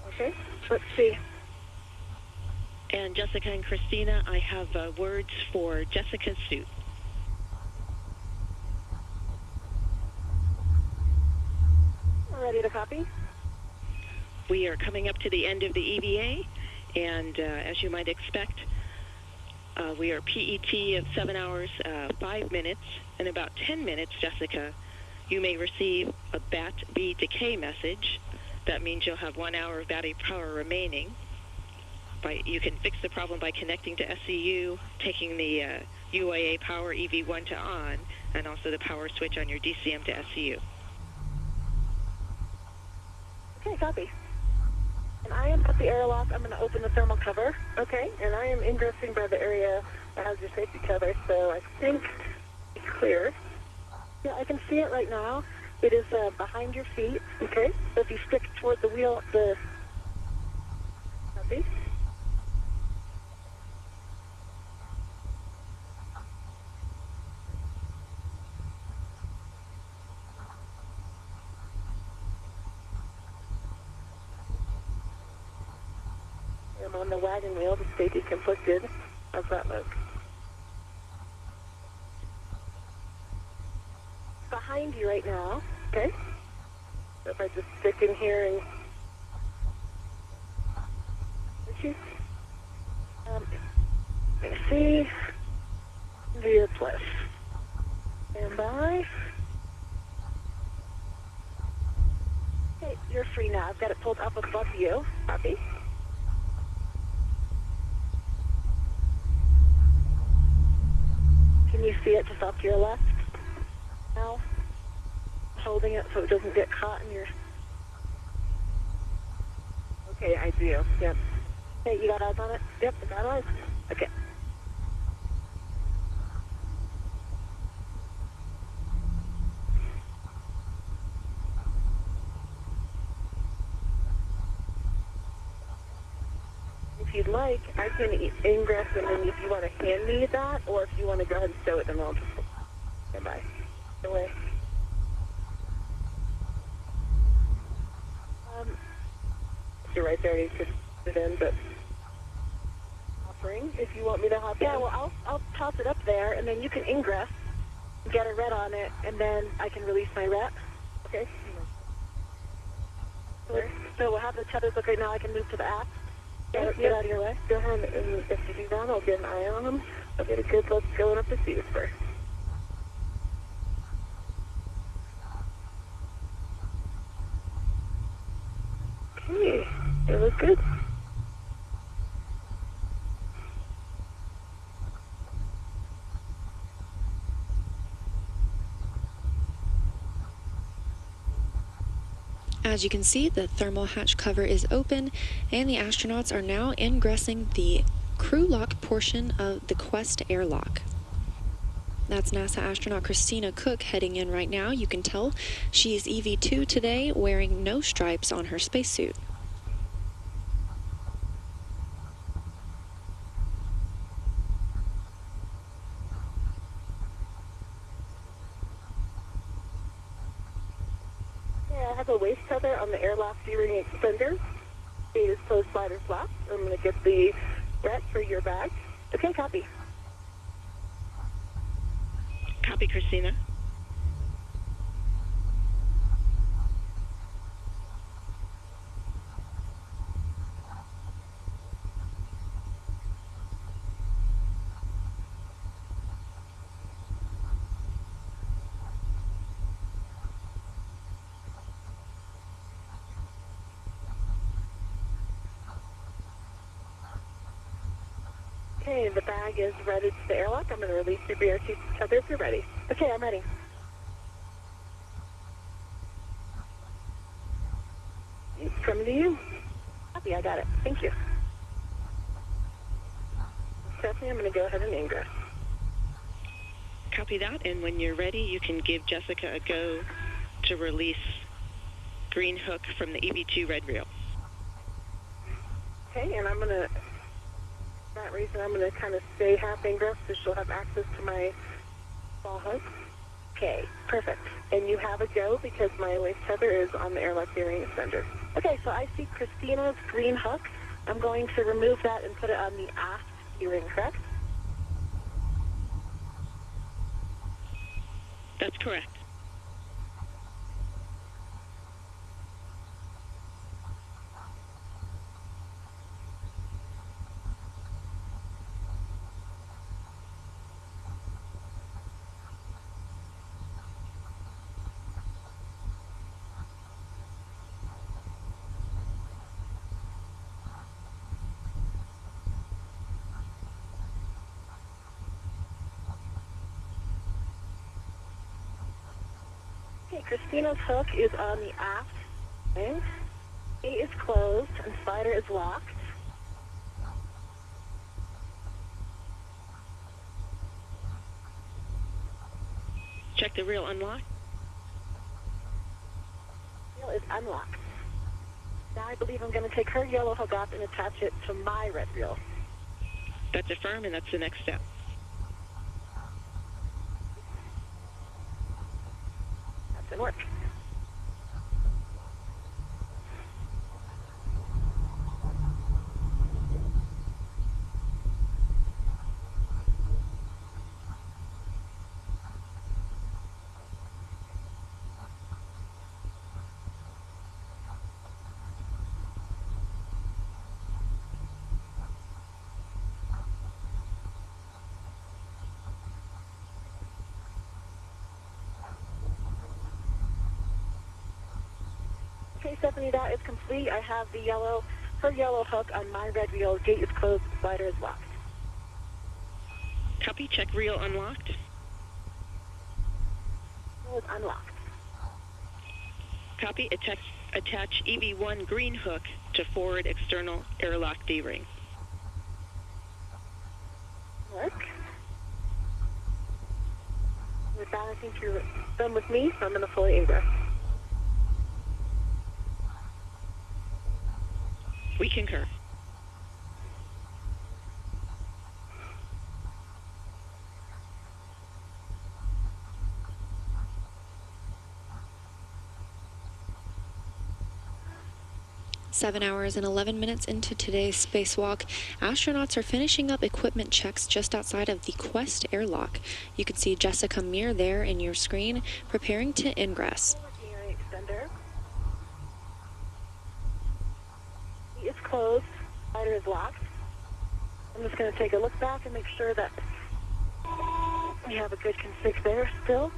Okay, let's see. And Jessica and Christina, I have words for Jessica's suit. Ready to copy? We are coming up to the end of the EVA, and as you might expect, we are PET of 7 hours, 5 minutes. In about 10 minutes, Jessica, you may receive a BAT-B decay message. That means you'll have 1 hour of battery power remaining. You can fix the problem by connecting to SCU, taking the UAA power EV1 to on, and also the power switch on your DCM to SCU. Okay, copy. And I am at the airlock. I'm going to open the thermal cover. Okay, and I am ingressing by the area that has your safety cover, so I think it's clear. Yeah, I can see it right now. It is behind your feet. Okay, so if you stick toward the wheel, copy. I'm on the wagon wheel to stay deconflicted. How's that look? Behind you right now. Okay. So if I just stick in here and... Let me see. Veer plus. Stand by. Okay, you're free now. I've got it pulled up above you. Copy. Can you see it just off to your left? Now, holding it so it doesn't get caught in your... Okay, I do. Yep. Hey, you got eyes on it? Yep, I got eyes. Okay. If you'd like, I can ingress, and then if you want to hand me that, or if you want to go ahead and stow it, then I'll just stand by. Away. You're right there. You could put it in, but offering if you want me to hop in. Yeah, well, I'll toss it up there, and then you can ingress, get a ret on it, and then I can release my ret. Okay. So we'll have the tethers look right now. I can move to the aft. Get out of your way. Go ahead, and if you do that, I'll get an eye on them. I'll get a good look going up the seats first. Okay, it looks good. As you can see, the thermal hatch cover is open, and the astronauts are now ingressing the crew lock portion of the Quest airlock. That's NASA astronaut Christina Cook heading in right now. You can tell she is EV2 today, wearing no stripes on her spacesuit. I have a waist tether on the airlock D-ring extender. It is closed slider flap. I'm going to get the ret for your bag. Okay, copy. Copy, Christina. Okay, the bag is ready to the airlock. I'm going to release your BRT tether if you're ready. Okay, I'm ready. It's coming to you. Copy, I got it. Thank you. Stephanie, I'm going to go ahead and ingress. Copy that, and when you're ready, you can give Jessica a go to release green hook from the EV2 red reel. Okay, and I'm going to... For that reason, I'm going to kind of stay half ingress so she'll have access to my ball hook. Okay, perfect. And you have a go because my waist tether is on the airlock bearing extender. Okay, so I see Christina's green hook. I'm going to remove that and put it on the aft D-ring, correct? That's correct. Okay, Christina's hook is on the aft. Okay. Gate is closed and slider is locked. Check the reel unlock. Reel is unlocked. Now I believe I'm going to take her yellow hook off and attach it to my red reel. That's affirm, and that's the next step. That's going to work. Okay, Stephanie, that is complete. I have her yellow hook on my red reel. Gate is closed, slider is locked. Copy, check reel unlocked. Reel is unlocked. Copy, attach EV1 green hook to forward external airlock D-ring. Work. With that, I think you're done with me, so I'm going to fully ingress. We concur. Seven hours and 11 minutes into today's spacewalk, astronauts are finishing up equipment checks just outside of the Quest airlock. You can see Jessica Meir there in your screen, preparing to ingress. Extender. Gate is closed. Slider is locked. I'm just going to take a look back and make sure that we have a good config there still.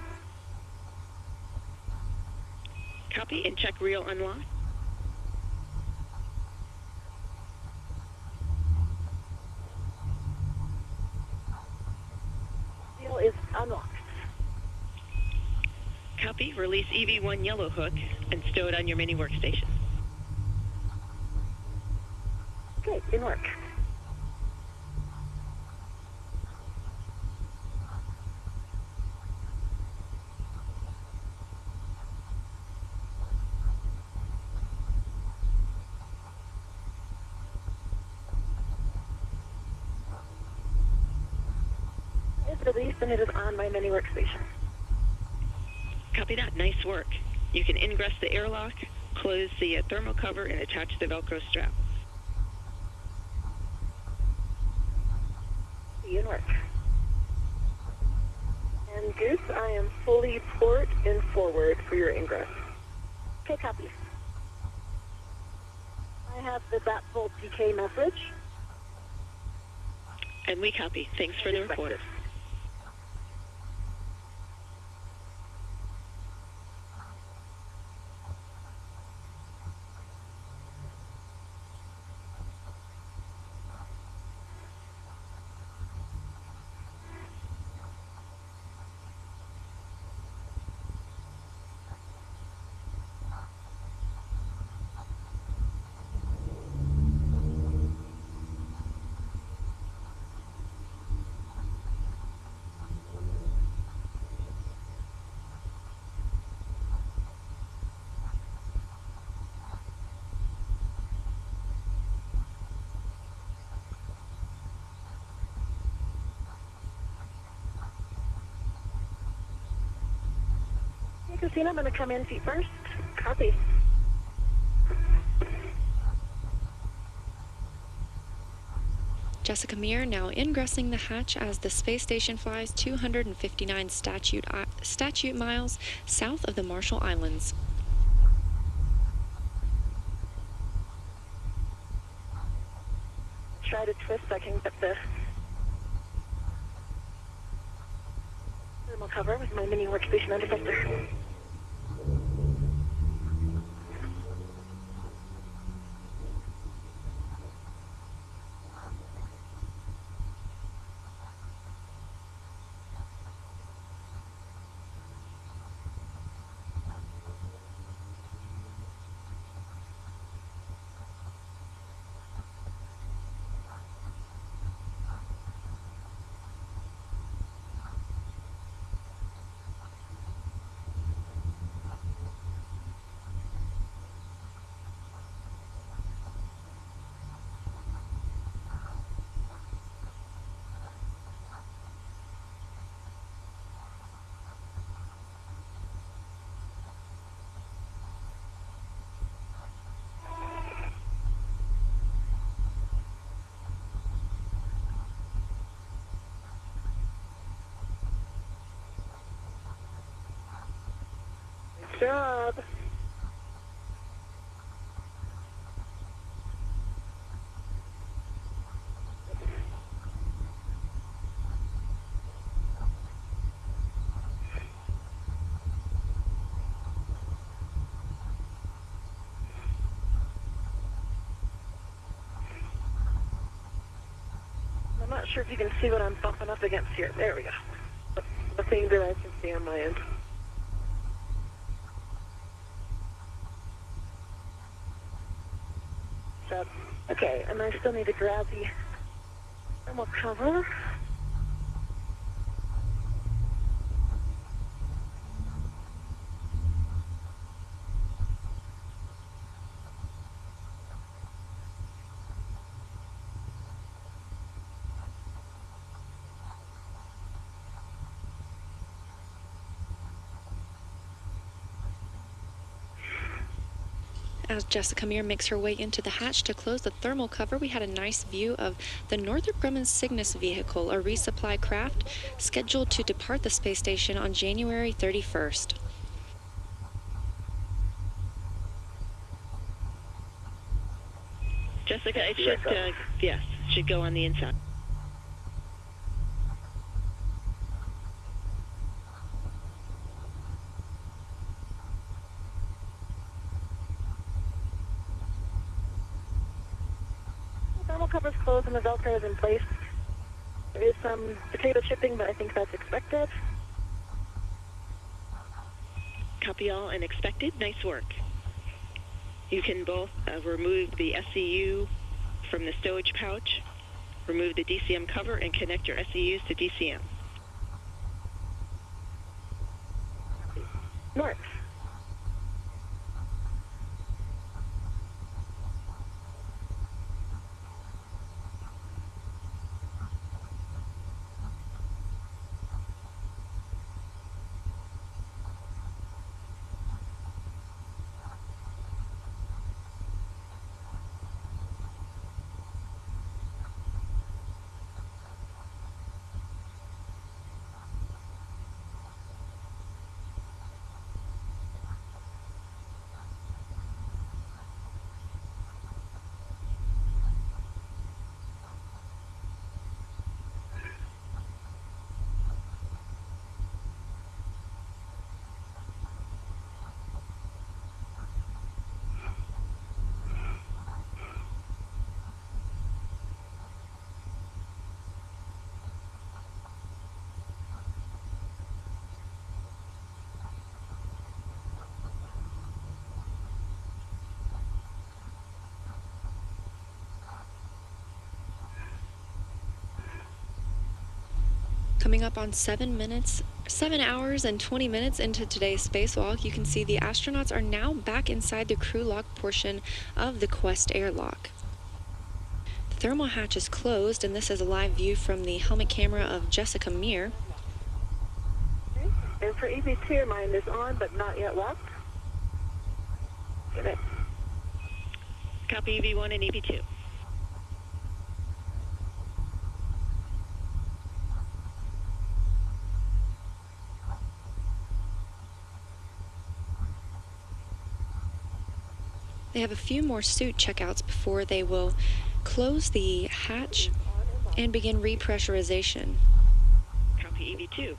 Copy, and check reel unlocked. Reel is unlocked. Copy, release EV1 yellow hook and stow it on your mini workstation. Okay, in work. It's released and it is on my mini workstation. Copy that. Nice work. You can ingress the airlock, close the thermal cover, and attach the Velcro strap. See you in work. And Goose, I am fully port and forward for your ingress. Okay, copy. I have the bat-volt decay message. And we copy. Thanks for the report. Hey, Christina, I'm going to come in feet first. Copy. Jessica Meir now ingressing the hatch as the space station flies 259 statute miles south of the Marshall Islands. Try to twist so I can get the thermal cover with my mini workstation undetector. Good job. sure if you can see what I'm bumping up against here. There we go. Nothing that I can see on my end. So, okay, and I still need to grab the thermal cover. As Jessica Meir makes her way into the hatch to close the thermal cover, we had a nice view of the Northrop Grumman Cygnus vehicle, a resupply craft scheduled to depart the space station on January 31st. Jessica, it should, yes, should go on the inside. The thermal cover's closed and the Velcro is in place. There is some potato chipping, but I think that's expected. Copy all and expected. Nice work. You can both remove the SCU from the stowage pouch, remove the DCM cover, and connect your SCUs to DCM. North. Coming up on 7 hours and 20 minutes into today's spacewalk, you can see the astronauts are now back inside the crew lock portion of the Quest airlock. The thermal hatch is closed, and this is a live view from the helmet camera of Jessica Meir. Okay. And for EV2, mine is on, but not yet left. Get it. Copy EV1 and EV2. They have a few more suit checkouts before they will close the hatch and begin repressurization. Copy EV2.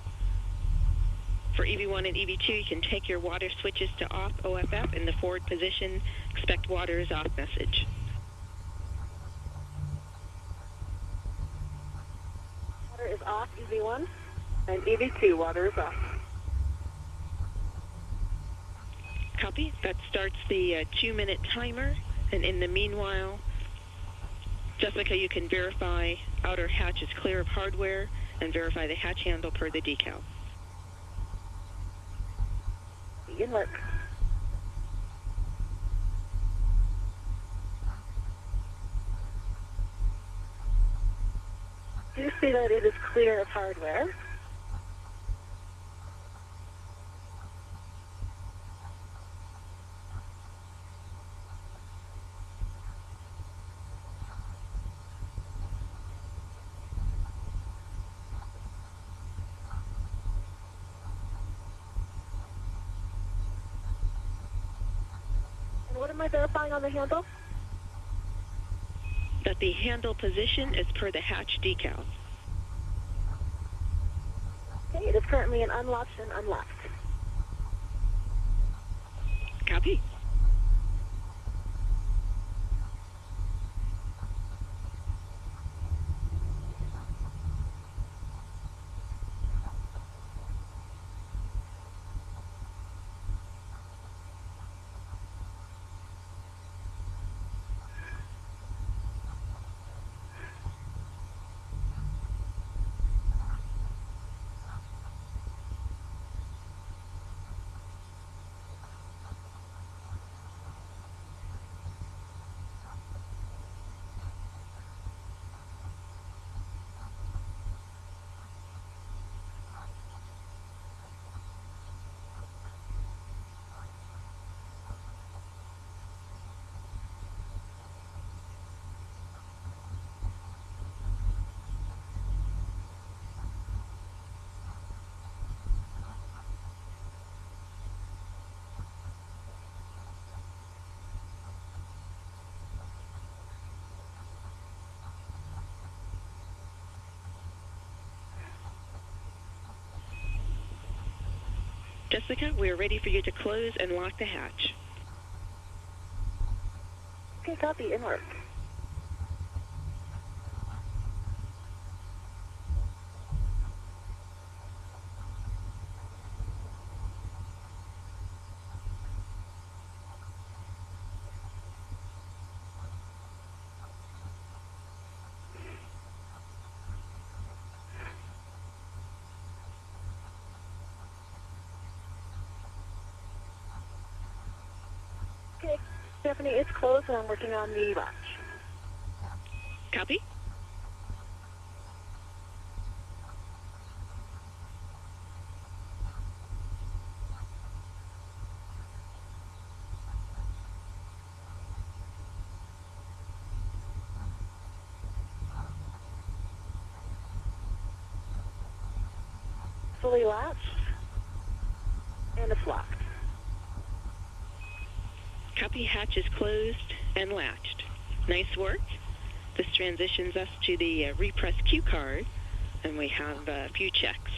For EV1 and EV2, you can take your water switches to off OFF in the forward position. Expect water is off message. Water is off, EV1, and EV2, water is off. Copy. That starts the 2-minute timer, and in the meanwhile, Jessica, you can verify outer hatch is clear of hardware and verify the hatch handle per the decal. Begin work. You see that it is clear of hardware. What am I verifying on the handle? That the handle position is per the hatch decal. Okay, it is currently in unlocked and unlocked. Copy. Jessica, we are ready for you to close and lock the hatch. Okay, copy. In work. Okay, Stephanie, it's closed and I'm working on the latch. Copy? Fully latched, and it's locked. Copy. Hatch is closed and latched. Nice work. This transitions us to the repress cue card, and we have a few checks.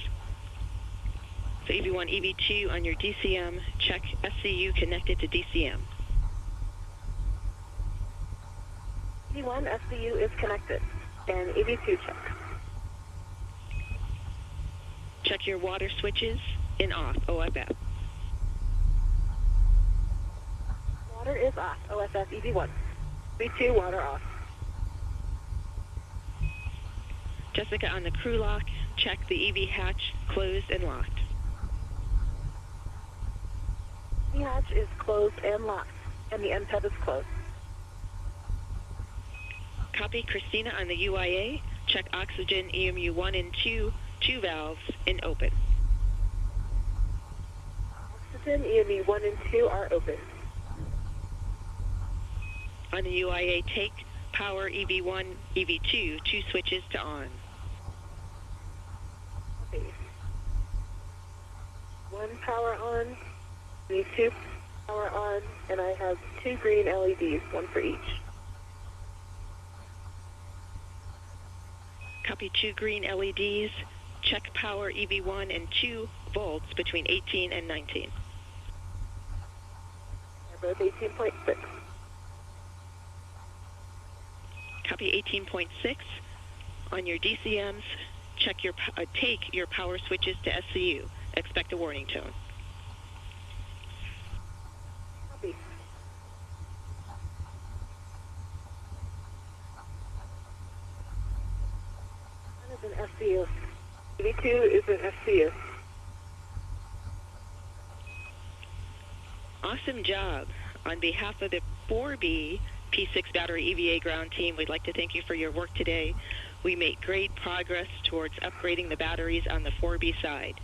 So EV1, EV2 on your DCM, check SCU connected to DCM. EV1 SCU is connected, and EV2 check. Check your water switches in off, OFF. Water is off, OFF EV1. EV2 water off. Jessica, on the crew lock, check the EV hatch closed and locked. The hatch is closed and locked, and the MPEB is closed. Copy. Christina, on the UIA, check oxygen EMU 1 and 2 valves in open. Oxygen EMU 1 and 2 are open. On the UIA, take power EV1, EV2, 2 switches to on. Okay. 1 power on, EV2 power on, and I have 2 green LEDs, 1 for each. Copy. 2 green LEDs. Check power EV1 and 2 volts between 18 and 19. They're both 18.6. Copy. 18.6. On your DCMs, check your take your power switches to SCU. Expect a warning tone. Copy. One is an SCU. EV2 is an SCU. Awesome job. On behalf of the 4B P6 battery EVA ground team, we'd like to thank you for your work today. We made great progress towards upgrading the batteries on the 4B side.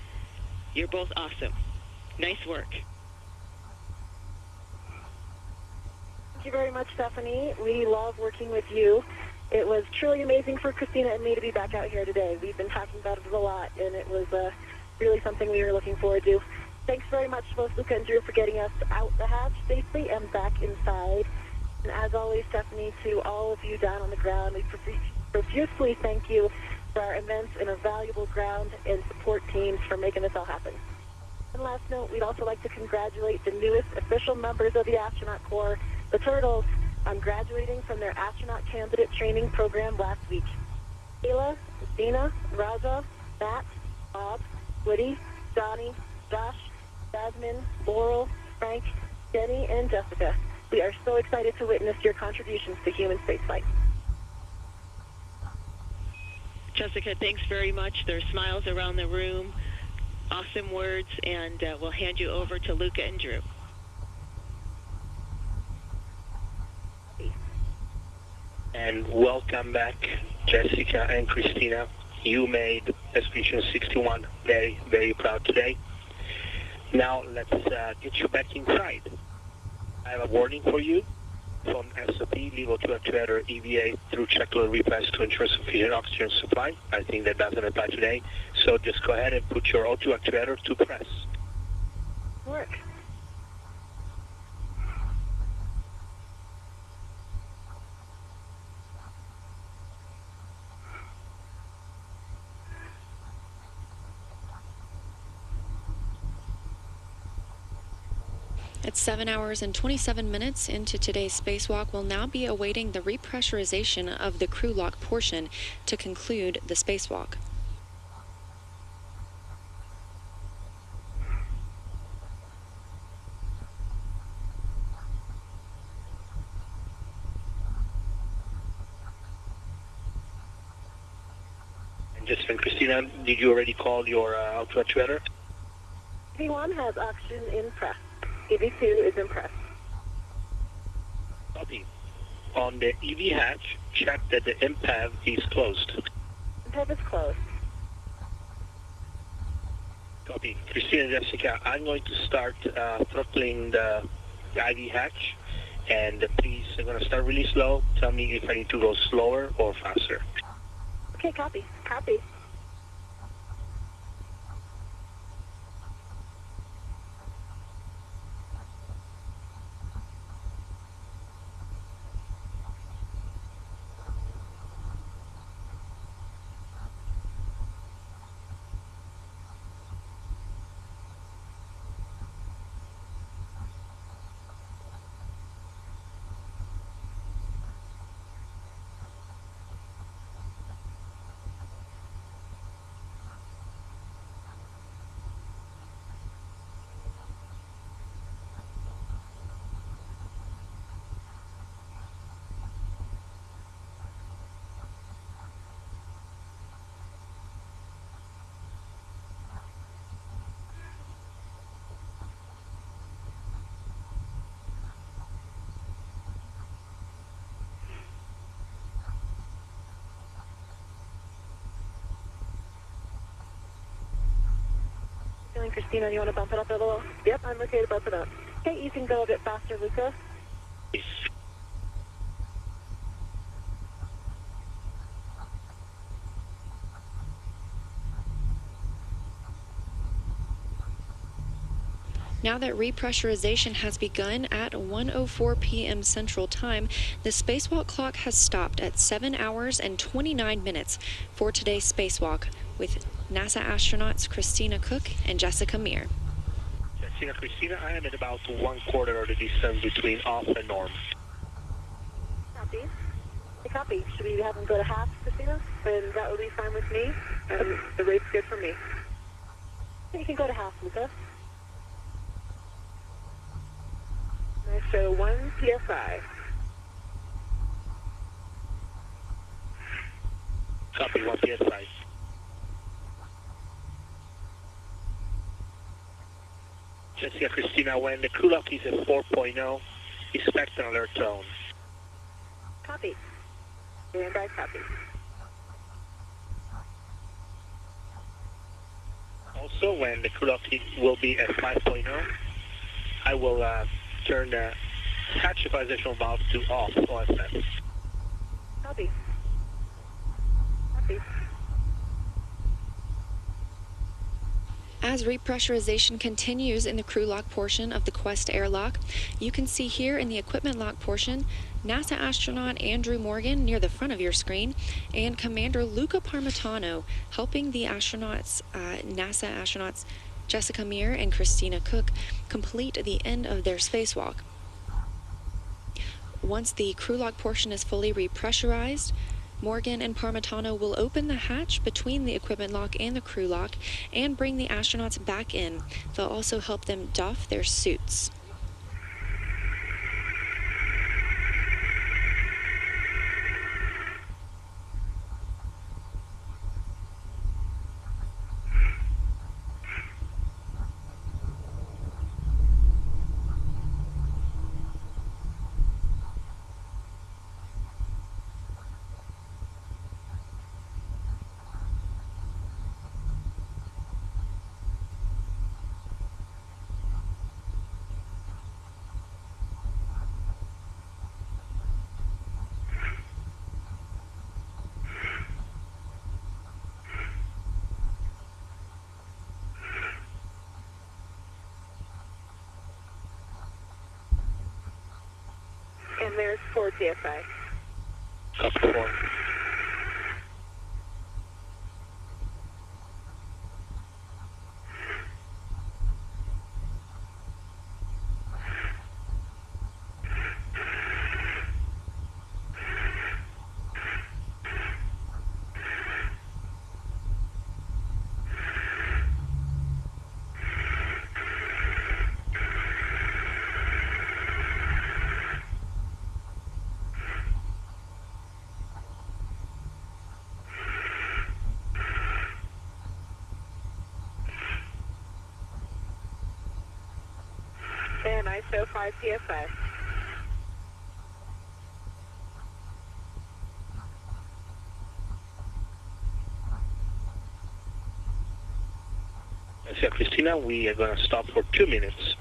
You're both awesome. Nice work. Thank you very much, Stephanie. We love working with you. It was truly amazing for Christina and me to be back out here today. We've been talking about it a lot, and it was really something we were looking forward to. Thanks very much, both Luca and Drew, for getting us out the hatch safely and back inside. And as always, Stephanie, to all of you down on the ground, we profusely thank you for our immense and invaluable ground and support teams for making this all happen. And last note, we'd also like to congratulate the newest official members of the Astronaut Corps, the Turtles, on graduating from their astronaut candidate training program last week. Kayla, Dina, Raja, Matt, Bob, Woody, Johnny, Josh, Jasmine, Laurel, Frank, Jenny, and Jessica. We are so excited to witness your contributions to human spaceflight. Jessica, thanks very much. There's smiles around the room. Awesome words, and we'll hand you over to Luca and Drew. And welcome back, Jessica and Christina. You made Expedition 61 very, very proud today. Now let's get you back inside. I have a warning for you. From SOP, leave O2 actuator EVA through checkload repress to ensure sufficient oxygen supply. I think that doesn't apply today. So just go ahead and put your O2 actuator to press. Work. At 7 hours and 27 minutes into today's spacewalk, we'll now be awaiting the repressurization of the crew lock portion to conclude the spacewalk. And Jessica and Christina, did you already call your Ultra Threader? EV1 has oxygen in press. EV2 is in press. Copy. On the EV hatch, check that the IMPAV is closed. IMPAV is closed. Copy. Christina and Jessica, I'm going to start throttling the IV hatch, and please, I'm going to start really slow. Tell me if I need to go slower or faster. Okay, copy. Copy. Feeling Christina, you want to bump it up a little? Yep, I'm okay to bump it up. Okay, you can go a bit faster, Luca. Now that repressurization has begun at 1:04 p.m. Central Time, the spacewalk clock has stopped at 7 hours and 29 minutes for today's spacewalk with NASA astronauts Christina Cook and Jessica Meir. Jessica, Christina, I am at about 1/4 of the distance between off and norm. Copy. Hey, copy. Should we have them go to half, Christina? And that would be fine with me. And the rate's good for me. You can go to half, Luca. I show 1 PSI. Copy, 1 PSI. Jessica, Christina, when the crew lock is at 4.0, expect an alert tone. Copy. And I copy. Also, when the crew lock will be at 5.0, I will turn the hatch equalization valve to off, OFF. Copy. Copy. As repressurization continues in the crew lock portion of the Quest airlock, you can see here in the equipment lock portion, NASA astronaut Andrew Morgan near the front of your screen, and Commander Luca Parmitano helping the astronauts, NASA astronauts Jessica Meir and Christina Cook complete the end of their spacewalk. Once the crew lock portion is fully repressurized, Morgan and Parmitano will open the hatch between the equipment lock and the crew lock and bring the astronauts back in. They'll also help them doff their suits. And there's 4 TSI. Copy 4. ISO 5 PSI. Jessica, Christina, we are going to stop for 2 minutes.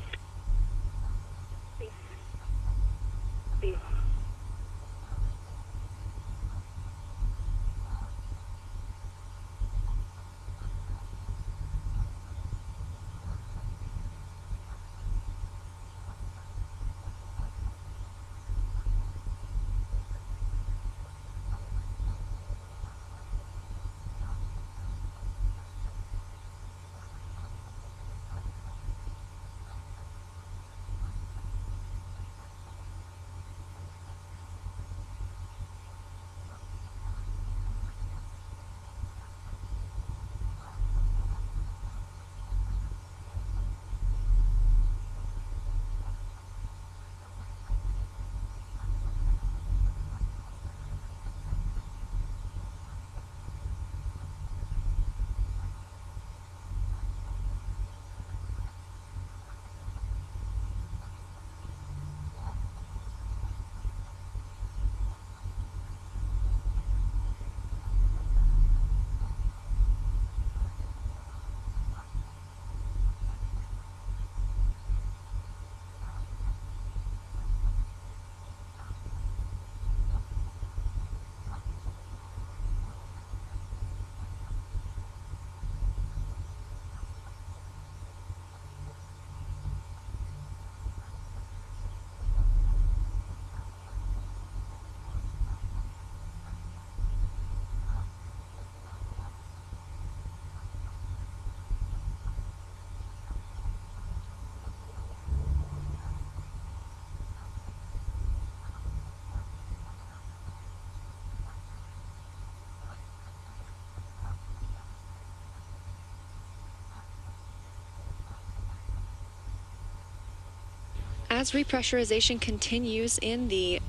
As repressurization continues in the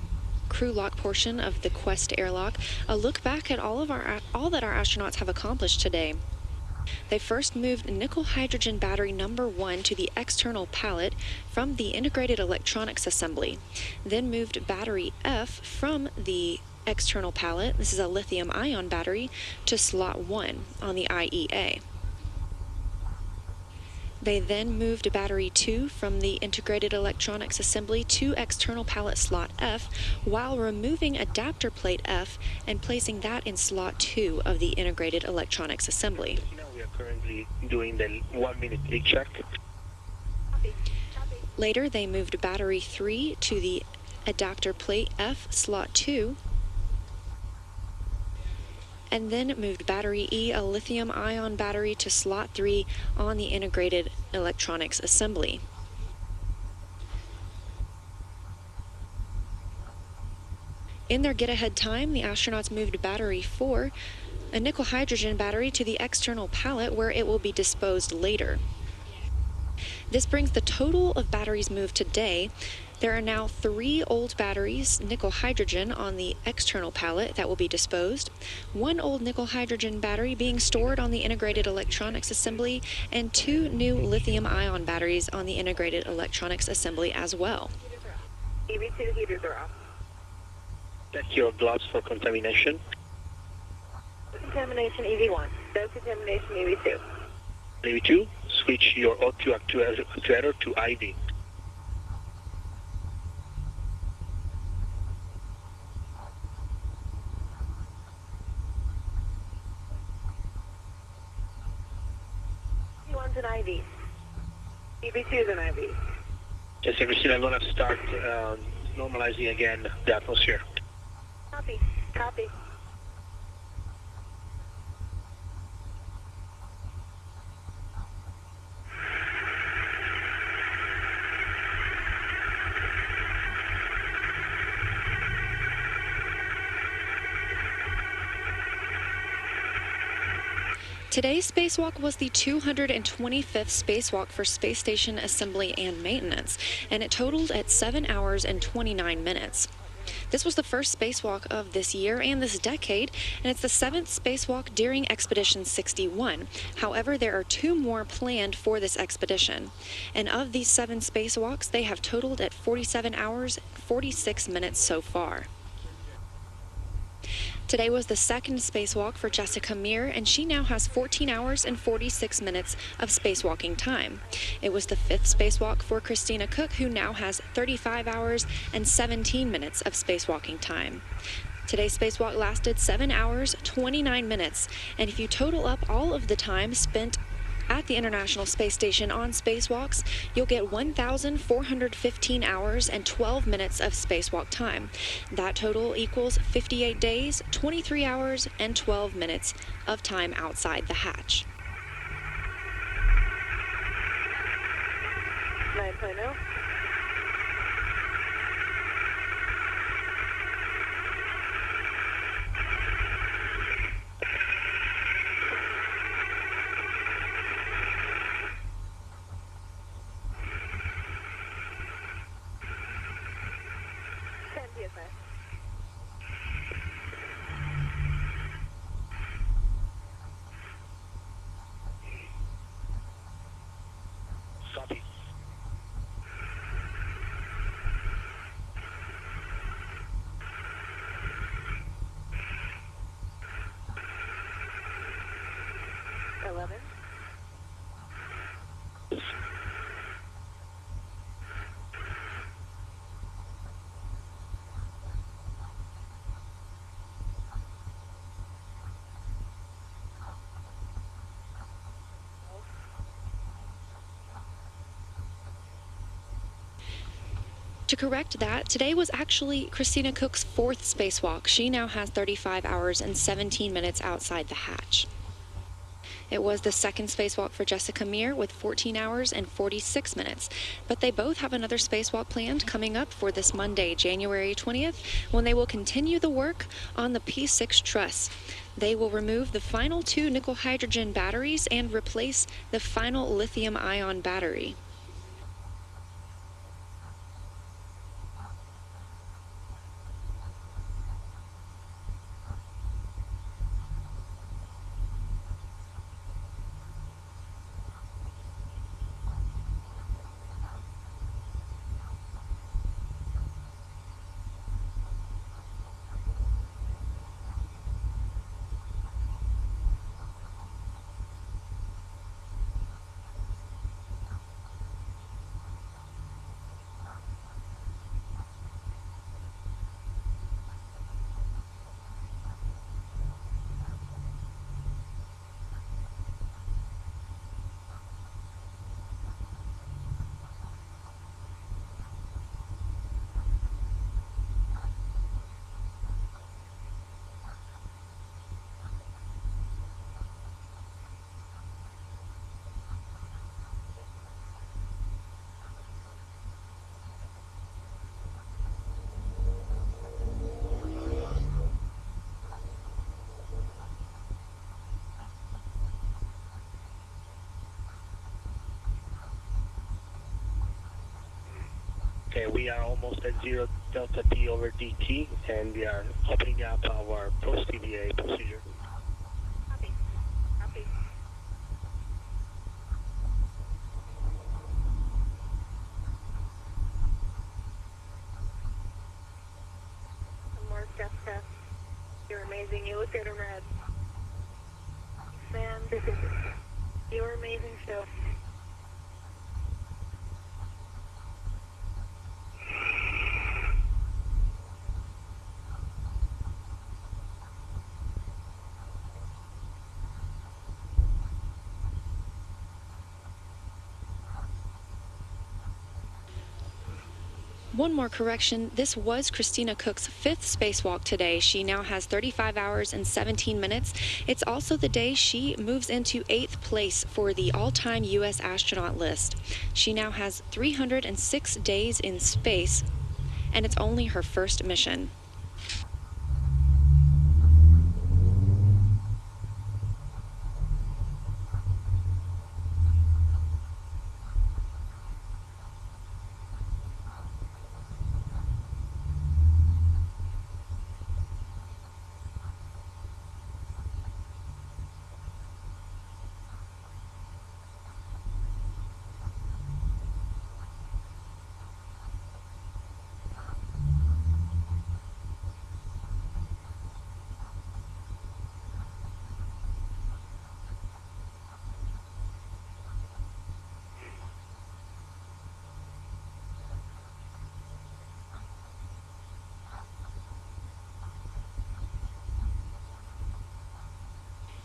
crew lock portion of the Quest airlock, a look back at all that our astronauts have accomplished today. They first moved nickel hydrogen battery number 1 to the external pallet from the integrated electronics assembly, then moved battery F from the external pallet, this is a lithium ion battery, to slot 1 on the IEA. They then moved battery 2 from the integrated electronics assembly to external pallet slot F while removing adapter plate F and placing that in slot 2 of the integrated electronics assembly. Now we are currently doing the 1 minute leak check. Later, they moved battery 3 to the adapter plate F slot 2, and then moved battery E, a lithium ion battery, to slot 3 on the integrated electronics assembly. In their get-ahead time, the astronauts moved battery 4, a nickel hydrogen battery, to the external pallet where it will be disposed later. This brings the total of batteries moved today. There are now 3 old batteries, nickel hydrogen, on the external pallet that will be disposed, 1 old nickel hydrogen battery being stored on the integrated electronics assembly, and 2 new lithium ion batteries on the integrated electronics assembly as well. EV2 heaters are off. Check your gloves for contamination. Contamination EV1. No contamination EV2. EV2, switch your O2 actuator to IV. EV1's an IV. EV2 is an IV. Jessica, Christina, I'm going to start normalizing again the atmosphere. Copy. Copy. Today's spacewalk was the 225th spacewalk for space station assembly and maintenance, and it totaled at 7 hours and 29 minutes. This was the first spacewalk of this year and this decade, and it's the 7th spacewalk during Expedition 61. However, there are 2 more planned for this expedition. And of these 7 spacewalks, they have totaled at 47 hours, 46 minutes so far. Today was the 2nd spacewalk for Jessica Meir, and she now has 14 hours and 46 minutes of spacewalking time. It was the 5th spacewalk for Christina Koch, who now has 35 hours and 17 minutes of spacewalking time. Today's spacewalk lasted 7 hours, 29 minutes, and if you total up all of the time spent at the International Space Station on spacewalks, you'll get 1,415 hours and 12 minutes of spacewalk time. That total equals 58 days, 23 hours, and 12 minutes of time outside the hatch. 9.0. Copy. To correct that, today was actually Christina Koch's 4th spacewalk. She now has 35 hours and 17 minutes outside the hatch. It was the 2nd spacewalk for Jessica Meir with 14 hours and 46 minutes. But they both have another spacewalk planned coming up for this Monday, January 20th, when they will continue the work on the P6 truss. They will remove the final 2 nickel-hydrogen batteries and replace the final lithium-ion battery. Okay, we are almost at 0 delta T over DT, and we are opening up our post-TVA procedure. Copy. Copy. One more, Jessica. You're amazing. You look good in red. Man, you're amazing still. One more correction, this was Christina Koch's 5th spacewalk today. She now has 35 hours and 17 minutes. It's also the day she moves into 8th place for the all-time U.S. astronaut list. She now has 306 days in space, and it's only her first mission.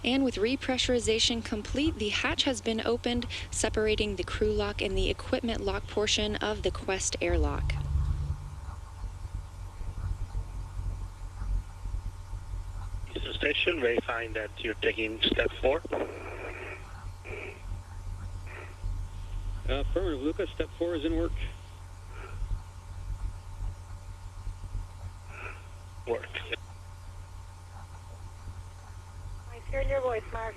And with repressurization complete, the hatch has been opened, separating the crew lock and the equipment lock portion of the Quest airlock. Houston Station, verifying that you're taking step 4. Affirmative, Lucas. Step 4 is in work. Work. Nice hearing your voice, Mark.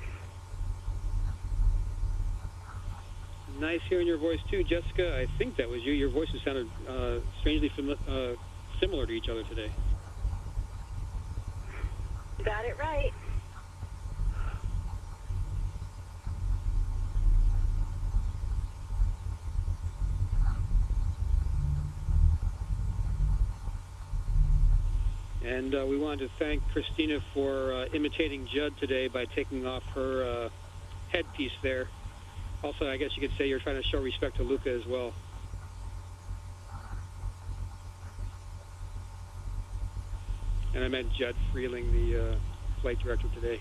Nice hearing your voice too, Jessica. I think that was you. Your voices sounded strangely similar to each other today. You got it right. And we wanted to thank Christina for imitating Judd today by taking off her headpiece there. Also, I guess you could say you're trying to show respect to Luca as well. And I meant Judd Freeling, the flight director today.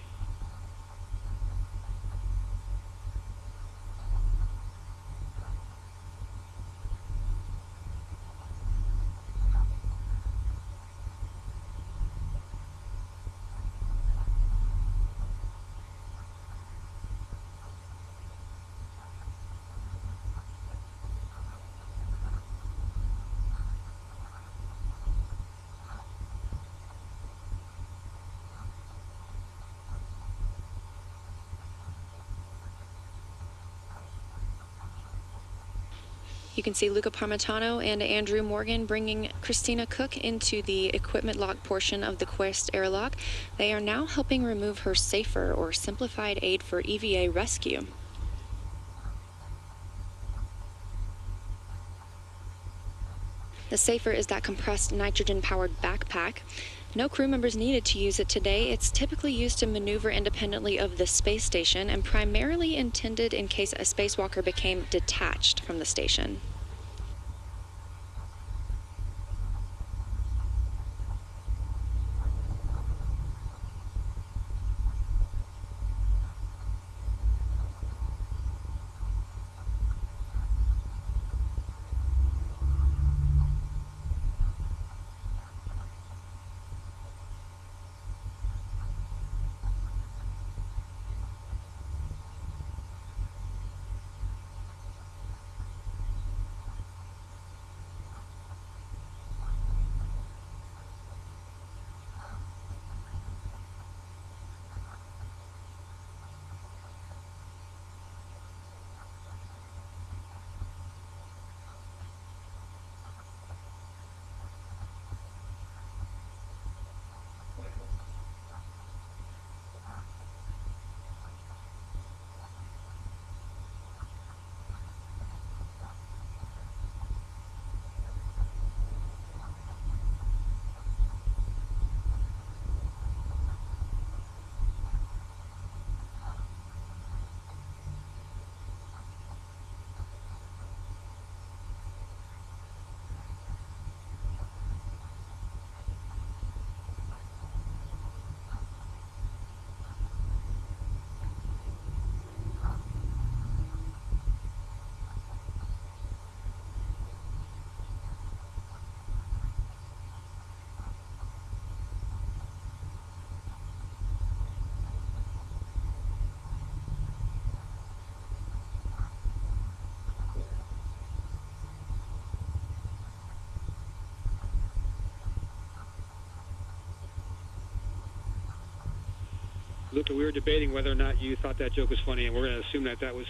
You can see Luca Parmitano and Andrew Morgan bringing Christina Cook into the equipment lock portion of the Quest airlock. They are now helping remove her SAFER, or Simplified Aid for EVA Rescue. The SAFER is that compressed nitrogen-powered backpack. No crew members needed to use it today. It's typically used to maneuver independently of the space station and primarily intended in case a spacewalker became detached from the station. Luca, we were debating whether or not you thought that joke was funny, and we're going to assume that that was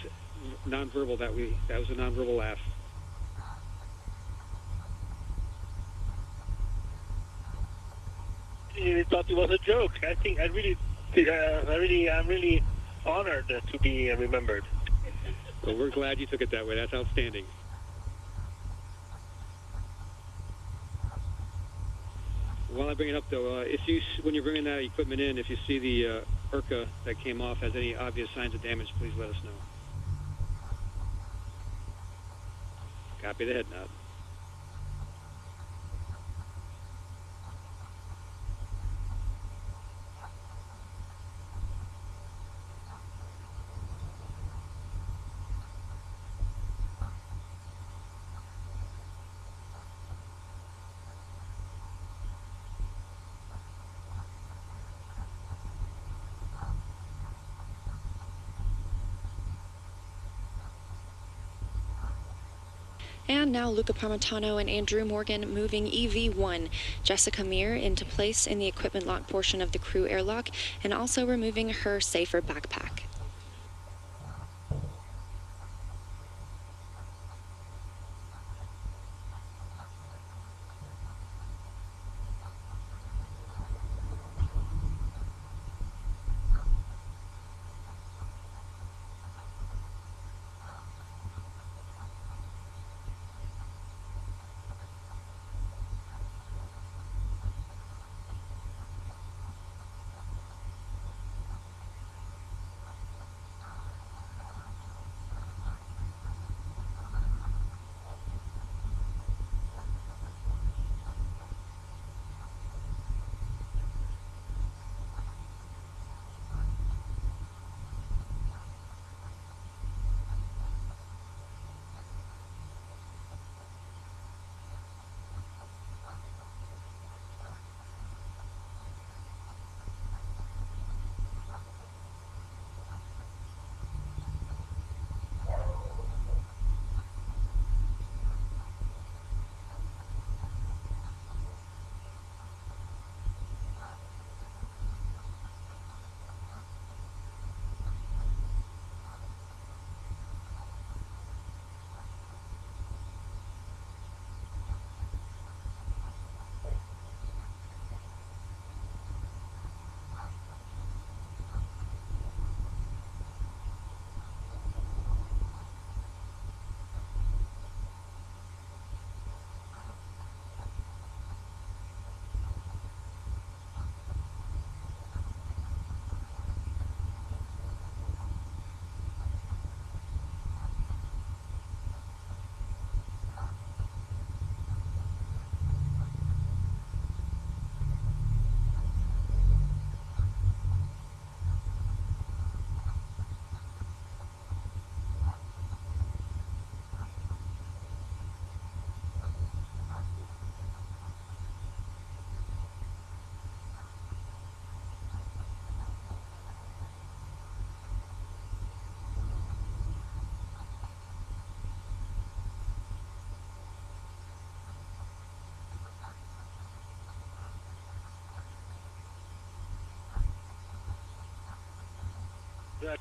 nonverbal, that was a nonverbal laugh. I thought it was a joke. I think I'm really honored to be remembered. Well, we're glad you took it that way. That's outstanding. While I bring it up, though, when you're bringing that equipment in, if you see the IRCA that came off has any obvious signs of damage, please let us know. Copy the head nod. And now Luca Parmitano and Andrew Morgan moving EV1 Jessica Meir into place in the equipment lock portion of the crew airlock, and also removing her safer backpack.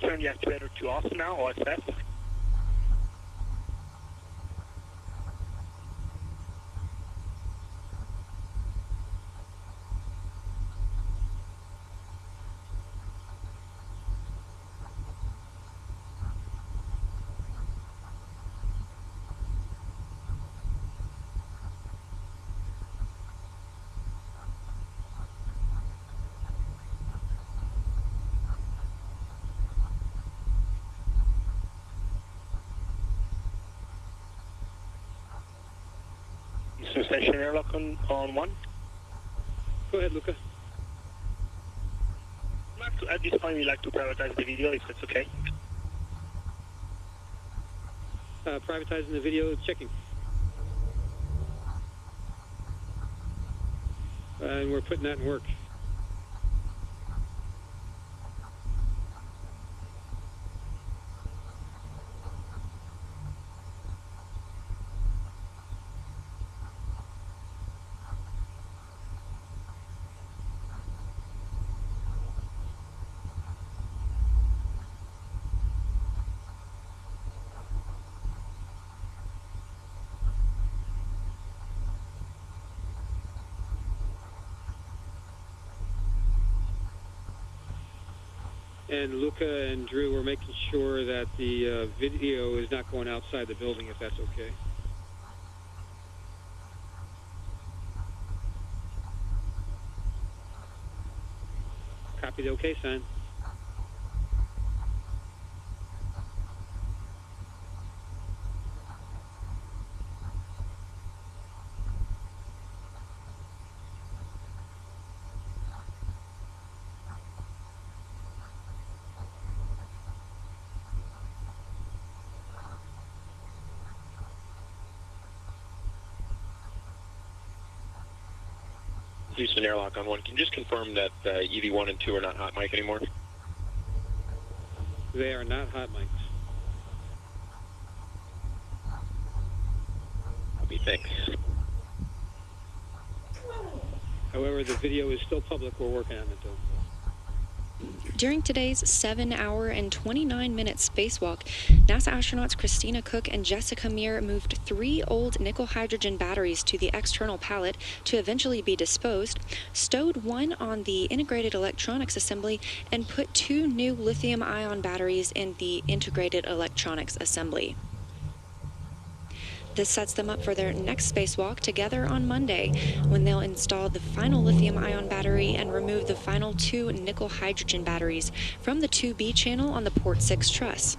Turn the activator to off now, ISS. Suspension airlock on 1. Go ahead, Luca. At this point, we'd like to prioritize the video, if that's okay. Privatizing the video, checking. And we're putting that in work. And Luca and Drew are making sure that the video is not going outside the building, if that's okay. Copy the okay sign. Houston airlock on 1. Can you just confirm that EV1 and 2 are not hot mic anymore? They are not hot mics. thinks. However, the video is still public. We're working on it, though. During today's 7-hour and 29-minute spacewalk, NASA astronauts Christina Cook and Jessica Meir moved 3 old nickel-hydrogen batteries to the external pallet to eventually be disposed, stowed one on the integrated electronics assembly, and put 2 new lithium-ion batteries in the integrated electronics assembly. This sets them up for their next spacewalk together on Monday, when they'll install the final lithium-ion battery and remove the final 2 nickel-hydrogen batteries from the 2B channel on the Port 6 truss.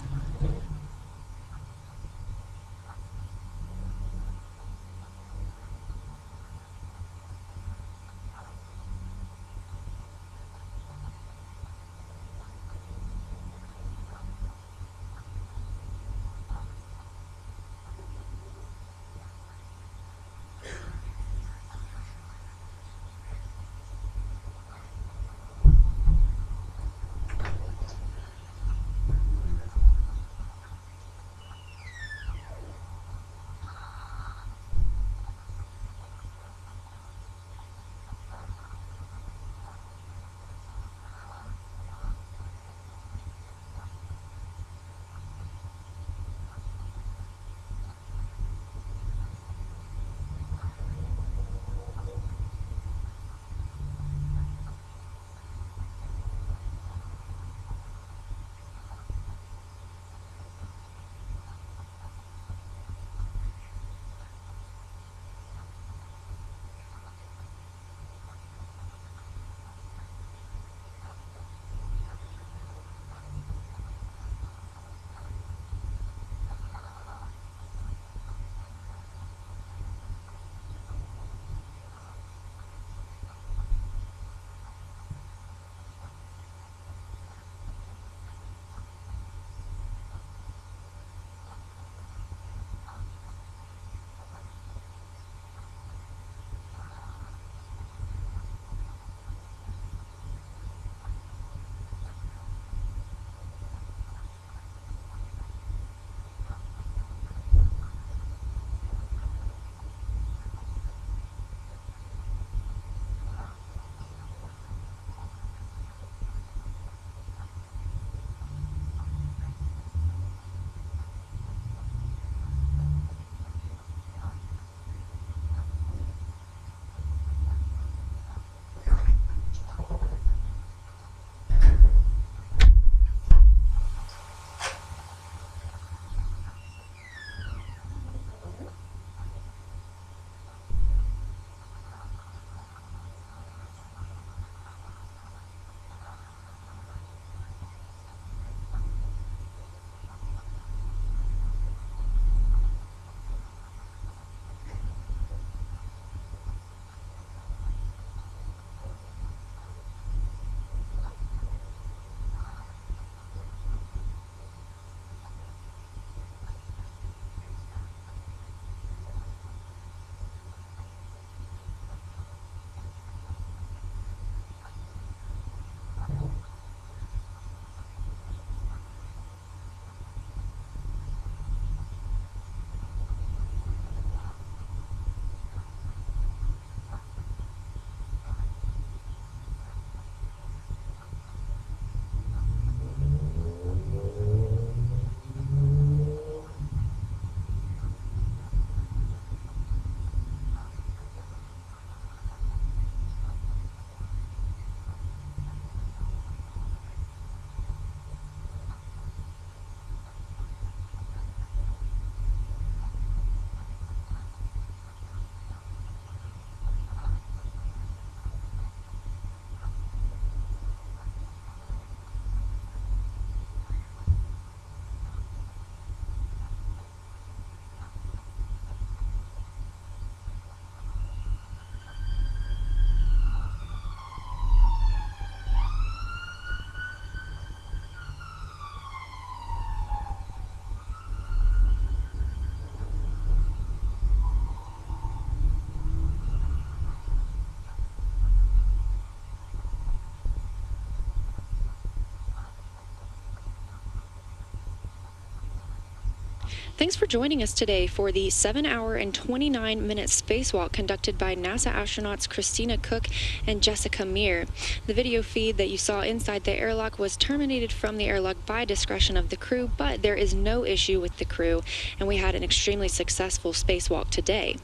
Thanks for joining us today for the 7-hour and 29-minute spacewalk conducted by NASA astronauts Christina Cook and Jessica Meir. The video feed that you saw inside the airlock was terminated from the airlock by discretion of the crew, but there is no issue with the crew, and we had an extremely successful spacewalk today.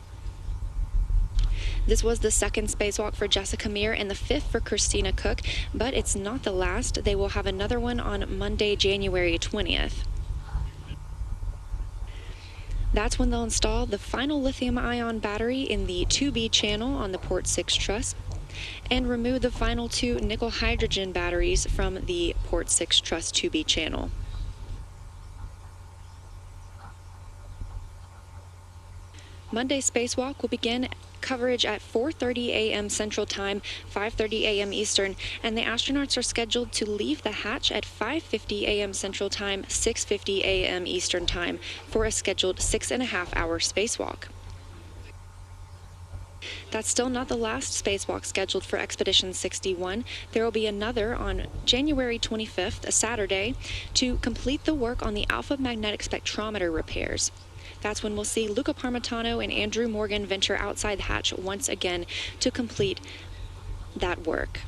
This was the second spacewalk for Jessica Meir and the fifth for Christina Cook, but it's not the last. They will have another one on Monday, January 20th. That's when they'll install the final lithium-ion battery in the 2B channel on the Port 6 truss and remove the final 2 nickel-hydrogen batteries from the Port 6 truss 2B channel. Monday's spacewalk will begin coverage at 4:30 a.m. Central Time, 5:30 a.m. Eastern, and the astronauts are scheduled to leave the hatch at 5:50 a.m. Central Time, 6:50 a.m. Eastern Time for a scheduled 6.5-hour spacewalk. That's still not the last spacewalk scheduled for Expedition 61. There will be another on January 25th, a Saturday, to complete the work on the alpha magnetic spectrometer repairs. That's when we'll see Luca Parmitano and Andrew Morgan venture outside the hatch once again to complete that work.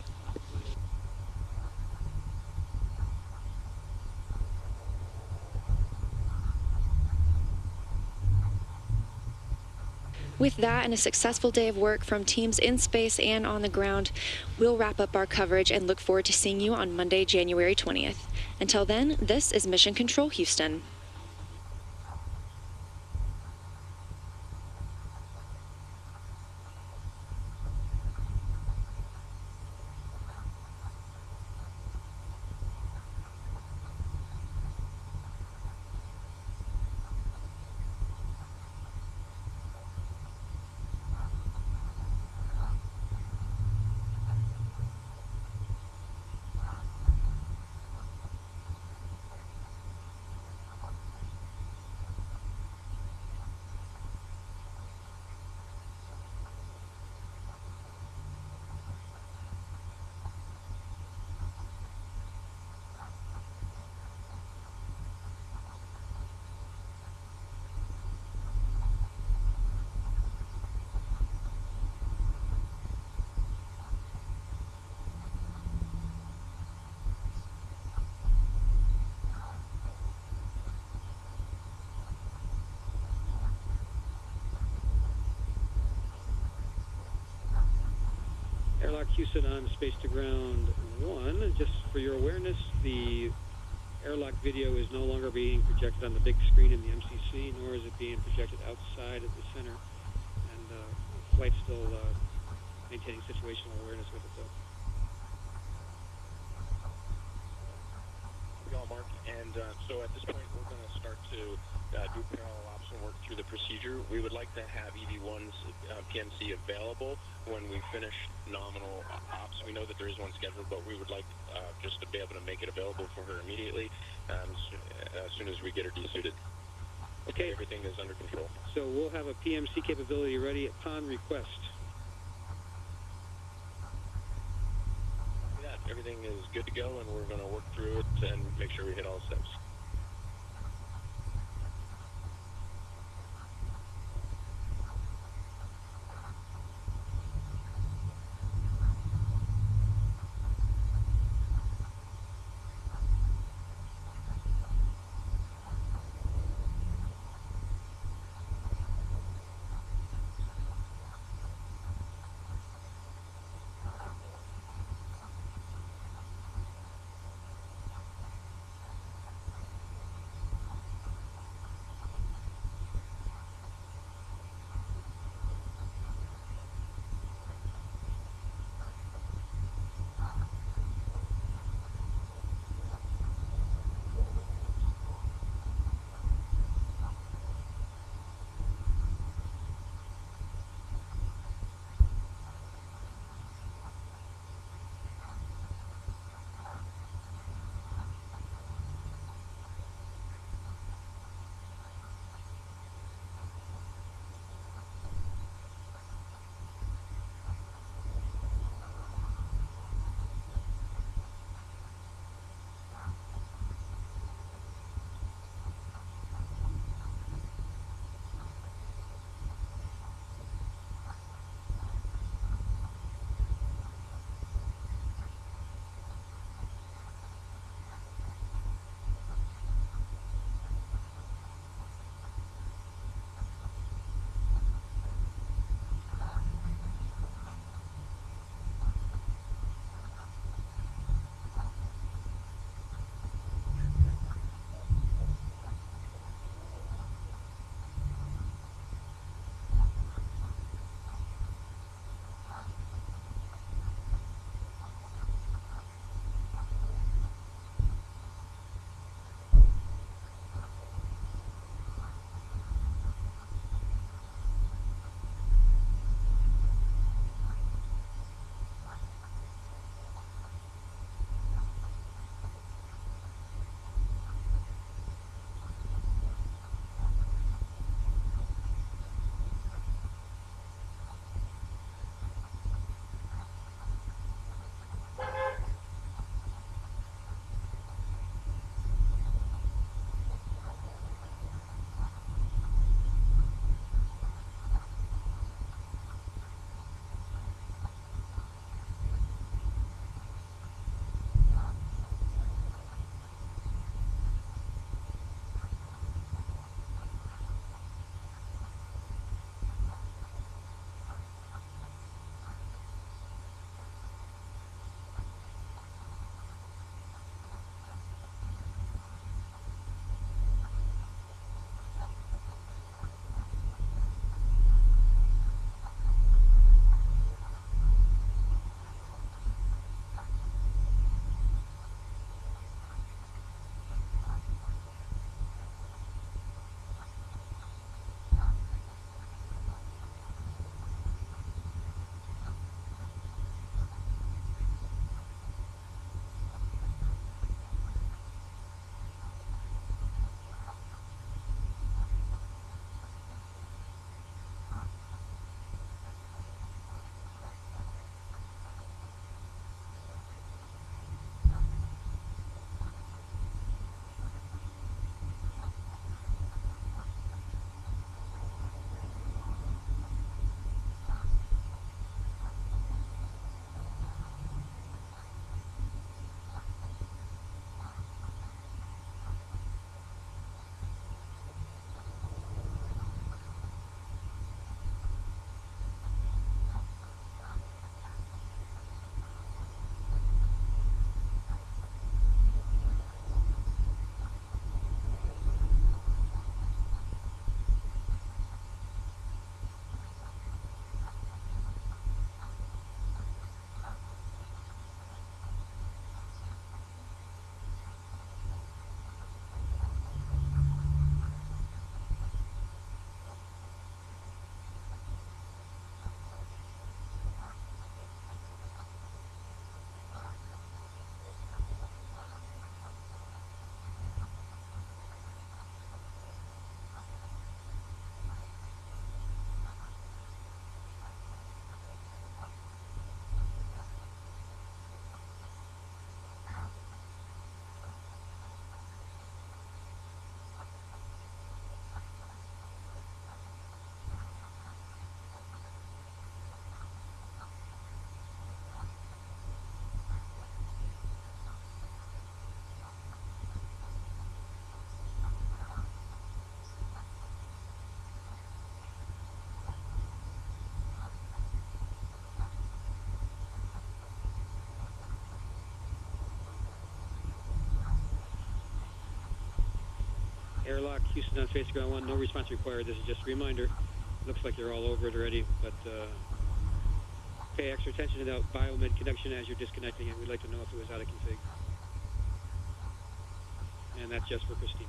With that and a successful day of work from teams in space and on the ground, we'll wrap up our coverage and look forward to seeing you on Monday, January 20th. Until then, this is Mission Control Houston. Airlock Houston on Space to Ground 1. Just for your awareness, the airlock video is no longer being projected on the big screen in the MCC, nor is it being projected outside of the center. And flight's still maintaining situational awareness with it, though. We all, Mark. And so at this point, we're going to start to do parallel ops and work through the procedure. We would like to have EV1's PMC available when we finish nominal ops. We know that there is one scheduled, but we would like just to be able to make it available for her immediately as soon as we get her desuited. Okay. Everything is under control. So we'll have a PMC capability ready upon request. Yeah, everything is good to go, and we're going to work through it and make sure we hit all the steps. airlock, Houston on face to ground 1, no response required. This is just a reminder. Looks like you're all over it already, but pay extra attention to that biomed connection as you're disconnecting it. We'd like to know if it was out of config. And that's just for Christina.